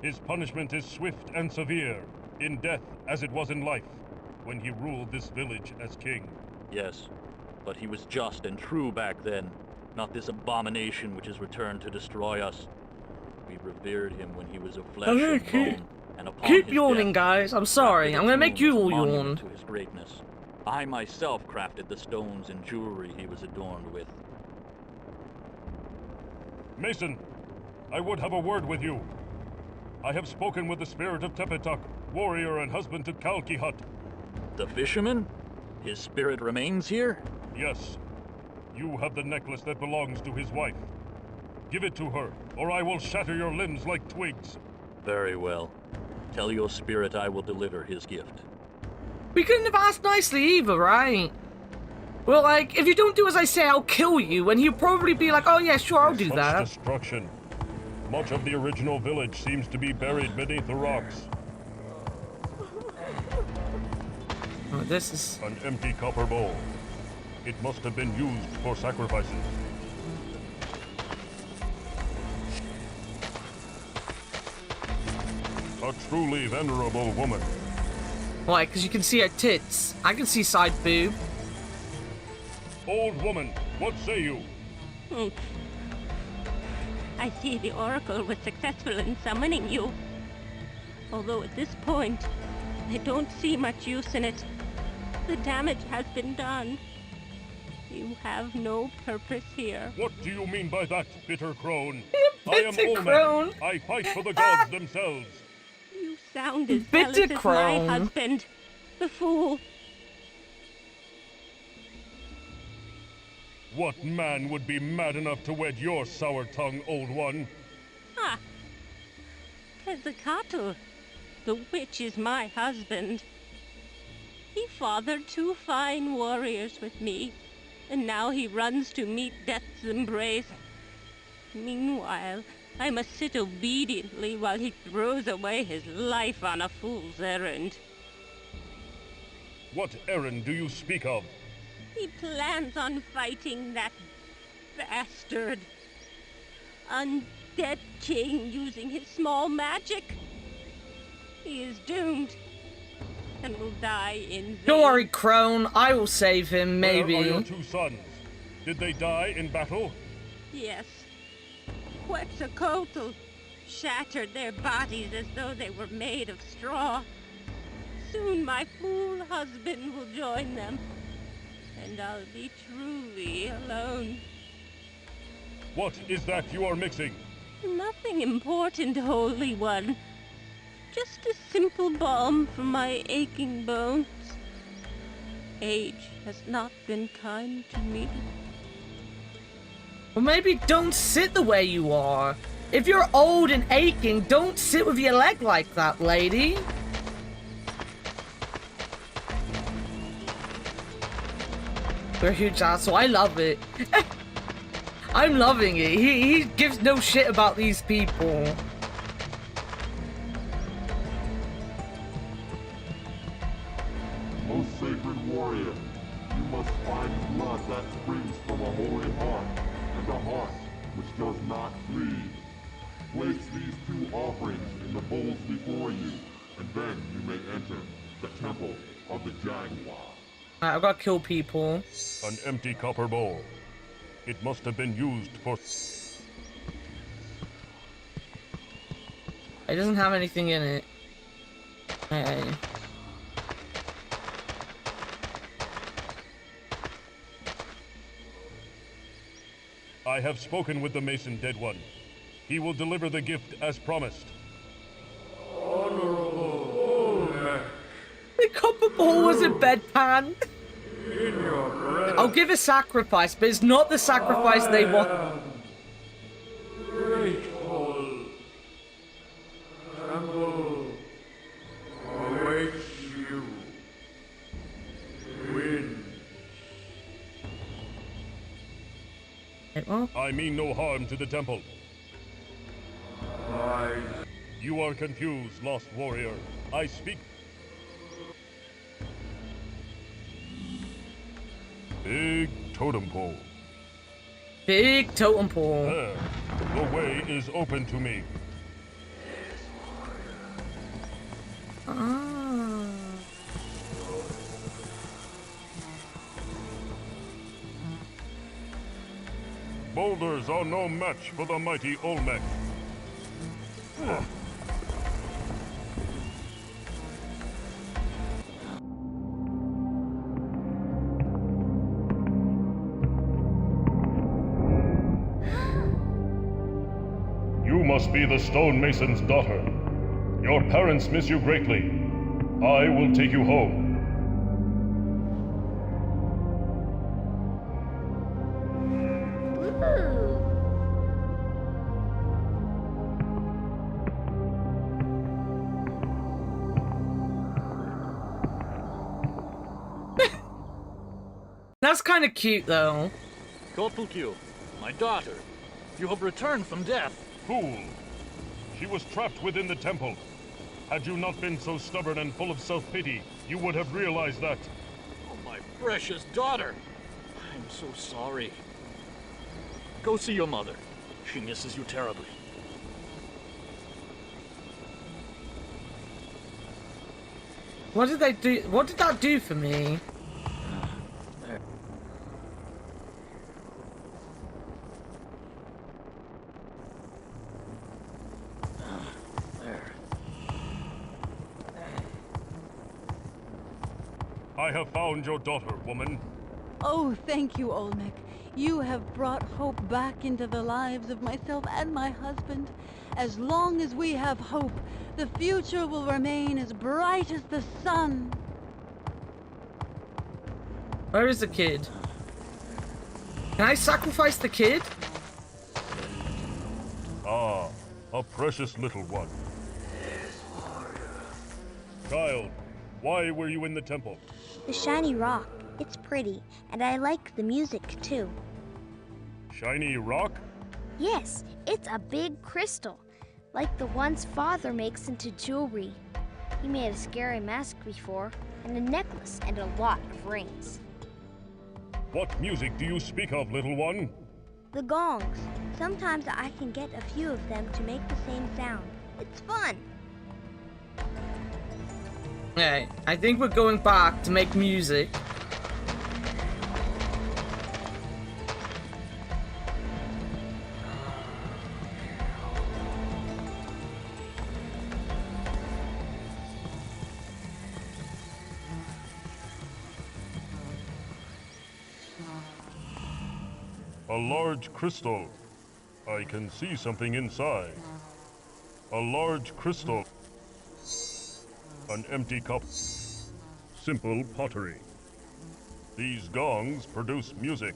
His punishment is swift and severe, in death as it was in life, when he ruled this village as king. Yes, but he was just and true back then, not this abomination which has returned to destroy us. We revered him when he was of flesh and bone, and upon Keep his yawning, death, guys. I'm sorry. I'm gonna make you all yawn. to his greatness. I myself crafted the stones and jewelry he was adorned with. Mason, I would have a word with you. I have spoken with the spirit of Tepetuk, warrior and husband to Kalkihut. The fisherman? His spirit remains here? Yes. You have the necklace that belongs to his wife. Give it to her, or I will shatter your limbs like twigs. Very well. Tell your spirit I will deliver his gift. We couldn't have asked nicely either, right? Well, like, if you don't do as I say, I'll kill you, and he'll probably be like, oh yeah, sure, I'll do that. Destruction. Much of the original village seems to be buried beneath the rocks. Oh, this is... An empty copper bowl. It must have been used for sacrifices. A truly venerable woman. Why? Because you can see her tits. I can see side boob. Old woman, what say you? I see the Oracle was successful in summoning you. Although at this point, I don't see much use in it. The damage has been done. You have no purpose here. What do you mean by that, bitter crone? I am Olman. I fight for the gods themselves. You sound as Bitter jealous as my crone. husband, the fool. What man would be mad enough to wed your sour-tongued old one? Ah, Pizzicato, the witch is my husband. He fathered 2 fine warriors with me, and now he runs to meet death's embrace. Meanwhile, I must sit obediently while he throws away his life on a fool's errand. What errand do you speak of? He plans on fighting that bastard. Undead king using his small magic. He is doomed and will die in vain. Don't worry, Crone. I will save him, maybe. Where are your 2 sons? Did they die in battle? Yes. Quetzalcoatl shattered their bodies as though they were made of straw. Soon my fool husband will join them, and I'll be truly alone. What is that you are mixing? Nothing important, Holy One. Just a simple balm for my aching bones. Age has not been kind to me. Well, maybe don't sit the way you are. If you're old and aching, don't sit with your leg like that, lady. You're a huge asshole. I love it. I'm loving it. He gives no shit about these people. Most sacred warrior, you must find blood that springs from a holy heart, and a heart which does not bleed. Place these 2 offerings in the bowls before you, and then you may enter the temple of the Jaguar. Alright, I've got to kill people. An empty copper bowl. It must have been used for... It doesn't have anything in it. Hey. I have spoken with the Mason Dead One. He will deliver the gift as promised. The copper ball was a bedpan. I'll give a sacrifice, but it's not the sacrifice they want. Grateful. Temple awaits you. Win. I mean no harm to the temple. You are confused, lost warrior. I speak... Big totem pole. Big totem pole. There. The way is open to me. Ah. Boulders are no match for the mighty Olmec. You must be the stonemason's daughter. Your parents miss you greatly. I will take you home. That's kind of cute, though. Kotulkyu, my daughter, you have returned from death. Fool! She was trapped within the temple. Had you not been so stubborn and full of self-pity, you would have realized that. Oh, my precious daughter! I'm so sorry. Go see your mother. She misses you terribly. What did they do? What did that do for me? I have found your daughter, woman. Oh, thank you, Olmec. You have brought hope back into the lives of myself and my husband. As long as we have hope, the future will remain as bright as the sun. Where is the kid? Can I sacrifice the kid? Ah, a precious little one. Child, why were you in the temple? The shiny rock. It's pretty, and I like the music too. Shiny rock? Yes, it's a big crystal, like the ones Father makes into jewelry. He made a scary mask before, and a necklace, and a lot of rings. What music do you speak of, little one? The gongs. Sometimes I can get a few of them to make the same sound. It's fun. Okay, I think we're going back to make music. A large crystal. I can see something inside. A large crystal. An empty cup. Simple pottery. These gongs produce music.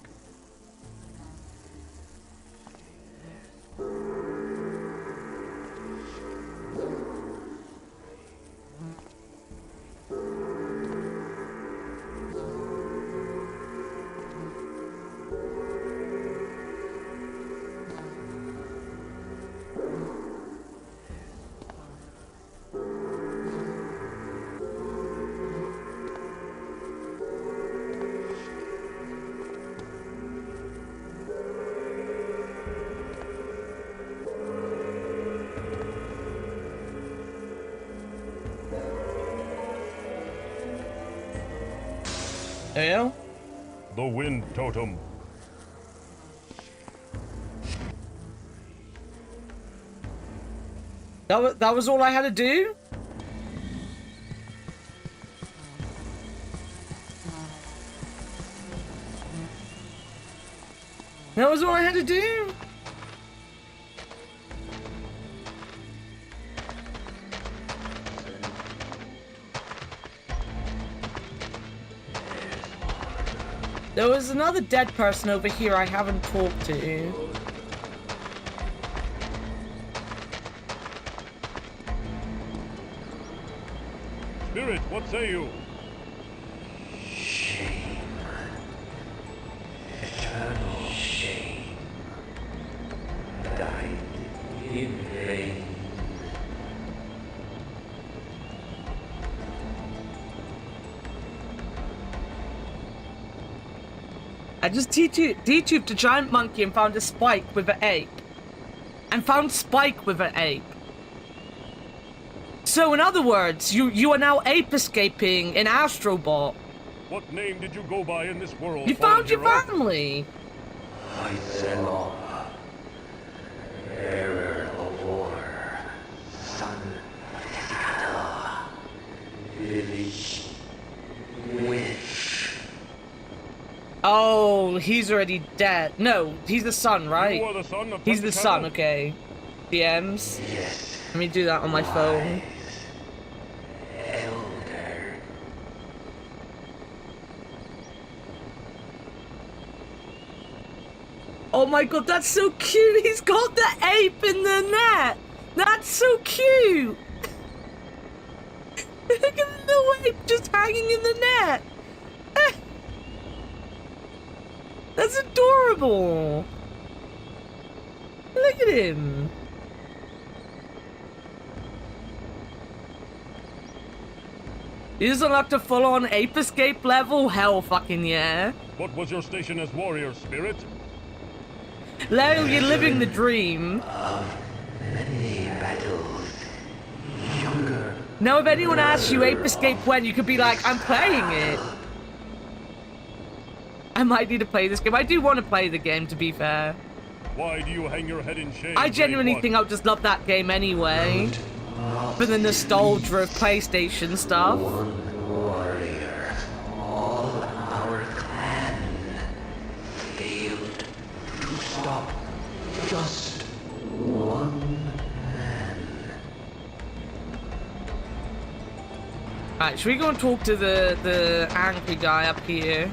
Yeah? The wind totem. That was all I had to do? That was all I had to do? There was another dead person over here I haven't talked to. Spirit, what say you? Shame. Eternal shame. Died in vain. I just detubed a giant monkey and found a spike with an ape. And found Spike with an ape. So in other words, you are now ape escaping in Astrobot. What name did you go by in this world? You found your family. Hysenol, bearer of war, son of Tecata, village witch. Oh, he's already dead. No, he's the son, right? You are the son of He's the son, Tecata? okay. DMs? Yes. Let me do that on my phone. Elder. Oh my god, that's so cute! He's got the ape in the net! That's so cute! Look at the little ape just hanging in the net! That's adorable! Look at him! You just unlocked a full-on ape escape level? Hell fucking yeah. What was your station as warrior, Spirit? Leo, you're living the dream. Many battles. Younger. Now, if anyone asks you Ape Escape when, you could be like, I'm playing it. I might need to play this game. I do want to play the game, to be fair. Why do you hang your head in shame? I genuinely think I'll just love that game anyway. For the nostalgia of PlayStation stuff. One warrior. All our clan failed to stop just one man. Alright, should we go and talk to the angry guy up here?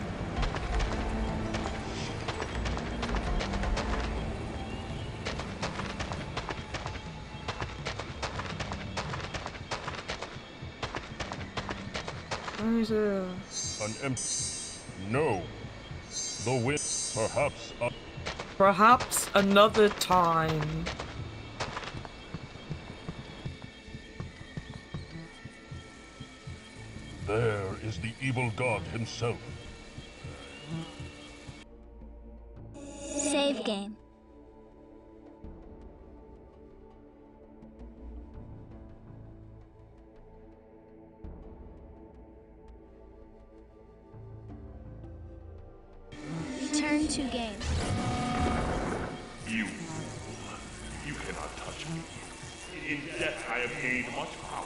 An empty. No. The wind. Perhaps another time. There is the evil god himself. Save game. Return to game. You cannot touch me. In death I have gained much power.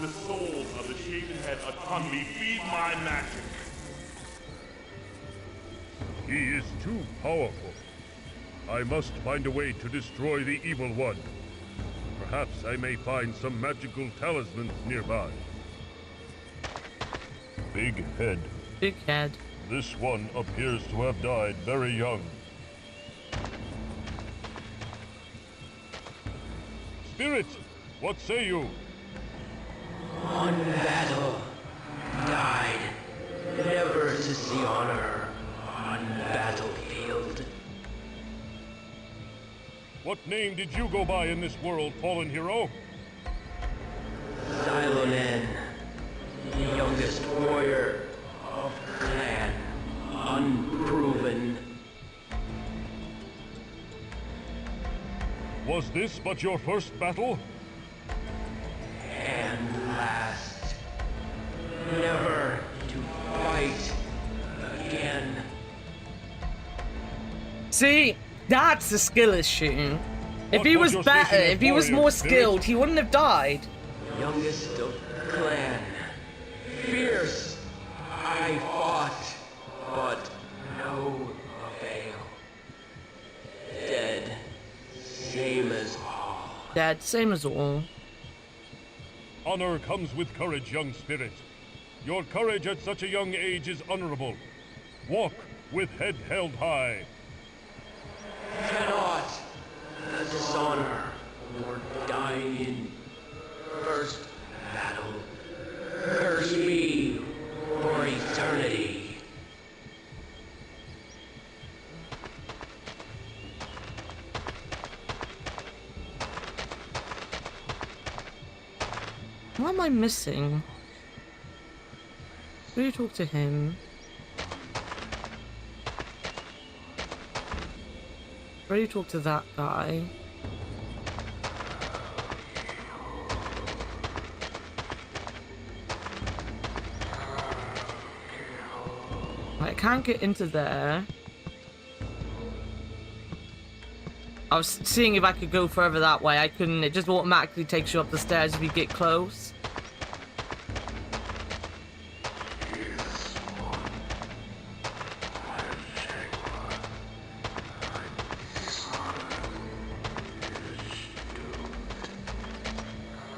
The souls of the shaven head upon me feed my magic. He is too powerful. I must find a way to destroy the evil one. Perhaps I may find some magical talismans nearby. Big head. Big head. This one appears to have died very young. Spirit, what say you? One battle died, never to see honor on battlefield. What name did you go by in this world, fallen hero? Xylonen, the youngest warrior of clan, unproven. Was this but your first battle? And last. Never to fight again. See, that's a skill issue. If he was better, if he was more skilled, he wouldn't have died. Youngest of clan. Fierce. I fought, but no avail. Dead. Same as all. Dead, same as all. Honor comes with courage, young spirit. Your courage at such a young age is honorable. Walk with head held high. Cannot dishonor or dying in first battle. Curse me for eternity. What am I missing? Will you talk to him? Already talked to that guy. I can't get into there. I was seeing if I could go further that way. I couldn't. It just automatically takes you up the stairs if you get close.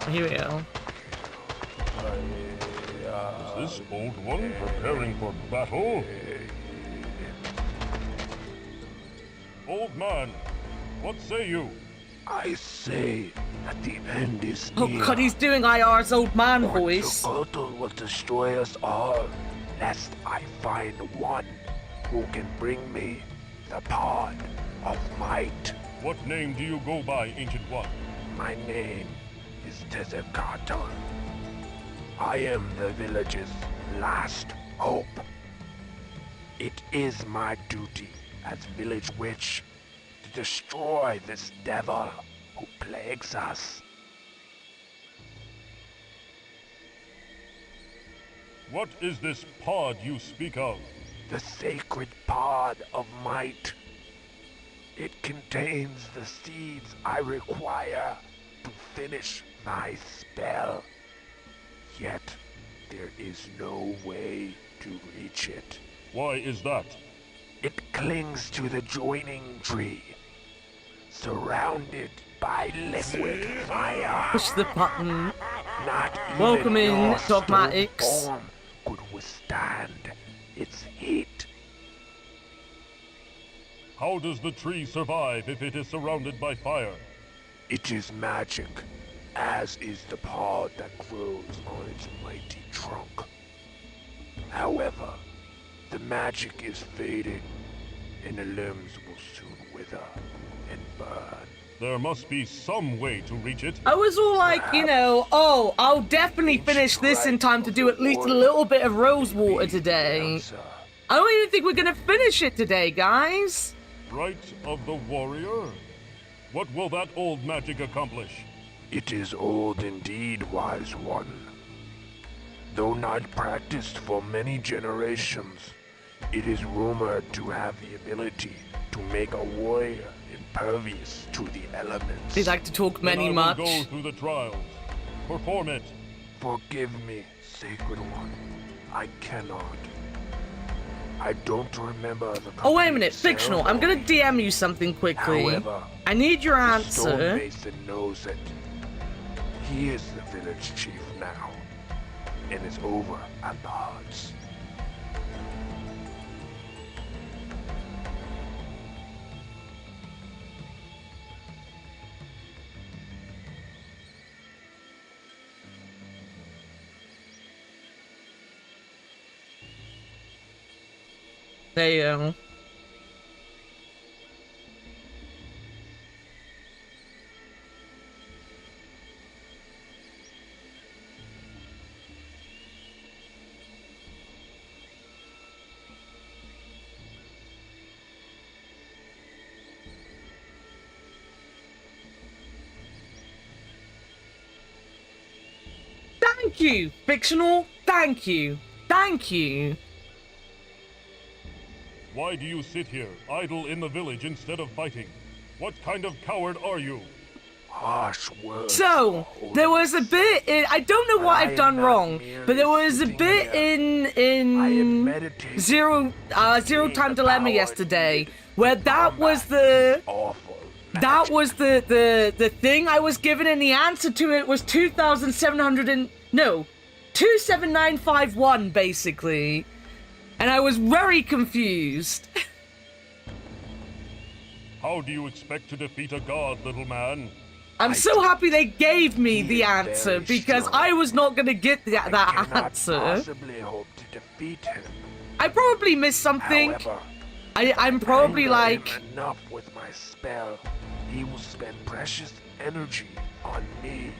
Here we go. Is this old one preparing for battle? Old man, what say you? I say that the end is Oh near. god, he's doing IR's old man voice. The turtle will destroy us all, lest I find one who can bring me the pod of might. What name do you go by, Ancient One? My name is Tezekata. I am the village's last hope. It is my duty as village witch to destroy this devil who plagues us. What is this pod you speak of? The sacred pod of might. It contains the seeds I require to finish my spell. Yet, there is no way to reach it. Why is that? It clings to the joining tree, surrounded by liquid fire. Push the button. Not Welcome even in, your stone Dogmatics. form could withstand its heat. How does the tree survive if it is surrounded by fire? It is magic, as is the pod that grows on its mighty trunk. However, the magic is fading, and the limbs will soon wither and burn. There must be some way to reach it. I was all like, you know, oh, I'll definitely finish this in time to do at least a little bit of Rosewater today. I don't even think we're gonna finish it today, guys. Rite of the warrior? What will that old magic accomplish? It is old indeed, wise one. Though not practiced for many generations, it is rumored to have the ability to make a warrior impervious to the elements. They like to talk many Then I much. will go through the trials. Perform it. Forgive me, Sacred One. I cannot. I don't remember the Oh, wait a minute, fictional. I'm gonna DM you something quickly. However, I need your the answer. stonemason knows it. He is the village chief now, and is over at the huts. There you go. Thank you, fictional. Thank you. Thank you. Why do you sit here, idle in the village instead of fighting? What kind of coward are you? Harsh words. So, there was a bit in, I don't know what I've done wrong, but there was a bit in Zero Time Dilemma yesterday where that was the thing I was given, and the answer to it was 27951 basically. And I was very confused. How do you expect to defeat a god, little man? I'm so happy they gave me the answer, because I was not gonna get that answer. Possibly hope to defeat him. I probably missed something. However, I'm probably anger like... him enough with my spell. He will spend precious energy on me.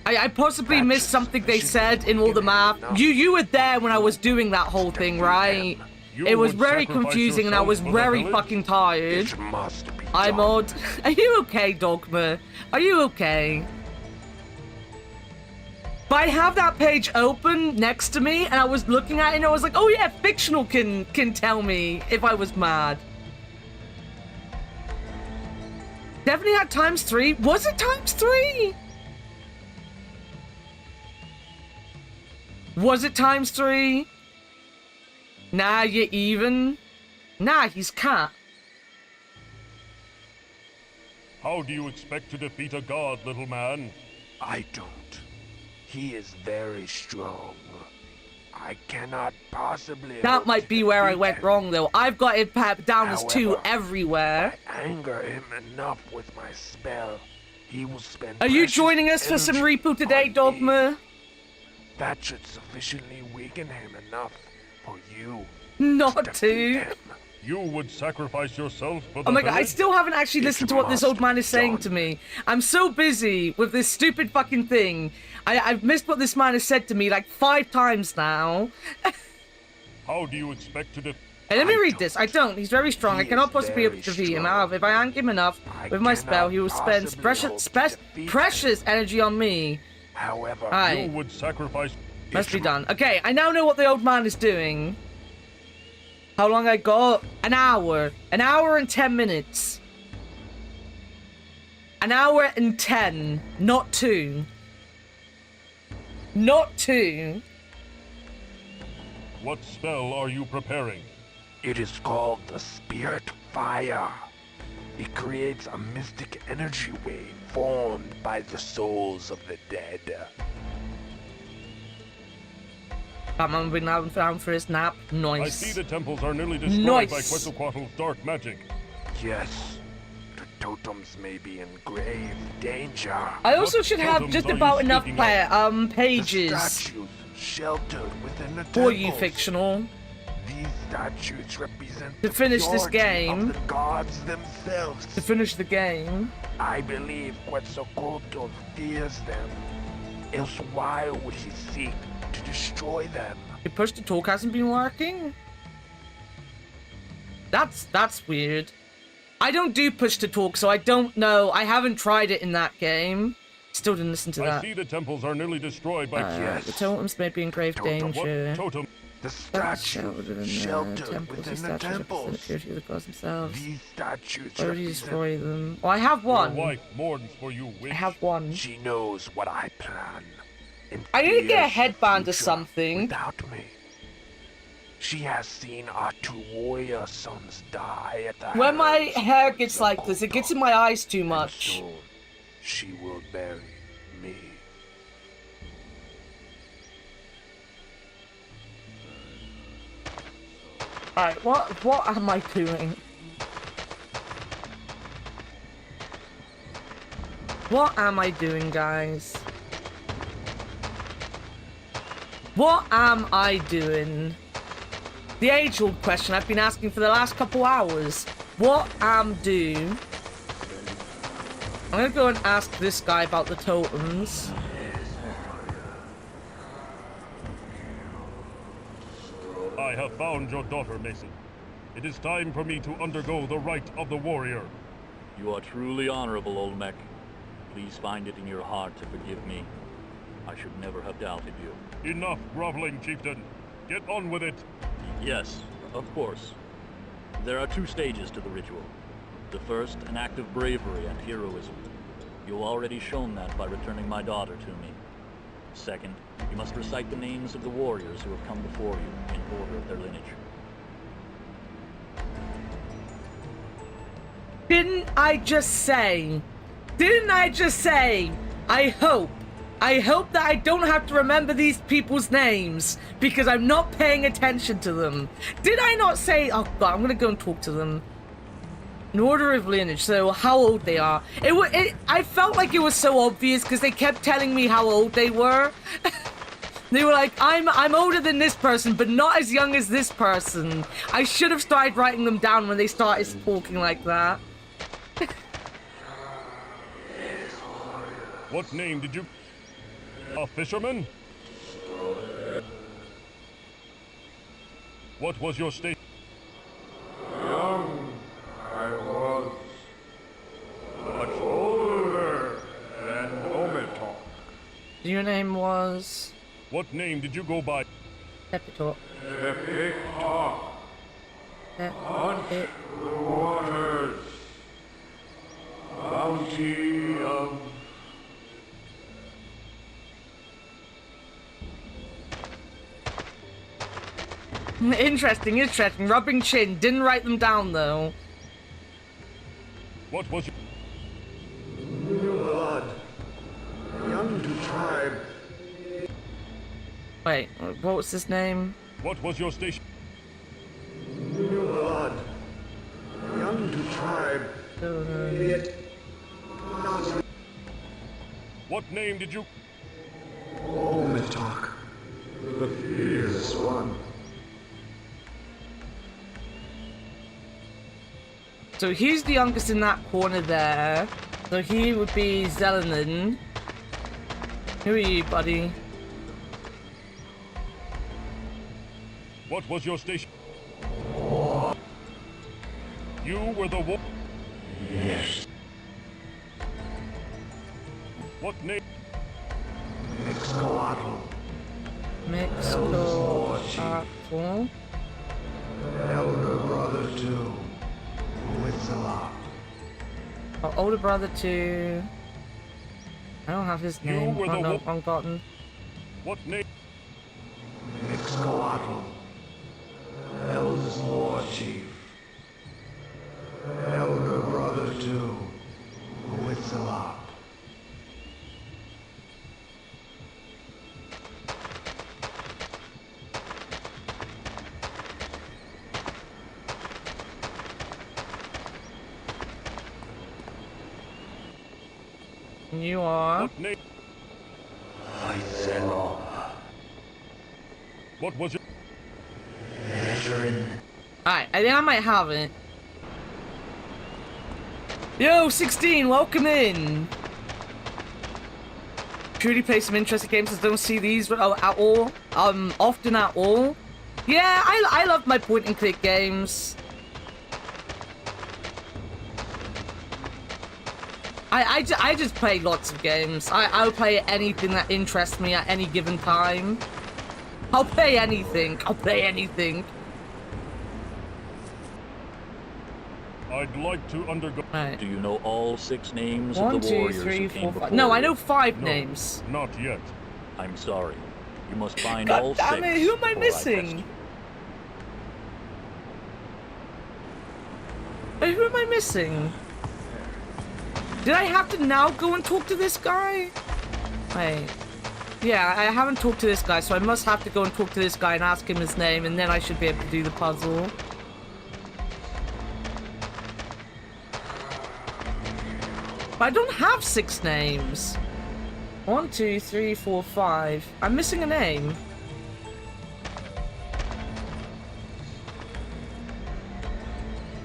I possibly missed something they said in all the math. You were there when I was doing that whole thing, right? It was very confusing and I was very fucking tired. It must be I'm odd. Are you okay, Dogma? Are you okay? But I have that page open next to me, and I was looking at it, and I was like, oh yeah, fictional can tell me if I was mad. Definitely had ×3. Was it ×3? Was it ×3? Nah, you even. Nah, he's cat. How do you expect to defeat a god, little man? I don't. He is very strong. I cannot possibly. That might be where I went wrong, though. I've got it down as 2 everywhere. I anger him enough with my spell. He will spend. Are you joining us for some reboot today, Dogma? That should sufficiently weaken him enough for you. Not to. You would sacrifice yourself for the Oh my god, I village? still haven't actually listened to what this old man is saying to me. I'm so busy with this stupid fucking thing. I've missed what this man has said to me like 5 times now. How do you expect to Hey, let me read this. I don't. He's very strong. I cannot possibly defeat him. However, if I anchor him enough with my spell, he will spend precious energy on me. However, you would sacrifice. Must be done. Okay, I now know what the old man is doing. How long I got? An hour. An hour and 10 minutes. An hour and 10. Not 2. Not 2. What spell are you preparing? It is called the Spirit Fire. It creates a mystic energy wave formed by the souls of the dead. Batman been out found for his nap. Nice. I see the temples are nearly destroyed by Quetzalcoatl's dark magic. Yes. The totems may be in grave danger. I also should have just about enough pages The statues sheltered within the for you, temples. fictional, These statues represent to finish this purity game. of the gods themselves. To finish the game. I believe Quetzalcoatl fears them. Else why would he seek to destroy them? Your push to talk hasn't been working? That's weird. I don't do push to talk, so I don't know. I haven't tried it in that game. Still didn't listen to that. I see the temples are nearly destroyed by The totems may be in grave danger. What totem? The statues sheltered temples, within the temples. The purity of the gods themselves. These statues Why would you represent... destroy them? Well, I have one. Your wife mourns for you, witch. I have one. She knows what I plan. I need to get a fears headband the or something. Without me. She has seen our 2 warrior sons die at the When my hands hair of gets like this, it gets in my eyes too much. soon she will bury me. Alright, what am I doing? What am I doing, guys? What am I doing? The age-old question I've been asking for the last couple hours. What am do? I'm gonna go and ask this guy about the totems. I have found your daughter, Mason. It is time for me to undergo the rite of the warrior. You are truly honorable, Olmec. Please find it in your heart to forgive me. I should never have doubted you. Enough groveling, chieftain. Get on with it. Yes, of course. There are 2 stages to the ritual. The first, an act of bravery and heroism. You've already shown that by returning my daughter to me. Second, you must recite the names of the warriors who have come before you in order of their lineage. Didn't I just say? I hope that I don't have to remember these people's names because I'm not paying attention to them. Did I not say, oh god, I'm gonna go and talk to them. In order of lineage, so how old they are. I felt like it was so obvious because they kept telling me how old they were. They were like, I'm older than this person, but not as young as this person. I should have started writing them down when they started talking like that. What name did you... A fisherman? What was your state? Young I was, Your name was... What name did you go by? Tepitor. Hunt the waters. Bounty of... Interesting, interesting. Rubbing chin. Didn't write them down, though. What was your... New blood. Young to tribe. Wait, what was his name? What was your station? New blood. Young to tribe. What name did you... Omitok. The fierce one. So he's the youngest in that corner there. So he would be Zelenin. Who are you, buddy? What was your station? You were the wolf? Yes. What name? Mixcoatl. Mixcoatl. Elder brother to Huitzala. Oh, older brother to... I don't have his name. were Oh, the no, wolf. wrong button. What name? Mixcoatl. Eldest war chief. Elder brother to Huitzala. You are... What name? Huitzala. What was your... Veteran. Alright, I think I might have it. Yo, 16, welcome in. Truly play some interesting games. I don't see these at all. Often at all. Yeah, I love my point and click games. I just play lots of games. I'll play anything that interests me at any given time. I'll play anything. I'll play anything. I'd like to undergo... Do you know all 6 names of 1, the 2, warriors 3, who 4, came 5. before No, I you? know 5 No, names. Not yet. I'm sorry. You must find God all damn 6. it, who am I before missing? test you. Wait, who am I missing? Did I have to now go and talk to this guy? Wait. Yeah, I haven't talked to this guy, so I must have to go and talk to this guy and ask him his name, and then I should be able to do the puzzle. But I don't have 6 names. 1, 2, 3, 4, 5. I'm missing a name.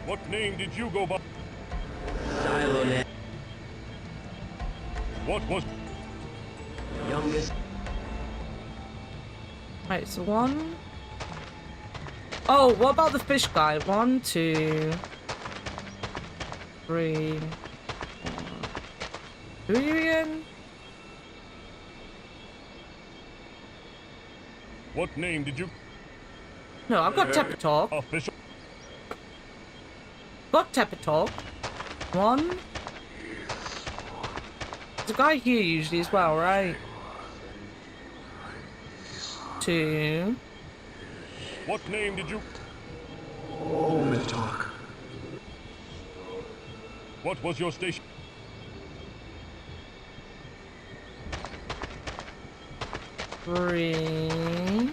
What name did you go by? Silonet. What was... Youngest. Right, so 1. Oh, what about the fish guy? 1, 2, 3, 4. Who are you again? What name did you... No, I've got Tepitalk. Official... Got Tepitalk. 1. There's a guy here usually as well, right? 2. What name did you... Omitok. What was your station? 3.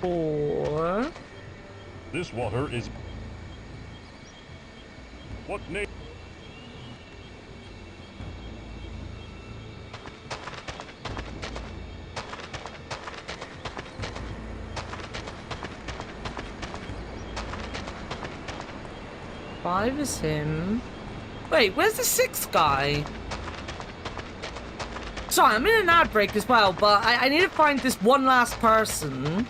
4. This water is... What name... Five is him. Wait, where's the 6th guy? Sorry, I'm in an ad break as well, but I need to find this one last person.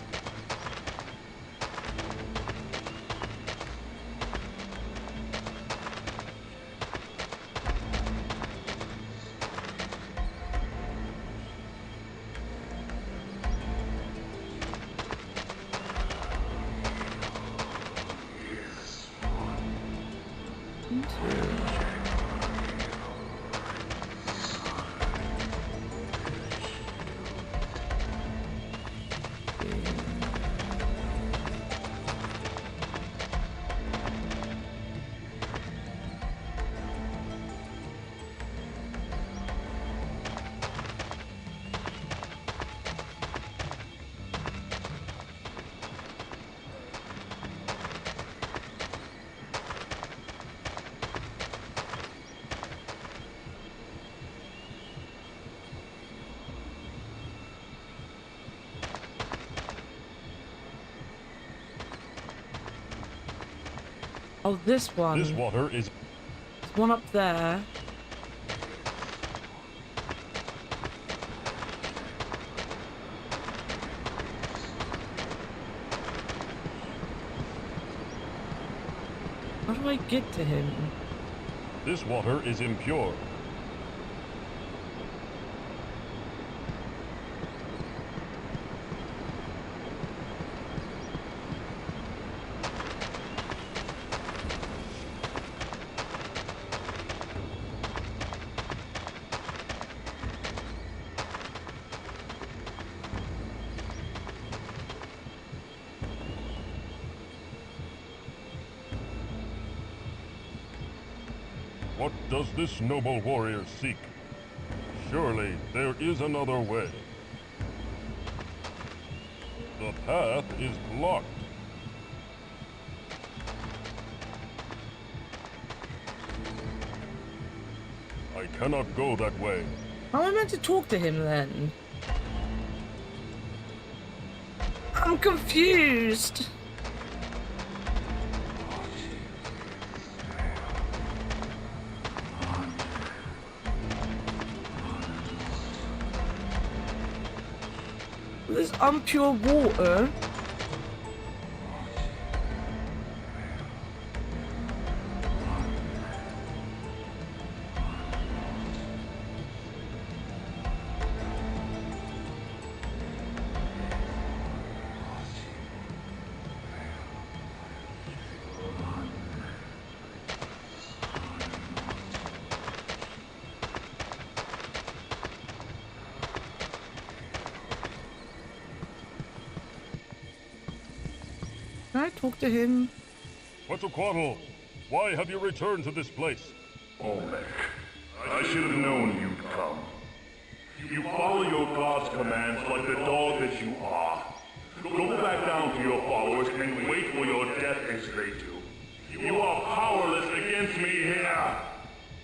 Oh, this one. This water is... There's one up there. How do I get to him? This water is impure. What does this noble warrior seek? Surely there is another way. The path is blocked. I cannot go that way. How am I meant to talk to him then? I'm confused. This impure water. Can I talk to him? Quetzalcoatl, why have you returned to this place? Olmec, I should have known you'd come. You follow your god's commands like the dog that you are. Go back down to your followers and wait for your death as they do. You are powerless against me here.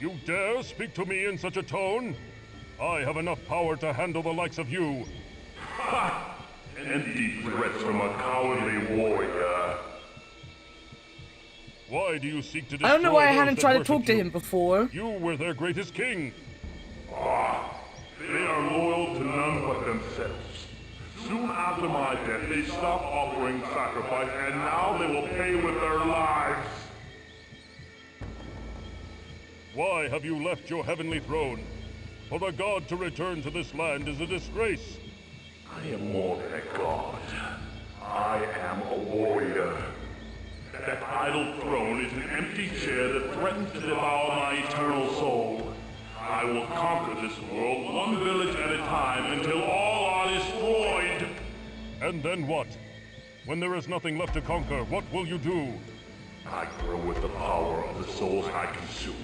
You dare speak to me in such a tone? I have enough power to handle the likes of you. Ha! Empty threats from a cowardly warrior. Why do you seek to destroy I don't know why I those hadn't that tried to worship talk to you? him before. You were their greatest king. Ah, they are loyal to none but themselves. Soon after my death, they stopped offering sacrifice, and now they will pay with their lives. Why have you left your heavenly throne? For a god to return to this land is a disgrace. I am more than a god. I am a warrior. That idle throne is an empty chair that threatens to devour my eternal soul. I will conquer this world one village at a time until all are destroyed. And then what? When there is nothing left to conquer, what will you do? I grow with the power of the souls I consume.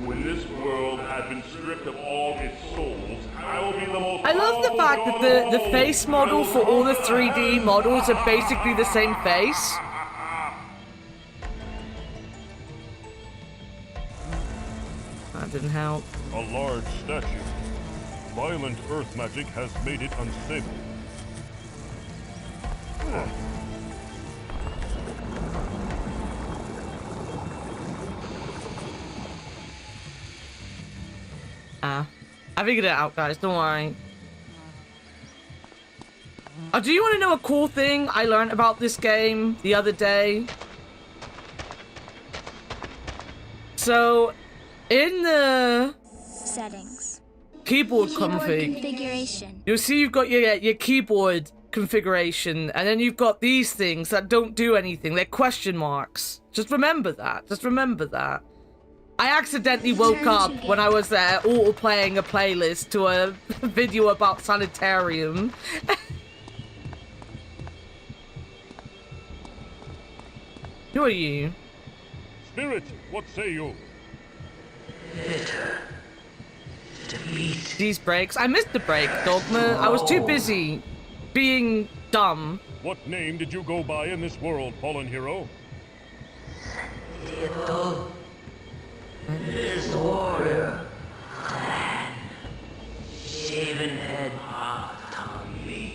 When this world has been stripped of all its souls, I will be the most I love the fact that the face model for all the 3D models are basically the same face. That didn't help. A large statue. Violent earth magic has made it unstable. I figured it out, guys. Don't worry. Oh, do you want to know a cool thing I learned about this game the other day? So, in the Settings. keyboard config, configuration. you'll see you've got your keyboard configuration, and then you've got these things that don't do anything. They're question marks. Just remember that. Just remember that. I accidentally woke up when I was there auto-playing a playlist to a video about Sanitarium. Who are you? Spirit, what say you? Bitter. Defeat. These breaks. I missed the break, Dogma. I was too busy being dumb. What name did you go by in this world, fallen hero? Theodore. It is the warrior. Clan. Shaven head Otanmi.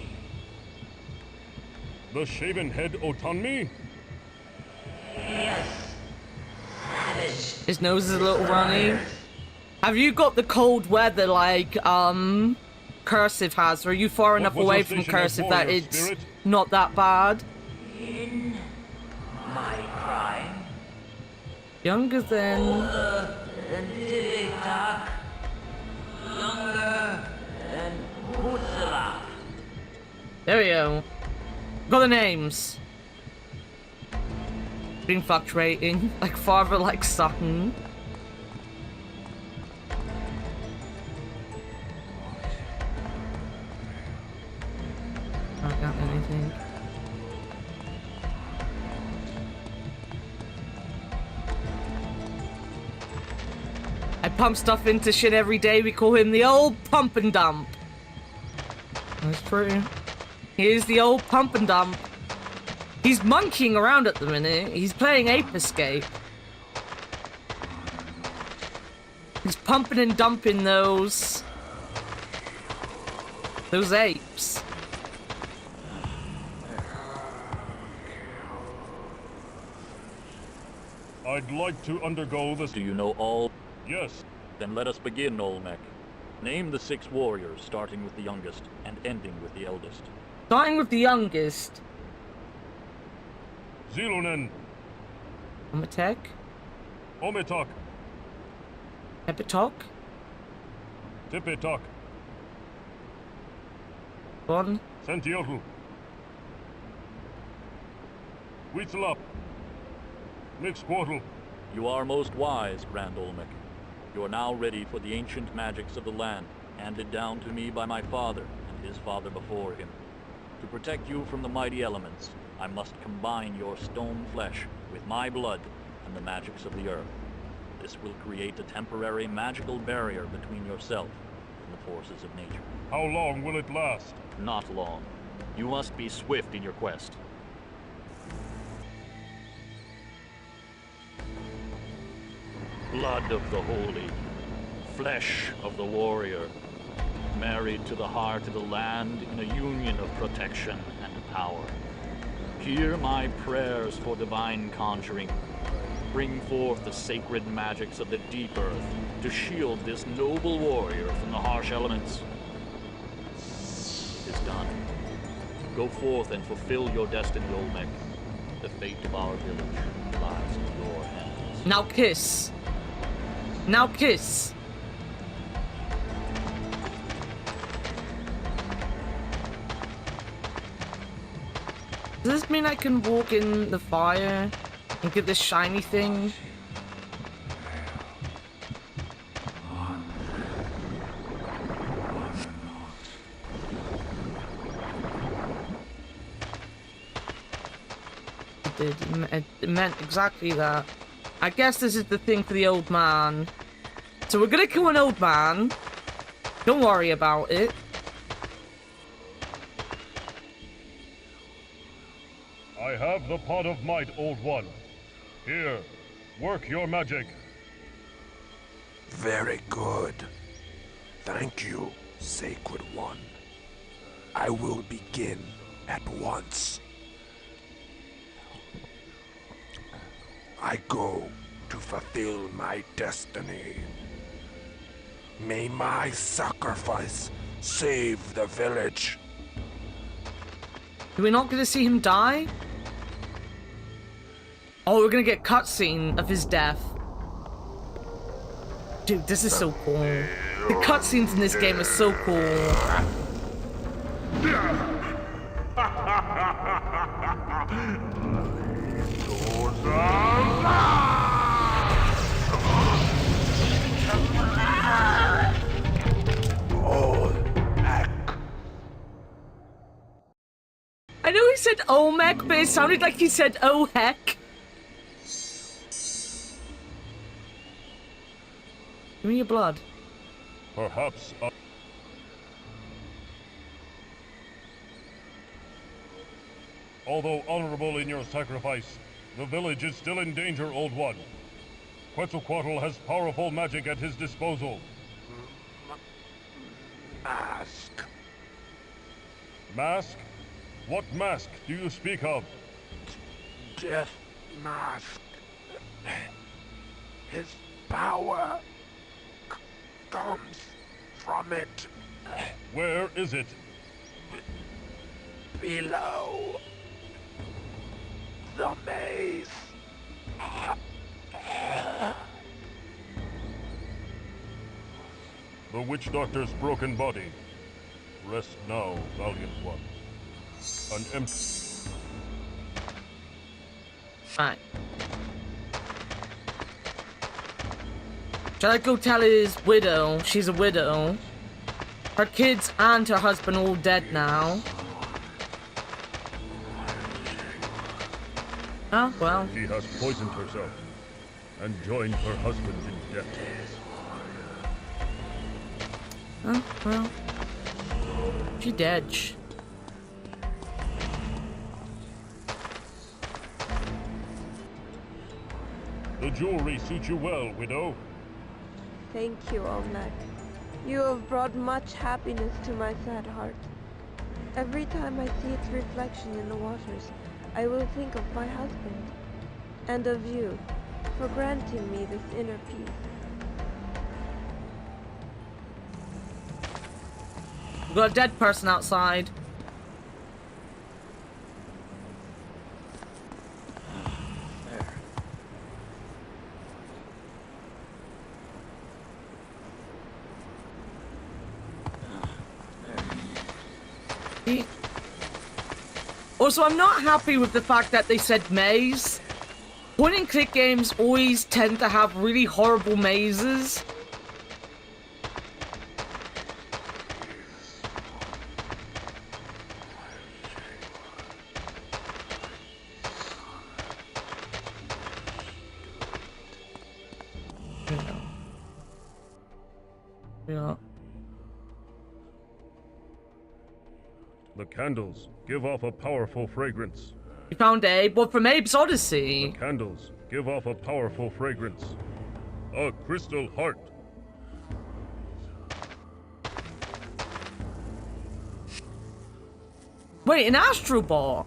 The shaven head Otanmi? Yes. His nose is a little runny. Have you got the cold weather like Cursive has, or are you far enough away from Cursive that it's not that bad? In my prime. Younger than... Older than Tivitak. Younger than Hutzela. There we go. Got the names. Been fluctuating. Like father, like son. I don't got anything. I pump stuff into shit every day. We call him the old pump and dump. That's true. He is the old pump and dump. He's monkeying around at the minute. He's playing Ape Escape. He's pumping and dumping those apes. I'd like to undergo this. Do you know all? Yes. Then let us begin, Olmec. Name the 6 warriors, starting with the youngest and ending with the eldest. Starting with the youngest. Zilunen. Ometek. Ometok. Epitok. Tipitok. Bon. Sentiotl. Weetzelop. Mixquartle. You are most wise, Grand Olmec. You are now ready for the ancient magics of the land, handed down to me by my father and his father before him. To protect you from the mighty elements, I must combine your stone flesh with my blood and the magics of the earth. This will create a temporary magical barrier between yourself and the forces of nature. How long will it last? Not long. You must be swift in your quest. Blood of the holy, flesh of the warrior, married to the heart of the land in a union of protection and power. Hear my prayers for divine conjuring. Bring forth the sacred magics of the deep earth to shield this noble warrior from the harsh elements. It is done. Go forth and fulfill your destiny, Olmec. The fate of our village lies in your hands. Now kiss. Now kiss. Does this mean I can walk in the fire and get this shiny thing? It meant exactly that. I guess this is the thing for the old man. So we're gonna kill an old man. Don't worry about it. I have the pot of might, Old One. Here, work your magic. Very good. Thank you, Sacred One. I will begin at once. I go to fulfill my destiny. May my sacrifice save the village. We're not gonna see him die? Oh, we're gonna get cutscene of his death. Dude, this is so cool. The cutscenes in this game are so cool. I know he said Olmec, but it sounded like he said oh heck. Give me your blood. Perhaps although honorable in your sacrifice, the village is still in danger, Old One. Quetzalcoatl has powerful magic at his disposal. Mask. Mask? What mask do you speak of? Death Mask. His power comes from it. Where is it? Below the maze. The witch doctor's broken body. Rest now, valiant one. An empty. Fine. Shall I go tell his widow? She's a widow. Her kids and her husband all dead now. Oh, well. She has poisoned herself and joined her husband in death. Oh, well. She dead. The jewelry suits you well, widow. Thank you, Olmec. You have brought much happiness to my sad heart. Every time I see its reflection in the waters, I will think of my husband, and of you, for granting me this inner peace. We've got a dead person outside. Also, I'm not happy with the fact that they said maze. Point and click games always tend to have really horrible mazes. Yeah. The candles give off a powerful fragrance. You found Abe? Well, from Abe's Odyssey. The candles give off a powerful fragrance. A crystal heart. Wait, an Astro Ball?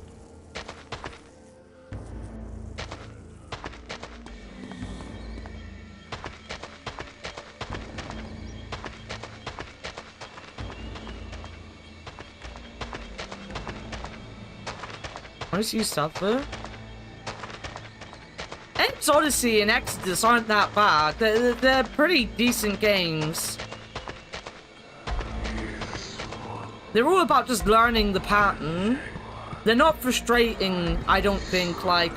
Why does you suffer? Abe's Odyssey and Exodus aren't that bad. They're pretty decent games. They're all about just learning the pattern. They're not frustrating, I don't think, like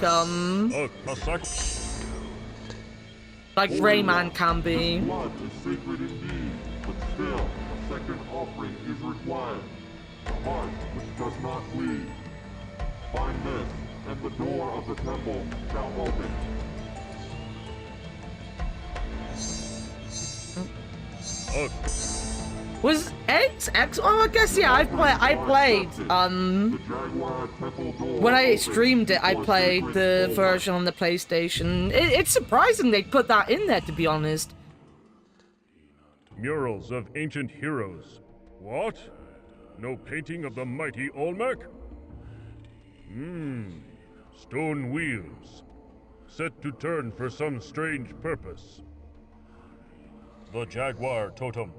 Rayman can be. Blood is sacred indeed, but still, a second offering is required. The heart which does not bleed. Find this, and the door of the temple shall open. Was X? Oh, I guess yeah. I played. When I streamed it, I played the version on the PlayStation. It's surprising they put that in there, to be honest. Murals of ancient heroes. What? No painting of the mighty Olmec? Stone wheels. Set to turn for some strange purpose. The jaguar totem.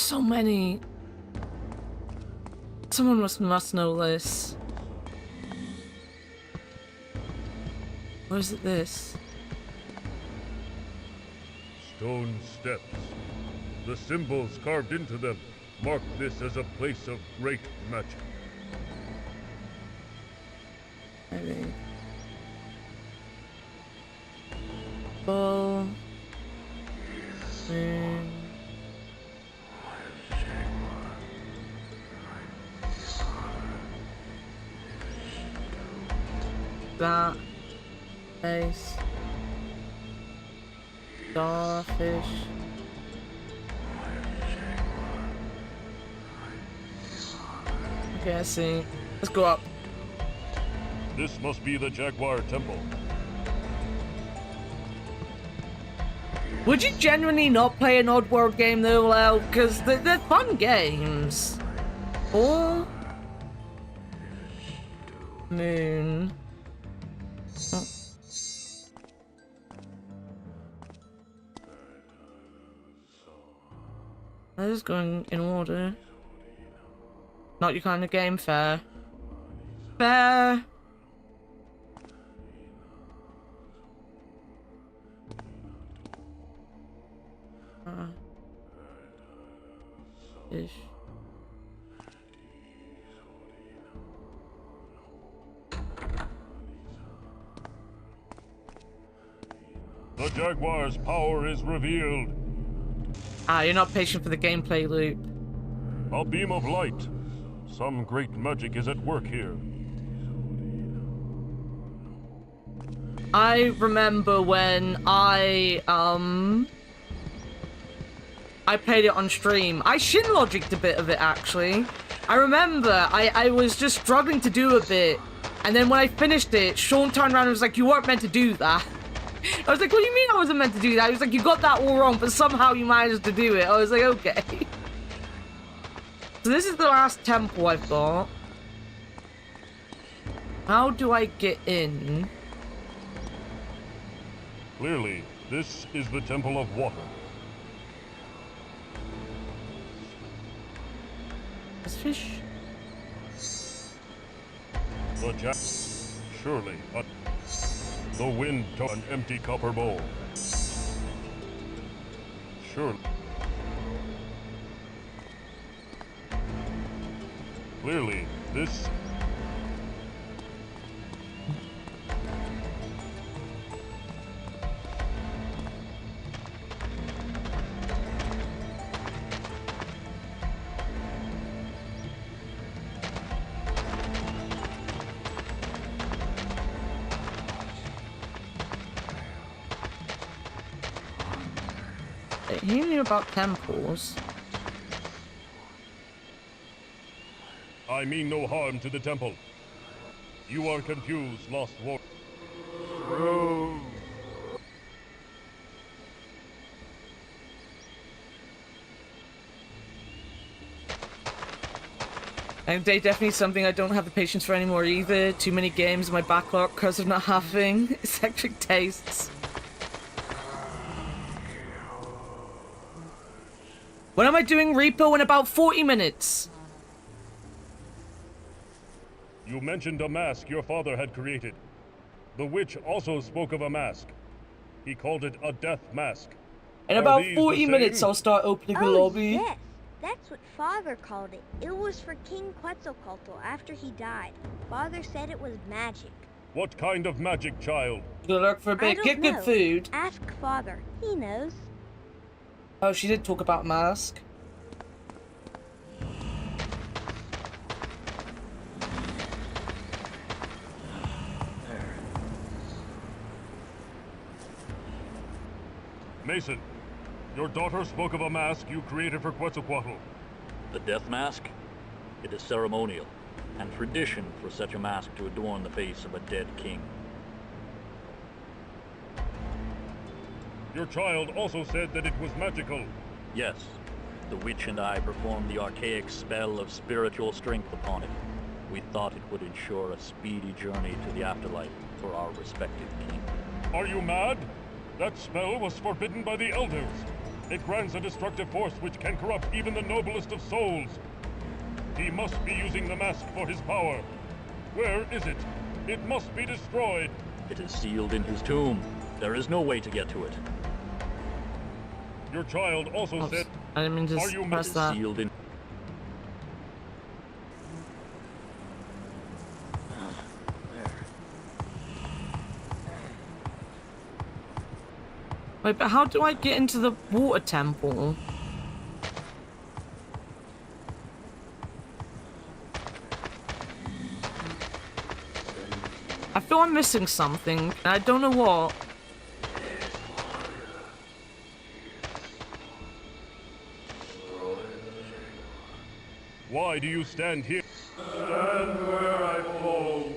so many. Someone must know this. Or is it this? Stone steps. The symbols carved into them mark this as a place of great magic. Maybe. Full moon. That face. Starfish. Okay, I see. Let's go up. This must be the Jaguar Temple. Would you genuinely not play an Oddworld game though, Lau? Because they're fun games. Or moon. Oh. That is going in order. Not your kind of game, fair. Fair. Ish. The Jaguar's power is revealed. Ah, you're not patient for the gameplay loop. A beam of light. Some great magic is at work here. I remember when I played it on stream. I shin logicked a bit of it, actually. I remember I was just struggling to do a bit, and then when I finished it, Sean turned around and was like, "You weren't meant to do that." I was like, "What do you mean I wasn't meant to do that?" He was like, "You got that all wrong, but somehow you managed to do it." I was like, "Okay." So this is the last temple I've got. How do I get in? Clearly, this is the Temple of Water. This fish? The surely, but the wind to an empty copper bowl. Surely. Clearly, this... He knew about temples. I mean no harm to the temple. You are confused, lost warrior. And they definitely something I don't have the patience for anymore either. Too many games in my backlog because of not having eccentric tastes. When am I doing repo? In about 40 minutes. You mentioned a mask your father had created. The witch also spoke of a mask. He called it a death mask. In Are about these 40 the minutes, same? I'll start opening the lobby. Yes, that's what Father called it. It was for King Quetzalcoatl after he died. Father said it was magic. What kind of magic, child? Good luck for a I bit. don't Get know. good food. Ask Father. He knows. Oh, she did talk about mask. Mason, your daughter spoke of a mask you created for Quetzalcoatl. The death mask? It is ceremonial and tradition for such a mask to adorn the face of a dead king. Your child also said that it was magical. Yes, the witch and I performed the archaic spell of spiritual strength upon it. We thought it would ensure a speedy journey to the afterlife for our respective king. Are you mad? That spell was forbidden by the elders. It grants a destructive force which can corrupt even the noblest of souls. He must be using the mask for his power. Where is it? It must be destroyed. It is sealed in his tomb. There is no way to get to it. Your child also said... I didn't mean to Are you press that. Sealed in... Wait, but how do I get into the water temple? I feel I'm missing something, and I don't know what. Why do you stand here? Stand where I fall.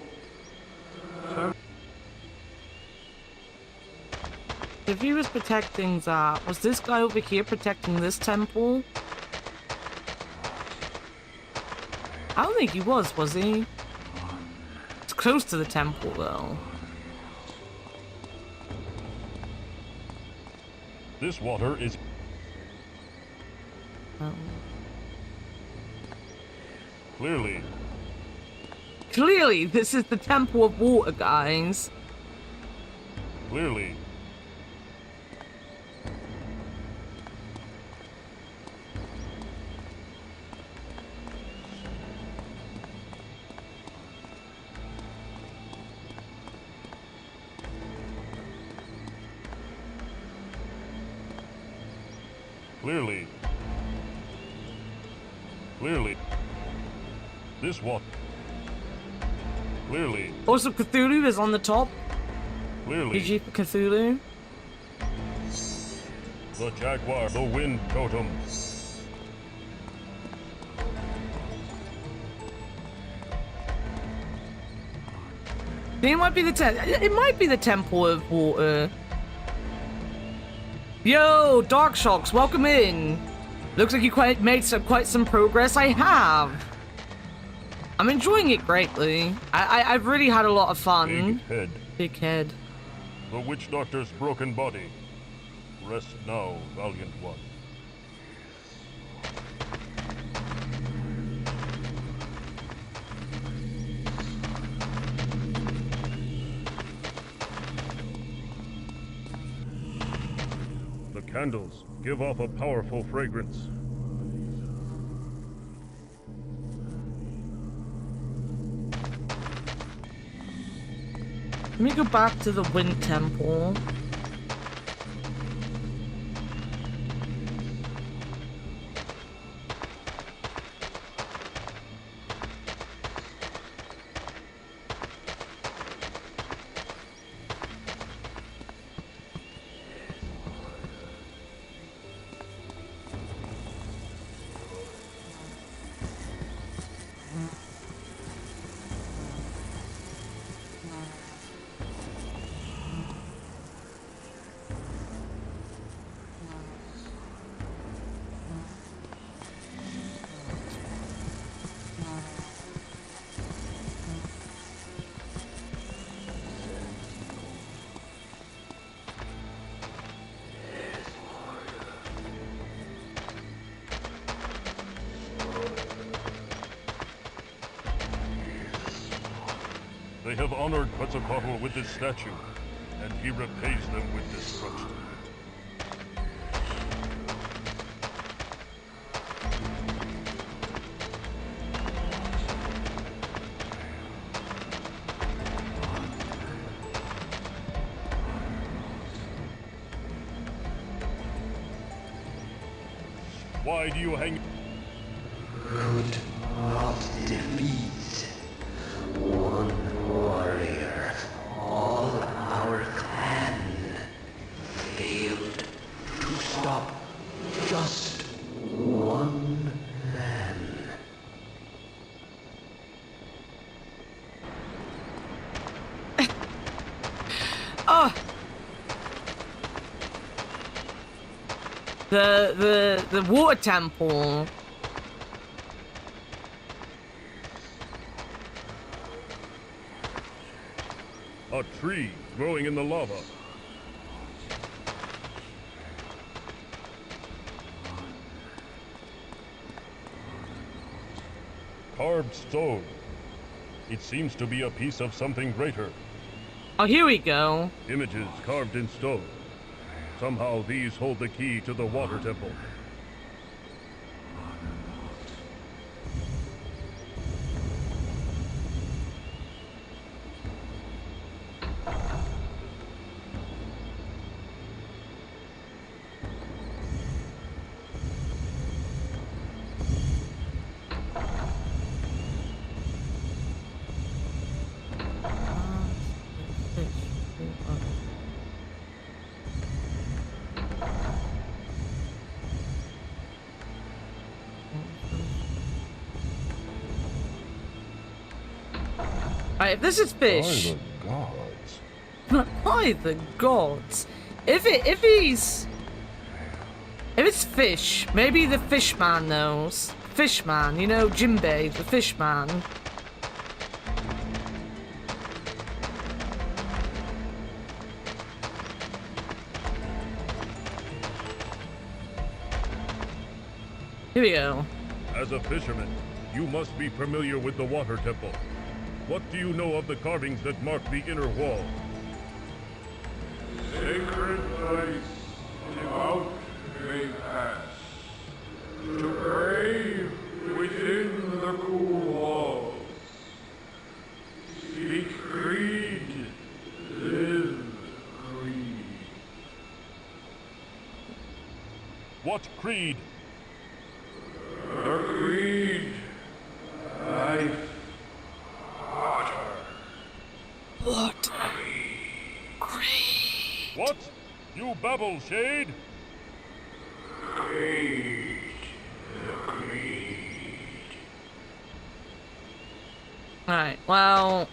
If he was protecting that, was this guy over here protecting this temple? I don't think he was he? It's close to the temple, though. This water is... Clearly, this is the Temple of Water, guys. Clearly. Clearly. This water. Clearly. Also, Cthulhu is on the top. Clearly. GG for Cthulhu. The Jaguar, the Wind Totem. It might be the Temple of Water. Yo, Dark Shocks, welcome in. Looks like you made quite some progress. I have. I'm enjoying it greatly. I've really had a lot of fun. Big head. The Witch Doctor's broken body. Rest now, valiant one. The candles give off a powerful fragrance. Let me go back to the Wind Temple. They have honored Quetzalcoatl with this statue, and he repays them with destruction. Why do you hang... Could not defeat one warrior. All our clan failed to stop just one man. Oh! The water temple. A tree growing in the lava. Carved stone. It seems to be a piece of something greater. Oh, here we go. Images carved in stone. Somehow these hold the key to the water temple. Alright, if this is fish. By the gods. If it's fish, maybe the fishman knows. Fishman, you know, Jimbei, the fishman. Here we go. As a fisherman, you must be familiar with the water temple. What do you know of the carvings that mark the inner wall? Sacred place, devout may pass. To pray within the cool walls. Speak creed, live creed. What creed? The creed, life, water. What? Creed. What? You babble, Shade? Creed, the creed. Alright, well...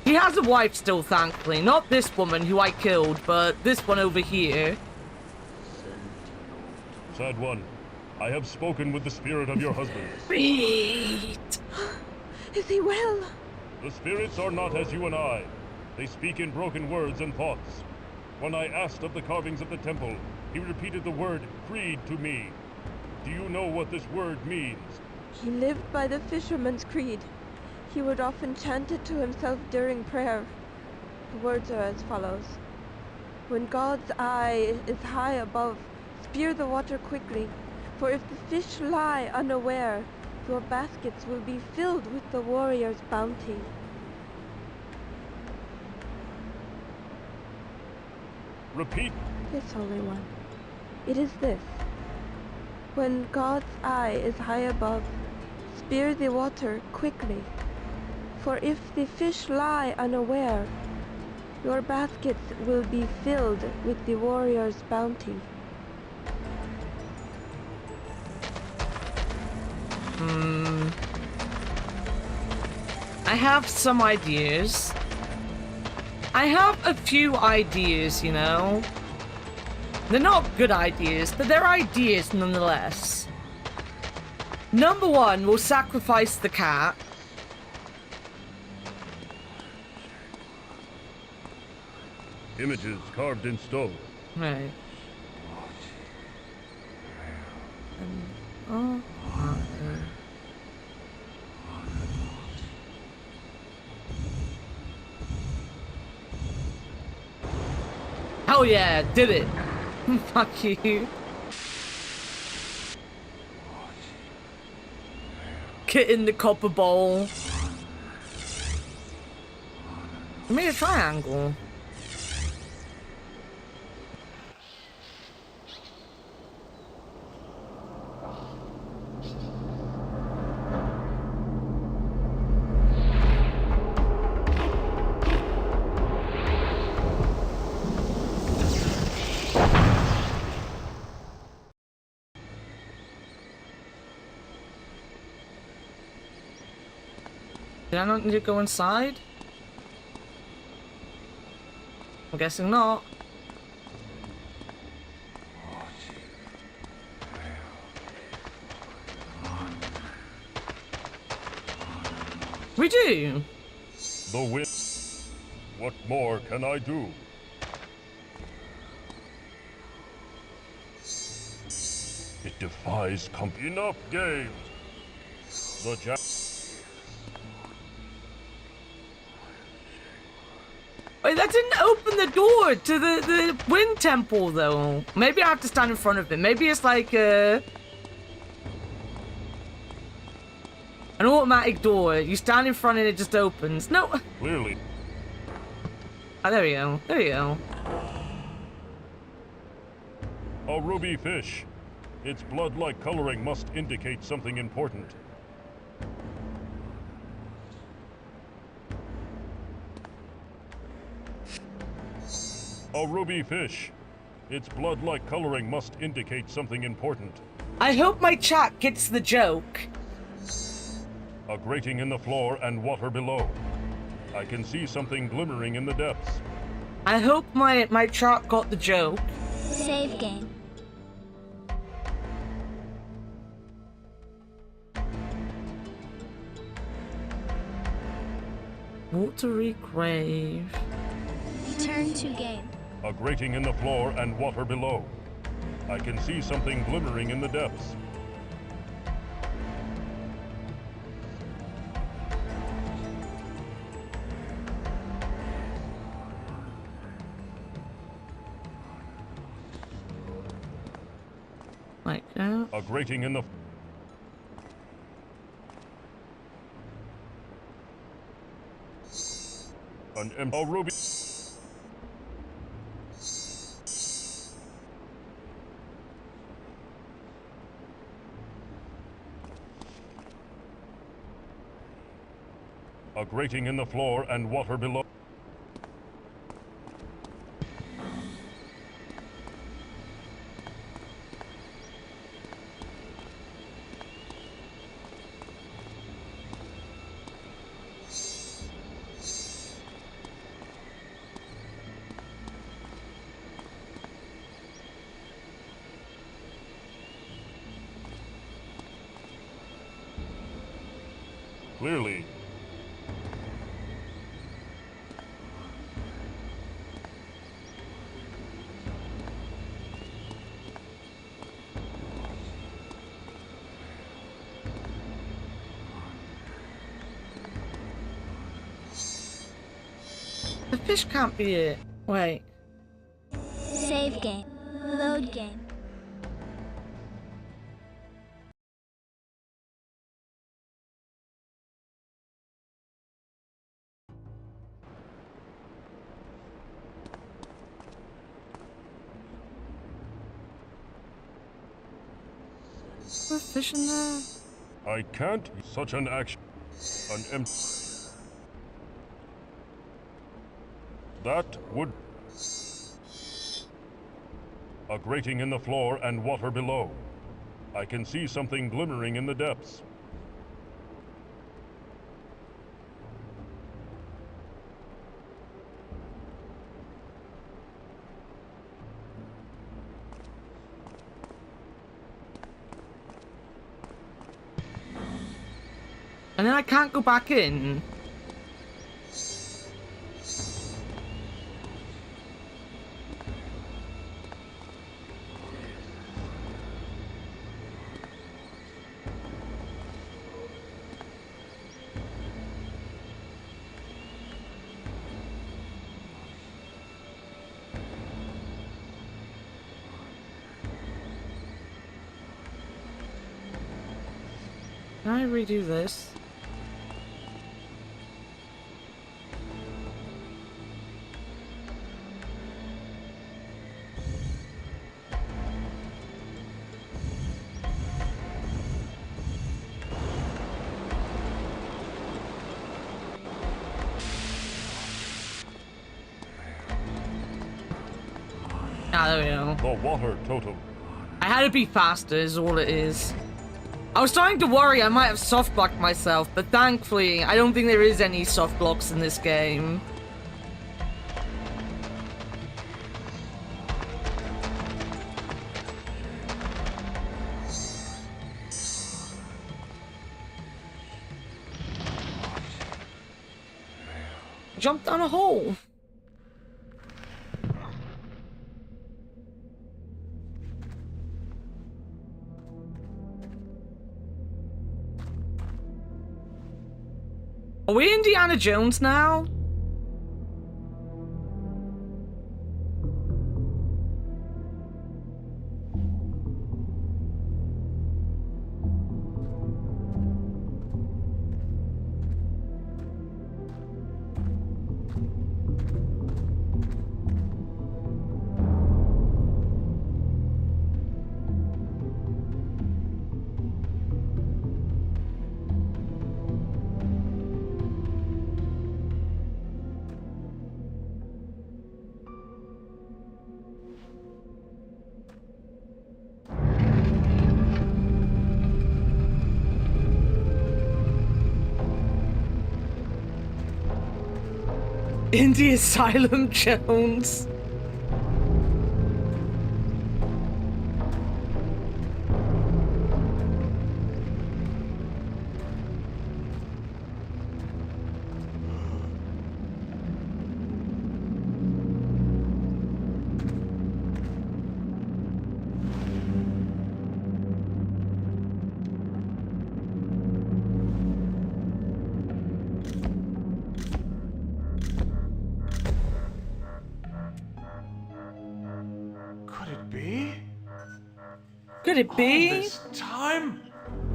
He has a wife still, thankfully. Not this woman who I killed, but this one over here. Sad one, I have spoken with the spirit of your husband. Sweet. Is he well? The spirits are not as you and I. They speak in broken words and thoughts. When I asked of the carvings of the temple, he repeated the word creed to me. Do you know what this word means? He lived by the fisherman's creed. He would often chant it to himself during prayer. The words are as follows. When God's eye is high above, spear the water quickly, for if the fish lie unaware, your baskets will be filled with the warrior's bounty. Repeat. Yes, Holy One. It is this. When God's eye is high above, spear the water quickly, for if the fish lie unaware, your baskets will be filled with the warrior's bounty. I have some ideas. I have a few ideas, you know. They're not good ideas, but they're ideas nonetheless. Number one, we'll sacrifice the cat. Images carved in stone. Right. Hell yeah, did it. Fuck you. Get in the copper bowl. I made a triangle. Did I not need to go inside? I'm guessing not. We do. The wind. What more can I do? It defies enough games. The Wait, that didn't open the door to the wind temple, though. Maybe I have to stand in front of it. Maybe it's like an automatic door. You stand in front and it just opens. No. Clearly. Oh, there we go. There we go. A ruby fish. Its blood-like coloring must indicate something important. A ruby fish. Its blood-like coloring must indicate something important. I hope my chat gets the joke. A grating in the floor and water below. I can see something glimmering in the depths. I hope my chat got the joke. Save game. Watery grave. Return to game. A grating in the floor and water below. I can see something glimmering in the depths. Like that. A grating in the... A ruby... A grating in the floor and water below. Clearly. The fish can't be it. Wait. Save game. Load game. Is there fish in there? I can't. Such an action. An empty... That would... A grating in the floor and water below. I can see something glimmering in the depths. And then I can't go back in. Can I redo this? Ah, there we go. The water totem. I had to be faster is all it is. I was starting to worry I might have soft blocked myself, but thankfully I don't think there is any soft blocks in this game. Jump down a hole. Indiana Jones now? Indie Asylum Jones. Could it be? All this time?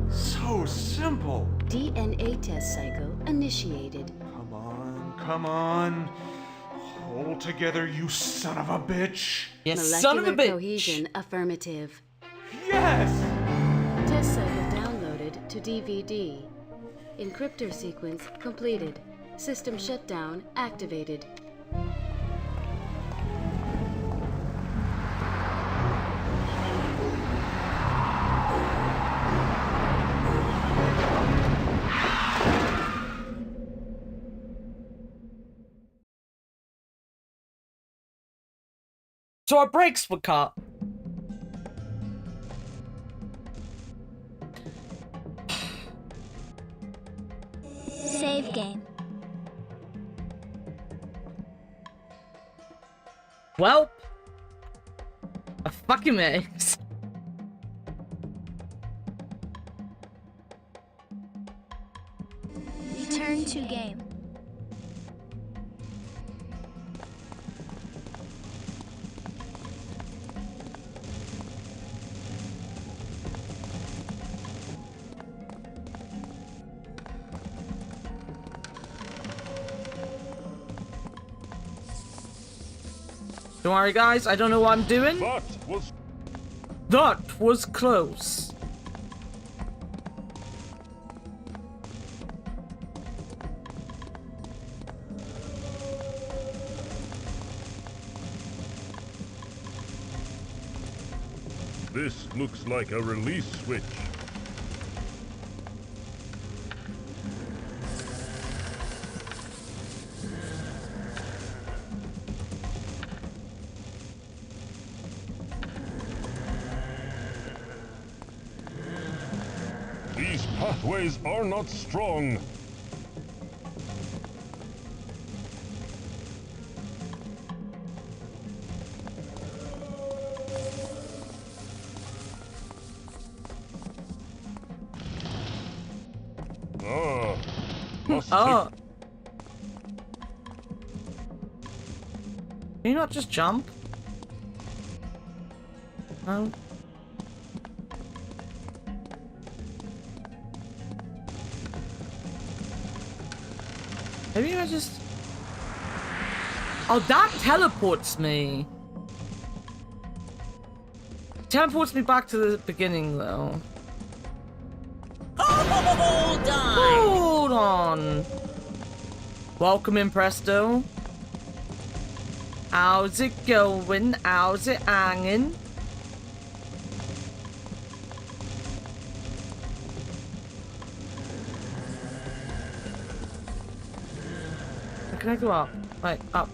So simple. DNA test cycle initiated. Come on, come on. Hold together, you son of a bitch. Yes, Molecular son of a bitch. cohesion affirmative. Yes! Test cycle downloaded to DVD. Encryptor sequence completed. System shutdown activated. So our brakes were cut. Save game. Well, a fucking mess. Return to game. Don't worry, guys. I don't know what I'm doing. That was close. This looks like a release switch. These pathways are not strong. Oh. Can you not just jump? No. Maybe I just... Oh, that teleports me. Teleports me back to the beginning, though. Hold on! Hold on. Welcome in, Presto. How's it going? How's it hanging? Can I go up? Like, up.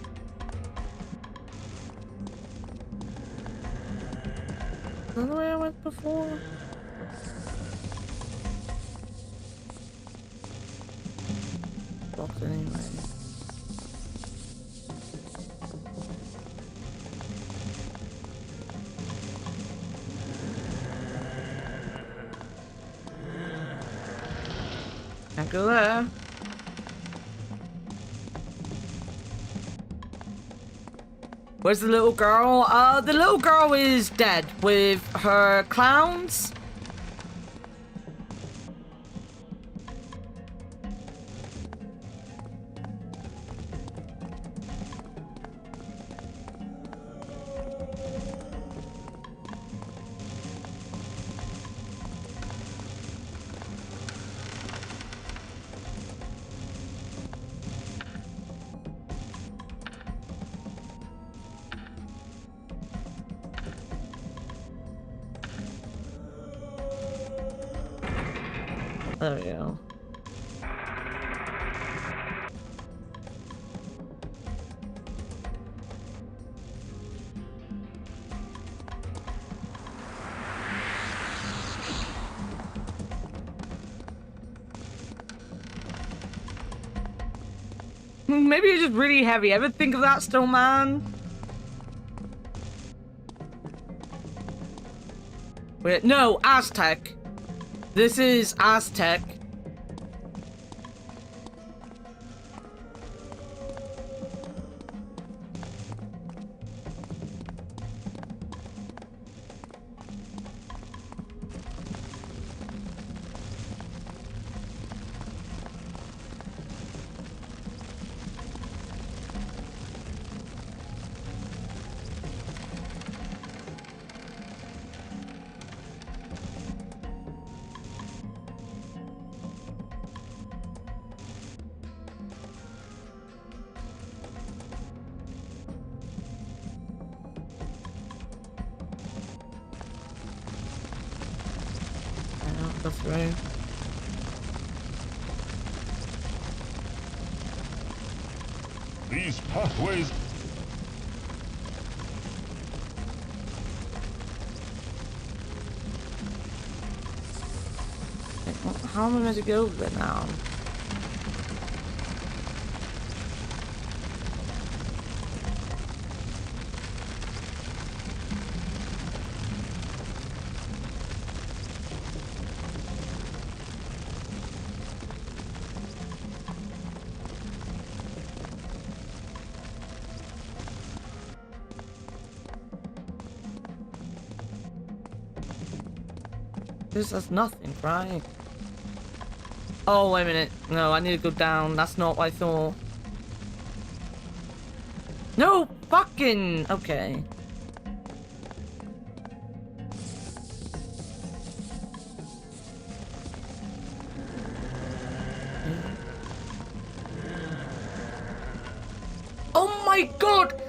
Is that the way I went before? Blocked anyway. Can't go there. Where's the little girl? The little girl is dead with her clowns. There we go. Maybe it's just really heavy. Ever think of that, Snowman? Wait, no, Aztec. This is Aztec. That's right. These pathways... How am I meant to go over there now? This has nothing, right? Oh, wait a minute. No, I need to go down. That's not what I thought. No, fucking... Okay. Oh my god!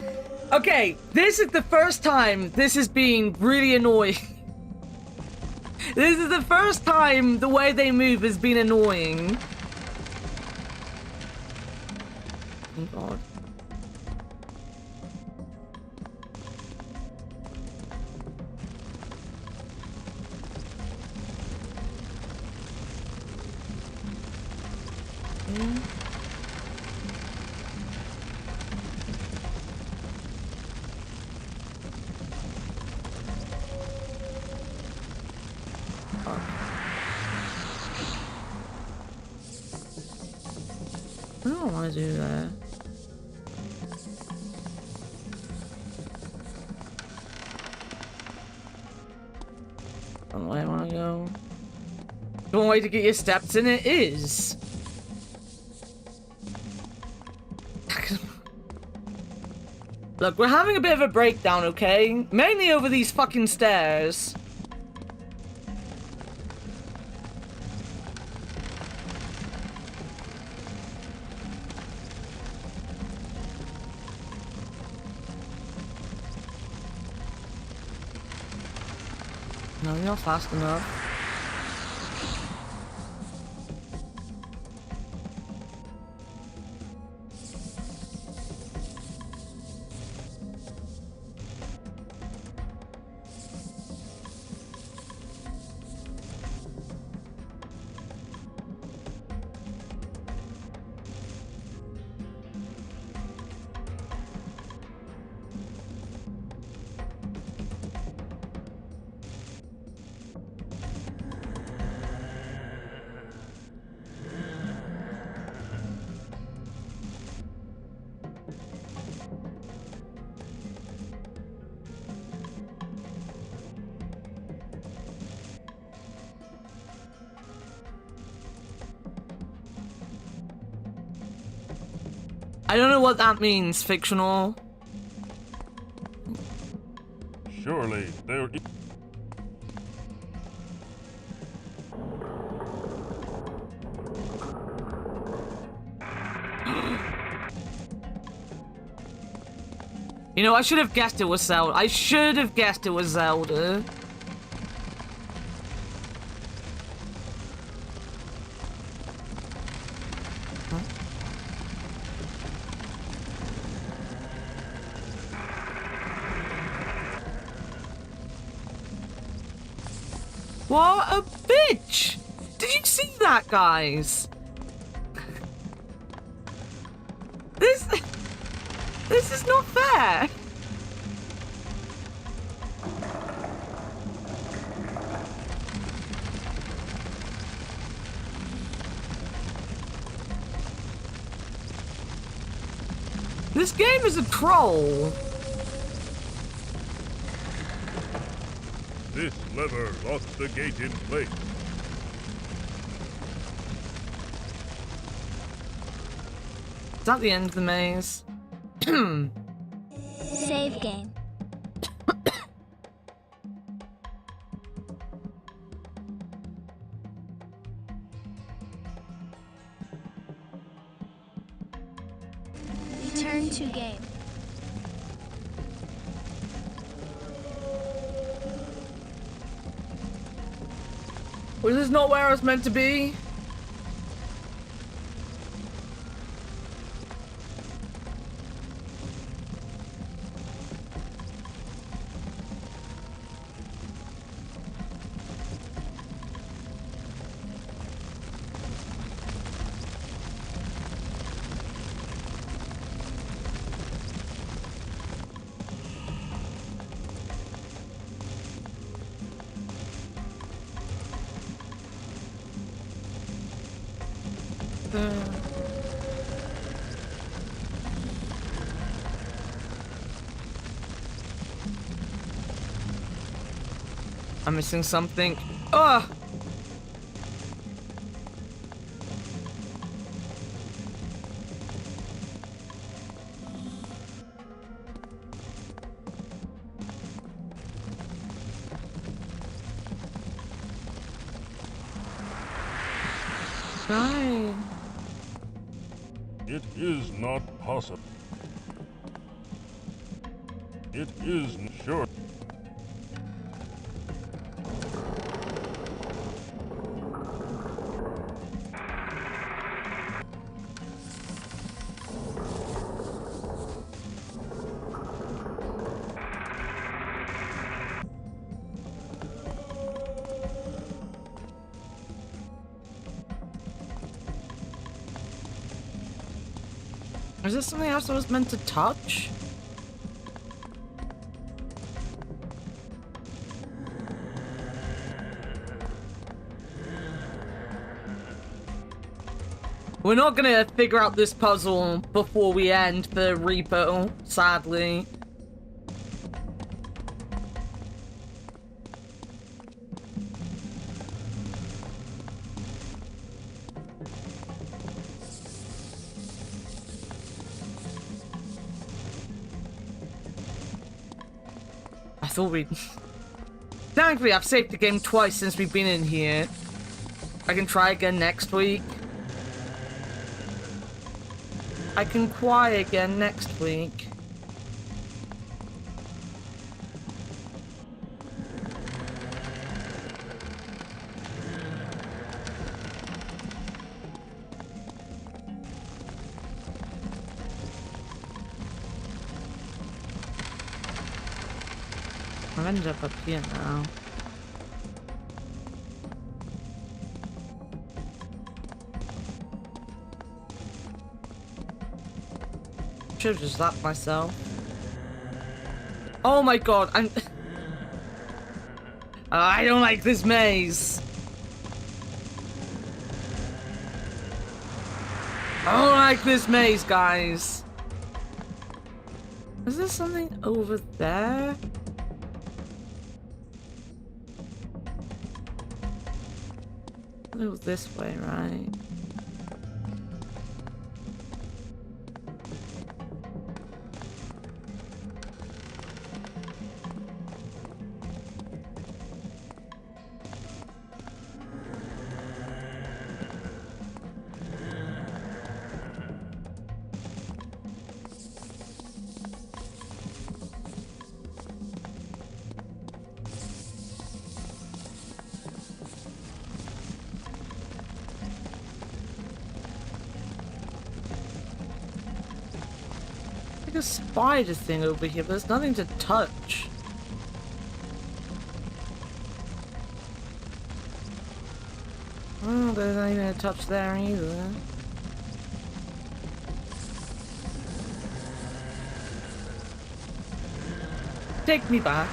Okay, this is the first time this has been really annoying. This is the first time the way they move has been annoying. Oh god. I don't want to do that. I don't know where I want to go. One way to get your steps in it is. Look, we're having a bit of a breakdown, okay? Mainly over these fucking stairs. No, you're not fast enough. I don't know what that means, fictional. Surely there. You know, I should have guessed it was Zelda. I should have guessed it was Zelda. What a bitch! Did you see that, guys? This is not fair. This game is a troll. This lever locks the gate in place. Is that the end of the maze? Save game. Return to game. Was this not where I was meant to be? I'm missing something. Ugh! Right. It is not possible. It is sure. Is this something else I was meant to touch? We're not gonna figure out this puzzle before we end the repo, sadly. I thought we'd... Thankfully, I've saved the game twice since we've been in here. I can try again next week. I can cry again next week. I've ended up here now. Should have just slapped myself. Oh my god, I'm... I don't like this maze. I don't like this maze, guys. Is there something over there? It was this way, right? like a spider thing over here, but there's nothing to touch. Oh, there's nothing to touch there either. Take me back.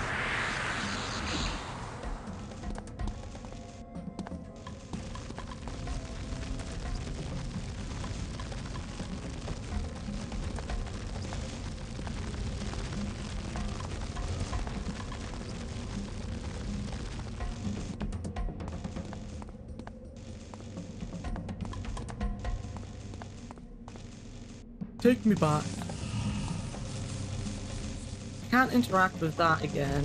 Take me back. Can't interact with that again.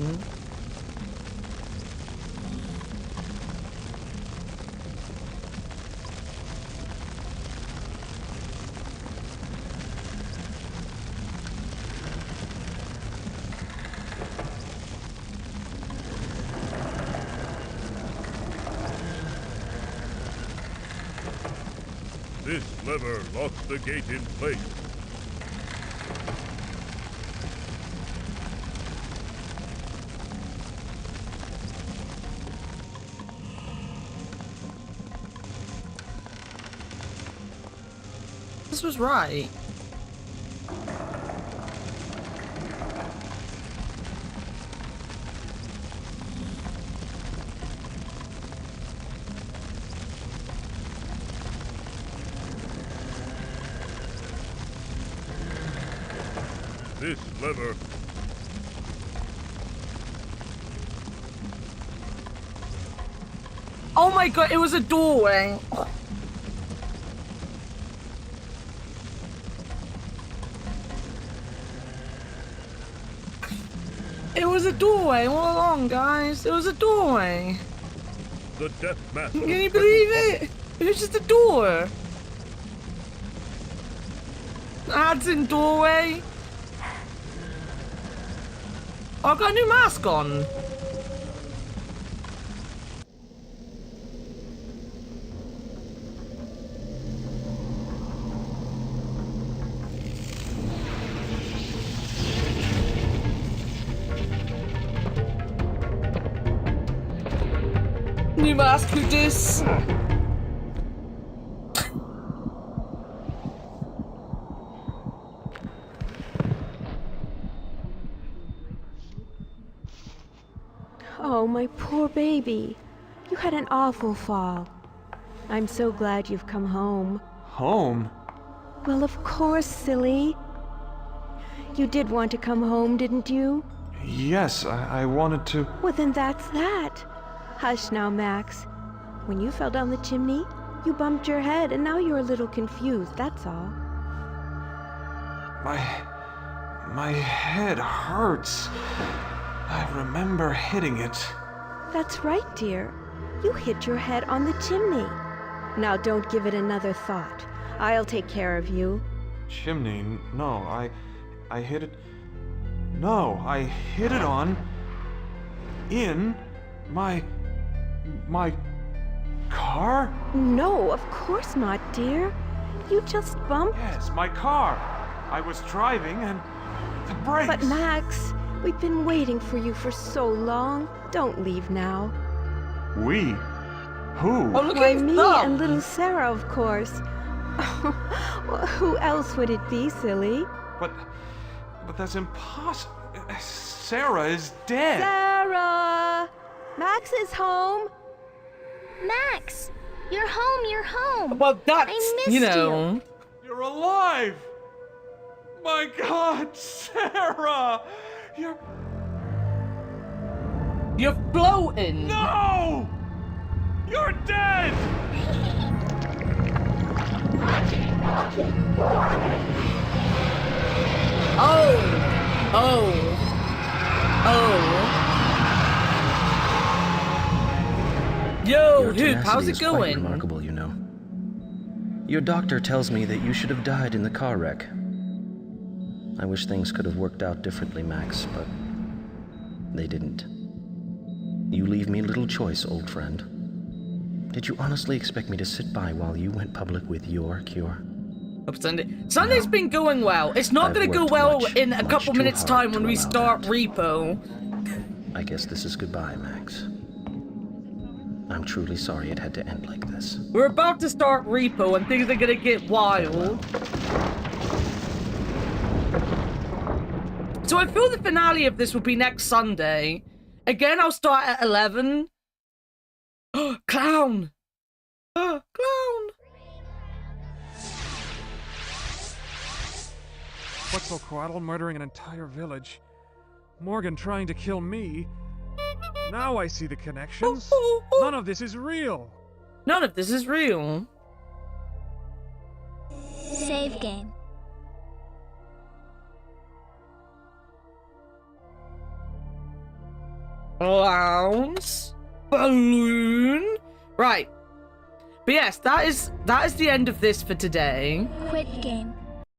This lever locks the gate in place. This was right. This lever. Oh my god, it was a doorway. It was a doorway all along, guys. It was a doorway. The death mask. Can you believe it? It was just a door. Ads in doorway. Oh, I've got a new mask on. New mask with this. Oh, my poor baby. You had an awful fall. I'm so glad you've come home. Home? Well, of course, silly. You did want to come home, didn't you? Yes, I wanted to... Well, then that's that. Hush now, Max. When you fell down the chimney, you bumped your head, and now you're a little confused, that's all. My head hurts. I remember hitting it. That's right, dear. You hit your head on the chimney. Now don't give it another thought. I'll take care of you. Chimney? No, I hit it... No, I hit it on... in... my car? No, of course not, dear. You just bumped... Yes, my car. I was driving and... the brakes... But Max, we've been waiting for you for so long. Don't leave now. We? Who? Oh, look Why, at me that. and little Sarah, of course. Well, who else would it be, silly? But that's impossible. Sarah is dead. Sarah! Max is home. Max, you're home, you're home. Well, that's, I missed you. You're alive! My God, Sarah! You're floating. No! You're dead! Yo, Your Hoop, how's tenacity it is quite going? remarkable, you know. Your doctor tells me that you should have died in the car wreck. I wish things could have worked out differently, Max, but they didn't. You leave me little choice, old friend. Did you honestly expect me to sit by while you went public with your cure? Hope Sunday's been going well. It's not gonna go well in a couple minutes time when we start Repo. I guess this is goodbye, Max. I'm truly sorry it had to end like this. We're about to start Repo and things are gonna get wild. So I feel the finale of this will be next Sunday. Again, I'll start at 11. Clown! Clown! Quetzalcoatl murdering an entire village. Morgan trying to kill me. Now I see the connections. None of this is real. None of this is real. Save game. Clowns. Balloon. Right. But yes, that is the end of this for today. Quit game.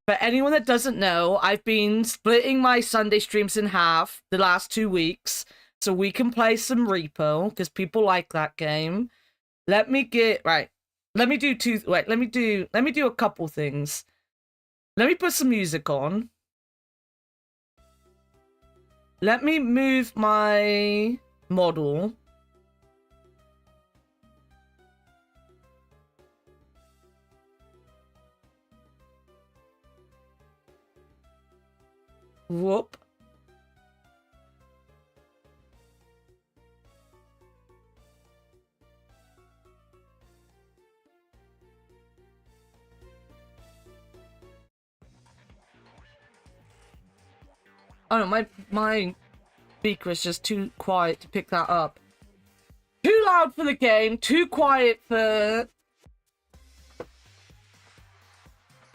For anyone that doesn't know, I've been splitting my Sunday streams in half the last 2 weeks so we can play some Repo because people like that game. Let me do a couple things. Let me put some music on. Let me move my model. Whoop. Oh no, my speaker is just too quiet to pick that up. Too loud for the game, too quiet for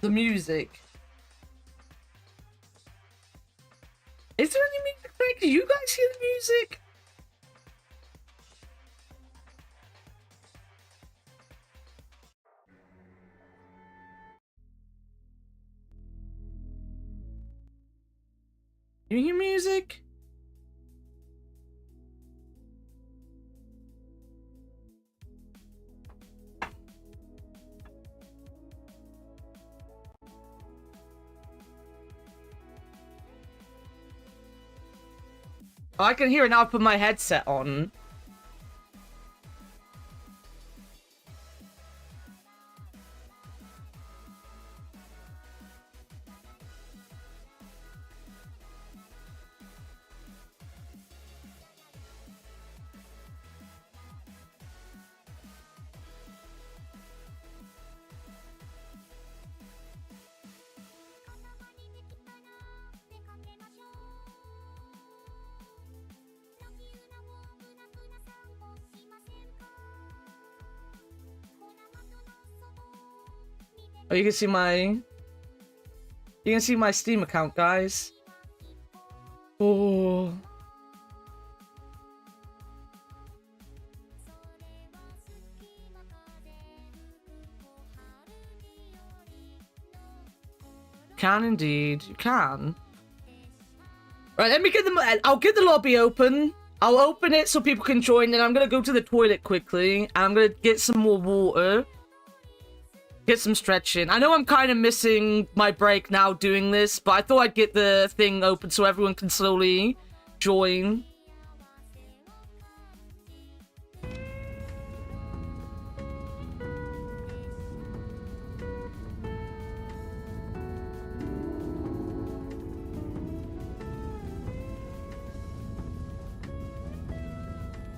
the music. Is there any music playing? Can you guys hear the music? You hear music? Oh, I can hear it now. I put my headset on. Oh, you can see my Steam account, guys. Oh. Can indeed. You can. Right, let me get them. I'll get the lobby open. I'll open it so people can join, and I'm gonna go to the toilet quickly. And I'm gonna get some more water. Get some stretching. I know I'm kind of missing my break now doing this, but I thought I'd get the thing open so everyone can slowly join.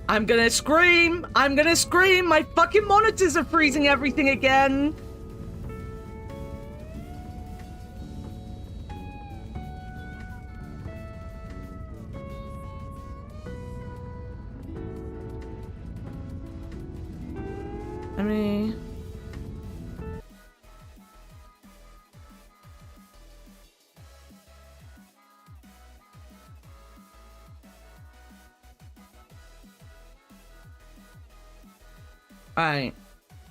I'm gonna scream! I'm gonna scream! My fucking monitors are freezing everything again! I mean... Alright.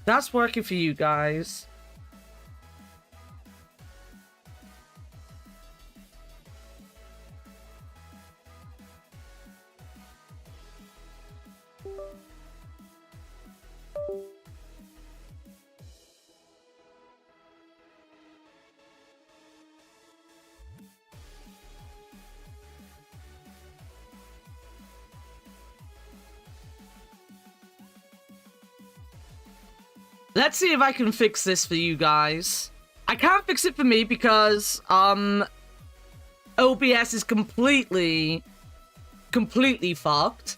That's working for you guys. Let's see if I can fix this for you guys. I can't fix it for me because, OBS is completely fucked.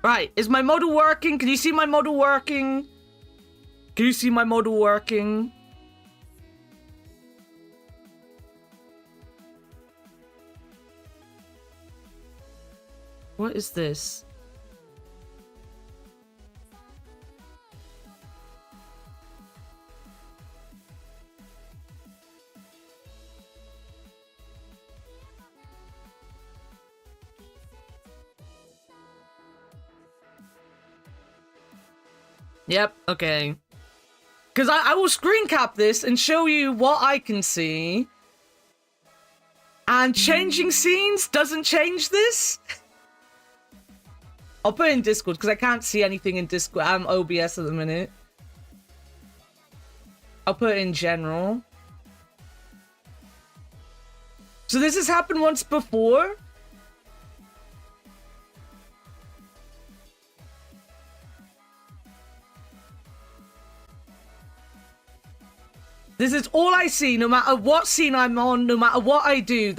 Right, is my model working? Can you see my model working? Can you see my model working? What is this? Yep, okay. Because I will screen cap this and show you what I can see. And changing scenes doesn't change this. I'll put it in Discord because I can't see anything in Discord. I'm OBS at the minute. I'll put it in general. So this has happened once before. This is all I see, no matter what scene I'm on, no matter what I do.